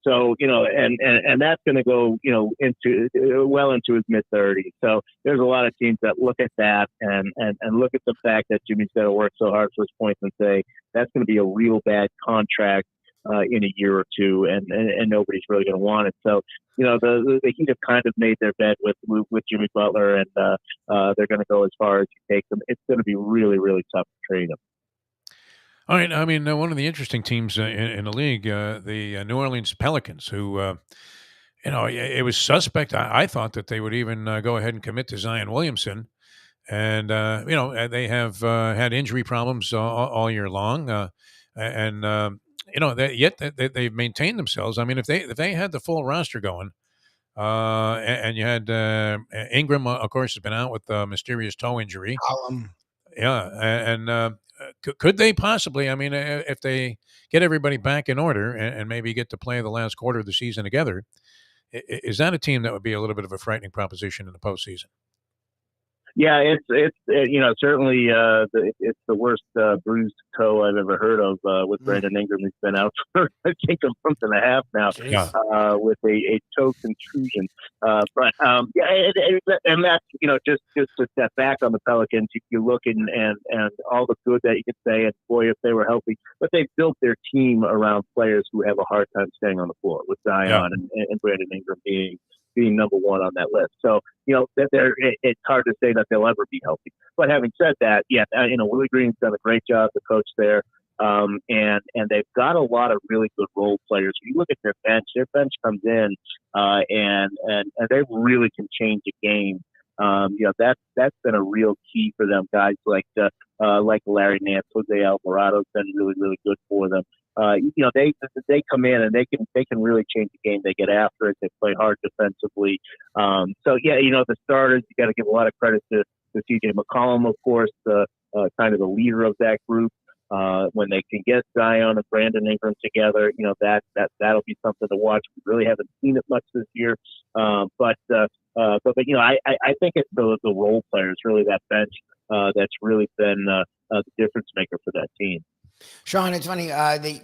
So and that's going to go into well into his mid 30s. So there's a lot of teams that look at that and look at the fact that Jimmy's got to work so hard for his points and say that's going to be a real bad contract in a year or two, and nobody's really going to want it. So the Heat have kind of made their bed with Jimmy Butler, and they're going to go as far as you take them. It's going to be really, really tough to trade him. All right. I mean, one of the interesting teams in the league, the New Orleans Pelicans, who, it was suspect. I thought that they would even go ahead and commit to Zion Williamson. And, they have had injury problems all year long. Yet they've maintained themselves. I mean, if they had the full roster going, and you had Ingram, of course, has been out with a mysterious toe injury. Yeah. And could they possibly, I mean, if they get everybody back in order and maybe get to play the last quarter of the season together, is that a team that would be a little bit of a frightening proposition in the postseason? Yeah, it's certainly it's the worst bruised toe I've ever heard of with Brandon Ingram. He's been out for I think a month and a half now with a toe contusion. And that's just to step back on the Pelicans. You look and all the good that you could say, and boy, if they were healthy, but they've built their team around players who have a hard time staying on the floor, with Zion and Brandon Ingram being number one on that list. So, it's hard to say that they'll ever be healthy. But having said that, Willie Green's done a great job, the coach there. And they've got a lot of really good role players. When you look at their bench comes in, and they really can change a game. That's been a real key for them. Guys like like Larry Nance, Jose Alvarado's been really, really good for them. They come in and they can really change the game. They get after it. They play hard defensively. The starters, you got to give a lot of credit to CJ McCollum, of course, kind of the leader of that group. When they can get Zion and Brandon Ingram together, that'll be something to watch. We really haven't seen it much this year, but I think it's the role players, really that bench, that's really been the difference maker for that team. Sean, it's funny.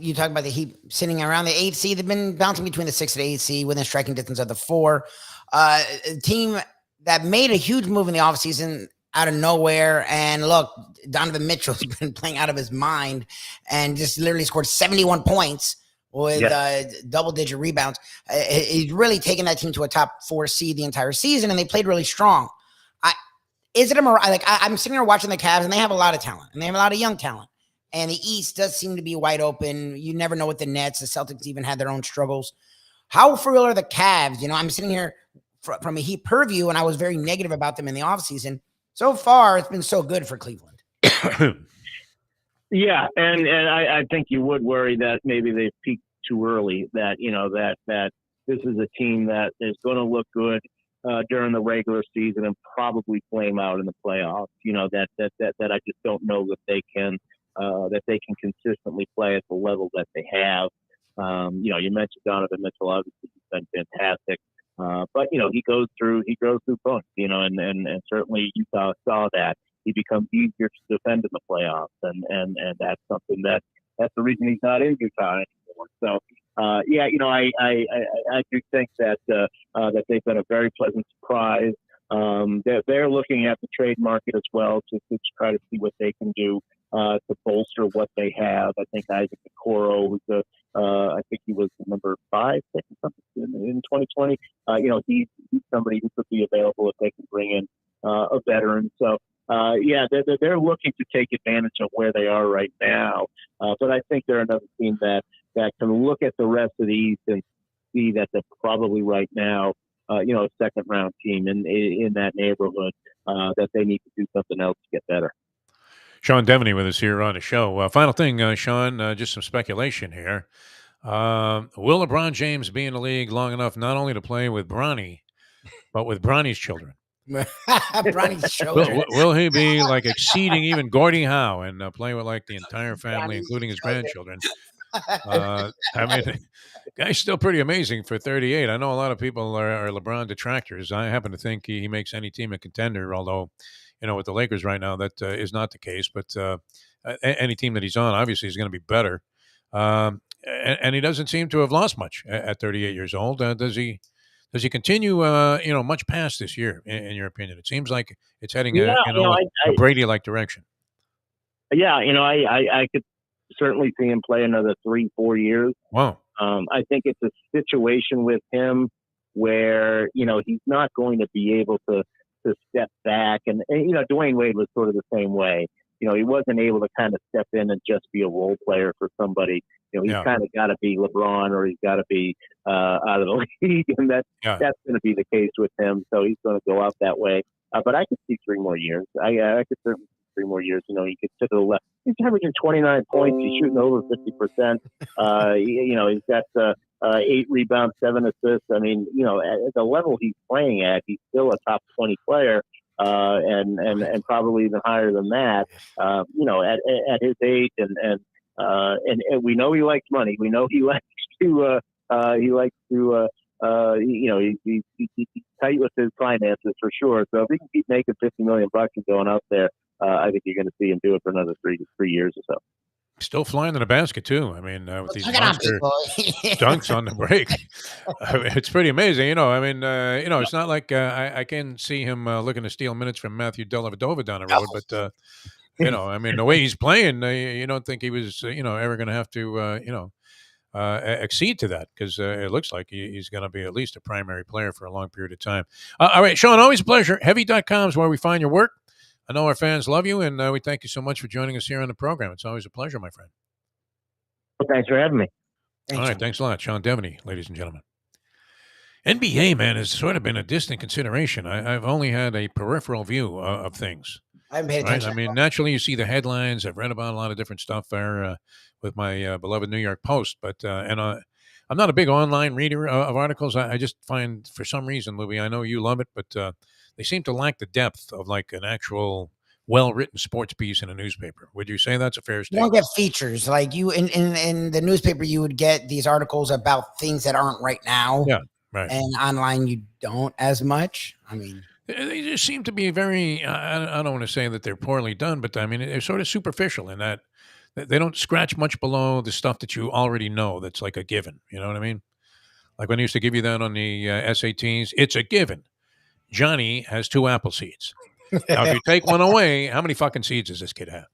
You talk about the Heat sitting around the 8th seed. They've been bouncing between the 6th and 8th seed within striking distance of the 4. A team that made a huge move in the offseason out of nowhere. And look, Donovan Mitchell's been playing out of his mind and just literally scored 71 points with double-digit rebounds. He's really taken that team to a top 4 seed the entire season, and they played really strong. I'm sitting here watching the Cavs, and they have a lot of talent, and they have a lot of young talent. And the East does seem to be wide open. You never know with the Nets. The Celtics even had their own struggles. How for real are the Cavs? I'm sitting here from a Heat purview, and I was very negative about them in the offseason. So far, it's been so good for Cleveland. Yeah, and I think you would worry that maybe they've peaked too early. That that this is a team that is going to look good during the regular season and probably flame out in the playoffs. That I just don't know that they can. That they can consistently play at the level that they have. You mentioned Donovan Mitchell, obviously he's been fantastic. But he goes through bumps, and certainly Utah saw that. He becomes easier to defend in the playoffs, and that's something that's the reason he's not in Utah anymore. So I do think that that they've been a very pleasant surprise. They're looking at the trade market as well to try to see what they can do to bolster what they have. I think Isaac Okoro was I think he was number 5 pick or something in 2020. He's somebody who could be available if they can bring in a veteran. So they're looking to take advantage of where they are right now. But I think they're another team that can look at the rest of the East and see that they're probably right now a second round team in that neighborhood, that they need to do something else to get better. Sean Deveney with us here on the show. Final thing, Sean, just some speculation here. Will LeBron James be in the league long enough not only to play with Bronny, but with Bronny's children? Bronny's children. Will he be like exceeding even Gordie Howe and play with like the entire family, including his grandchildren? Guy's still pretty amazing for 38. I know a lot of people are LeBron detractors. I happen to think he makes any team a contender, although, with the Lakers right now, that is not the case. But any team that he's on, obviously, is going to be better. And he doesn't seem to have lost much at 38 years old. Does he continue, much past this year, in your opinion? It seems like it's heading a Brady-like direction. Yeah, I could certainly see him play another 3-4 years. Wow. I think it's a situation with him where, he's not going to be able to step back. And Dwayne Wade was sort of the same way. He wasn't able to kind of step in and just be a role player for somebody. He's kind of got to be LeBron or he's got to be out of the league. And that's going to be the case with him. So he's going to go out that way. But I could see 3 more years. I could certainly see 3 more years. He could sit to the left. He's averaging 29 points. He's shooting over 50%. He's got 8 rebounds, 7 assists. I mean, at the level he's playing at, he's still a top 20 player, and probably even higher than that. At his age, and we know he likes money. We know he likes to he's tight with his finances for sure. So if he can keep making $50 million and going out there, I think you're going to see him do it for another 3 years or so. Still flying in the basket too. I mean, with these monster dunks on the break, it's pretty amazing. It's not like I can see him looking to steal minutes from Matthew Dellavedova down the road, but the way he's playing, you don't think he was, ever going to have to, accede to that, because it looks like he's going to be at least a primary player for a long period of time. All right, Sean, always a pleasure. Heavy.com is where we find your work. I know our fans love you, and we thank you so much for joining us here on the program. It's always a pleasure, my friend. Well, thanks for having me. All right, thanks a lot. Sean Deveney, ladies and gentlemen. NBA, man, has sort of been a distant consideration. I've only had a peripheral view of things. I haven't paid Right? attention. I mean, naturally, you see the headlines. I've read about a lot of different stuff there with my beloved New York Post, but I'm not a big online reader of articles. I just find, for some reason, Louis, I know you love it, but they seem to lack the depth of like an actual well-written sports piece in a newspaper. Would you say that's a fair You don't statement? get features like you in the newspaper. You would get these articles about things that aren't right now, Yeah, right. and online you don't as much. I mean, They just seem to be very, I don't want to say that they're poorly done, but I mean, they're sort of superficial in that they don't scratch much below the stuff that you already know that's like a given. You know what I mean? Like when I used to give you that on the SATs, it's a given. Johnny has 2 apple seeds. Now, if you take one away, how many fucking seeds does this kid have?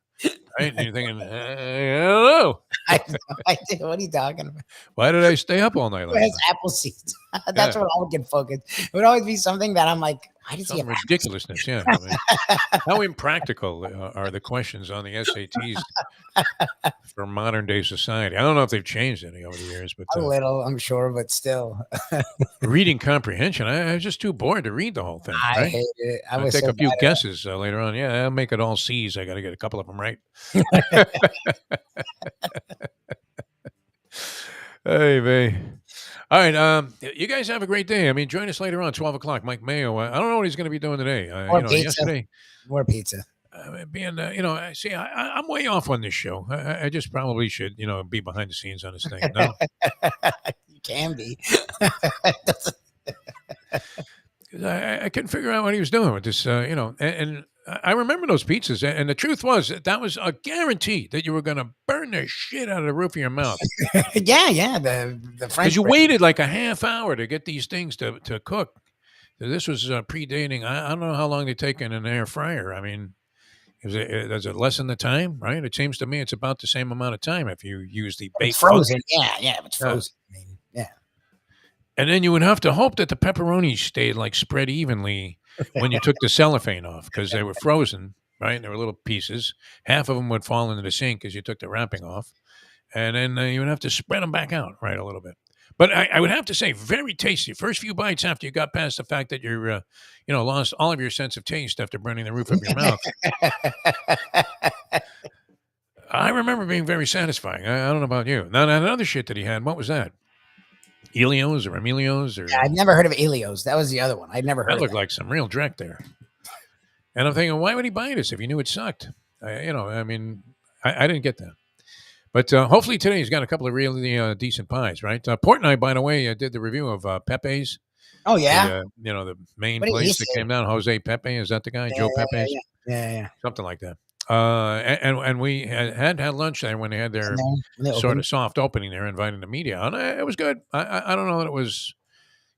Right? And you're thinking, I don't know. I have no idea what are you talking about. Why did I stay up all night Who last has night? apple seeds? That's Yeah. what I would get focused. It would always be something that I'm like, why does he Some have ridiculousness, yeah. I mean, how impractical are the questions on the SATs for modern day society? I don't know if they've changed any over the years, but a little, I'm sure, but still. reading comprehension, I was just too bored to read the whole thing. I Right? hate it. I I'll was take so a few bad at it. guesses later on. Yeah, I'll make it all C's. I got to get a couple of them right. Hey, man. All right. You guys have a great day. I mean, join us later on, 12 o'clock. Mike Mayo. I don't know what he's going to be doing today. More pizza. Yesterday. More pizza. I'm way off on this show. I just probably should, be behind the scenes on this thing. No? You can be. 'Cause I couldn't figure out what he was doing with this, and I remember those pizzas. And the truth was that was a guarantee that you were going to burn the shit out of the roof of your mouth. yeah. The French. Because you bread. waited like a half hour to get these things to cook. This was predating. I don't know how long they take in an air fryer. I mean, does it lessen the time? Right? It seems to me it's about the same amount of time if you use the baked It's frozen. function. Yeah. If it's frozen. I mean, yeah. And then you would have to hope that the pepperoni stayed like spread evenly when you took the cellophane off because they were frozen, right? They were little pieces. Half of them would fall into the sink as you took the wrapping off. And then you would have to spread them back out, right, a little bit. But I would have to say, very tasty. First few bites after you got past the fact that you're, lost all of your sense of taste after burning the roof of your mouth. I remember being very satisfying. I don't know about you. Now, another shit that he had, what was that? Elio's or Emilio's? Or Yeah, I've never heard of Elio's. That was the other one. I'd never heard that of looked that. like some real dreck there. And I'm thinking, why would he buy this if he knew it sucked? I didn't get that. But hopefully today he's got a couple of really decent pies, right? Port and I, by the way, did the review of Pepe's. Oh, yeah? The main What did he place that say? came down, Jose Pepe. Is that the guy? Joe Pepe's? Yeah. Something like that. And we had lunch there when they had their sort of soft opening there, inviting the media on. It was good. I don't know that it was,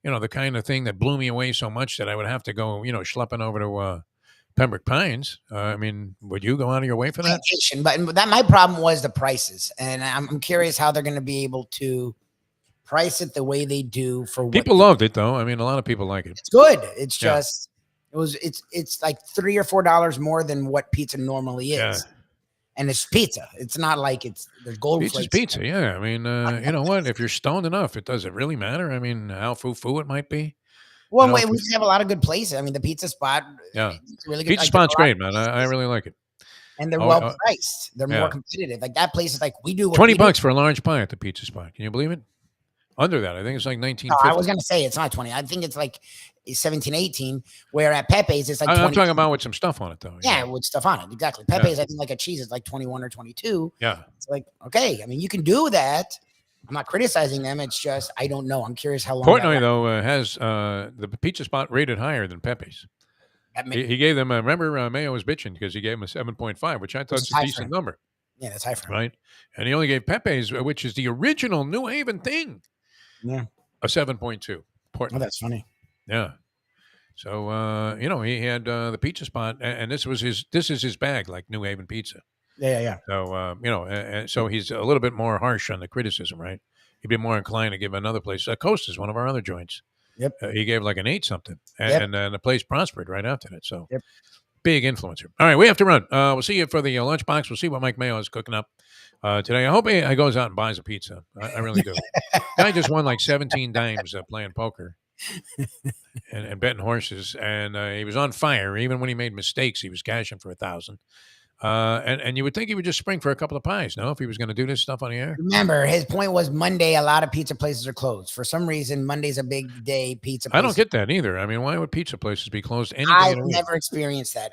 the kind of thing that blew me away so much that I would have to go, schlepping over to Pembroke Pines. I mean, would you go out of your way for that? Plantation, but that my problem was the prices, and I'm curious how they're going to be able to price it the way they do for what People loved it though. I mean, a lot of people like it. It's good. It's Yeah. just it's like $3 or $4 more than what pizza normally is. Yeah. And it's pizza. It's not like there's gold Pizza's flakes. pizza, yeah. I mean, you know what? If you're stoned enough, does it really matter? I mean, how foo-foo it might be. Well, if we you- have a lot of good places. I mean, the pizza spot. Yeah. It's really good. Pizza Like, spot's there's a lot great, of man. I really like it. and they're Oh, well priced. They're yeah. more competitive. Like that place is like we do what $20 we do. for a large pie at the pizza spot. Can you believe it? Under that, I think it's like 19. No, I was gonna say it's not 20. I think it's like 17, 18. Where at Pepe's it's like 20. I'm talking about with some stuff on it, though. Yeah, with stuff on it. Exactly. Pepe's, I think like a cheese is like 21 or 22. Yeah. It's like, okay. I mean, you can do that. I'm not criticizing them. It's just I don't know. I'm curious how long. Portnoy, though, has the pizza spot rated higher than Pepe's. He gave them, remember, Mayo was bitching because he gave him a 7.5, which I thought was a decent number. Yeah, that's high for him. Right? And he only gave Pepe's, which is the original New Haven thing, Yeah. a 7.2. Oh, Portnoy. that's funny. Yeah. So, he had the pizza spot, and this is his bag, like New Haven pizza. Yeah. So, so he's a little bit more harsh on the criticism, right? He'd be more inclined to give another place. Coast is one of our other joints. Yep. He gave like an 8 something, Yep. and the place prospered right after that. So, Yep. big influencer. All right, we have to run. We'll see you for the lunchbox. We'll see what Mike Mayo is cooking up today. I hope he goes out and buys a pizza. I really do. Guy just won like 17 dimes playing poker. and betting horses, and he was on fire. Even when he made mistakes, he was cashing for 1,000. And you would think he would just spring for a couple of pies, no? If he was going to do this stuff on the air. Remember, his point was Monday, a lot of pizza places are closed. For some reason, Monday's a big day. Pizza places. I don't get that either. I mean, why would pizza places be closed any day I've of the week? never experienced that.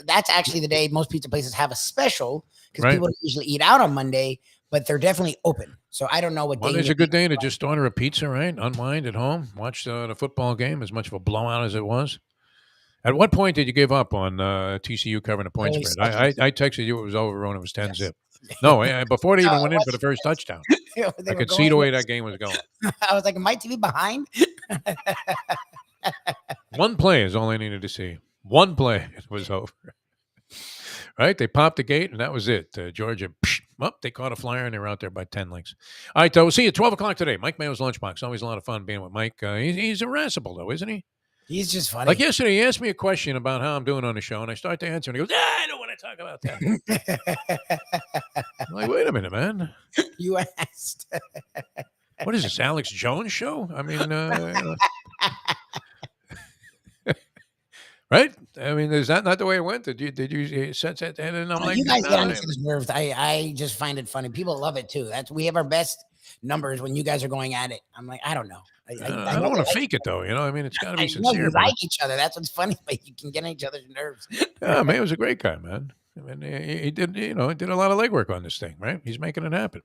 That's actually the day most pizza places have a special because Right. people don't usually eat out on Monday, but they're definitely open. So I don't know what day. Monday's a good day to just order a pizza, right? Unwind at home, watch the football game, as much of a blowout as it was. At what point did you give up on TCU covering a point Early spread? I texted you it was over when it was 10-zip. No, before they even went in for the first touchdown. I could see the way that game was going. I was like, am I TV behind? One play is all I needed to see. One play, it was over. Right? They popped the gate, and that was it. Georgia, they caught a flyer, and they were out there by 10 lengths. All right, we'll see you at 12 o'clock today. Mike Mayo's Lunchbox. Always a lot of fun being with Mike. He's irascible, though, is't he? He's just funny. Like yesterday, he asked me a question about how I'm doing on the show, and I start to answer, and he goes, I don't want to talk about that. I'm like, wait a minute, man. You asked. What is this, Alex Jones show? I mean, right? I mean, is that not the way it went? Did you sense that? And I'm like, you guys no, get on each other's nerves. I just find it funny. People love it too. We have our best numbers when you guys are going at it. I'm like, I don't know. I don't want to fake it though. I mean, it's got to be I know sincere. you like each other. That's what's funny. But you can get on each other's nerves. Yeah, Mayo's a great guy, man. I mean, he did, he did a lot of legwork on this thing, right? He's making it happen.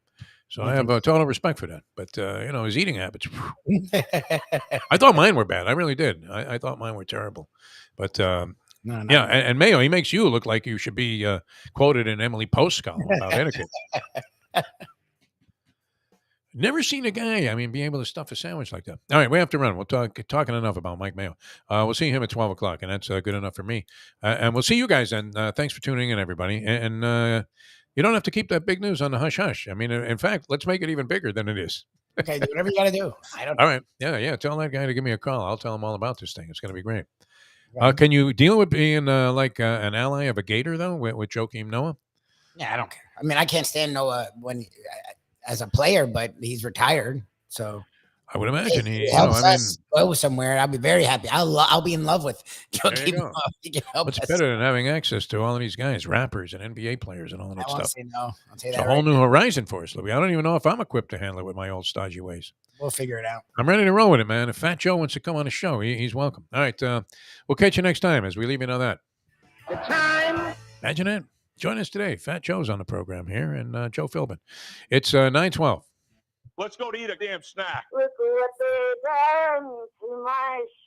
So I have total respect for that. But his eating habits. I thought mine were bad. I really did. I thought mine were terrible. But yeah, and Mayo, he makes you look like you should be quoted in Emily Post's column about etiquette. Never seen a guy, be able to stuff a sandwich like that. All right, we have to run. We'll talking enough about Mike Mayo. We'll see him at 12 o'clock, and that's good enough for me. And we'll see you guys then. Thanks for tuning in, everybody. And you don't have to keep that big news on the hush-hush. In fact, let's make it even bigger than it is. Okay, do whatever you got to do. I don't know. All right. Yeah. Tell that guy to give me a call. I'll tell him all about this thing. It's going to be great. Can you deal with being like an ally of a Gator, though, with Joakim Noah? Yeah, I don't care. I can't stand Noah as a player, but he's retired. So I would imagine he helps us go somewhere. I'll be very happy. I'll be in love with Joakim Noah. What's better than having access to all of these guys, rappers and NBA players and all of that stuff? Say no. I'll say it's that a whole new horizon for us, Louie. I don't even know if I'm equipped to handle it with my old stodgy ways. We'll figure it out. I'm ready to roll with it, man. If Fat Joe wants to come on the show, he's welcome. All right. We'll catch you next time as we leave you know that. The time. Imagine that. Join us today. Fat Joe's on the program here, and Joe Philbin. It's 9:12. Let's go to eat a damn snack. Look what they done to my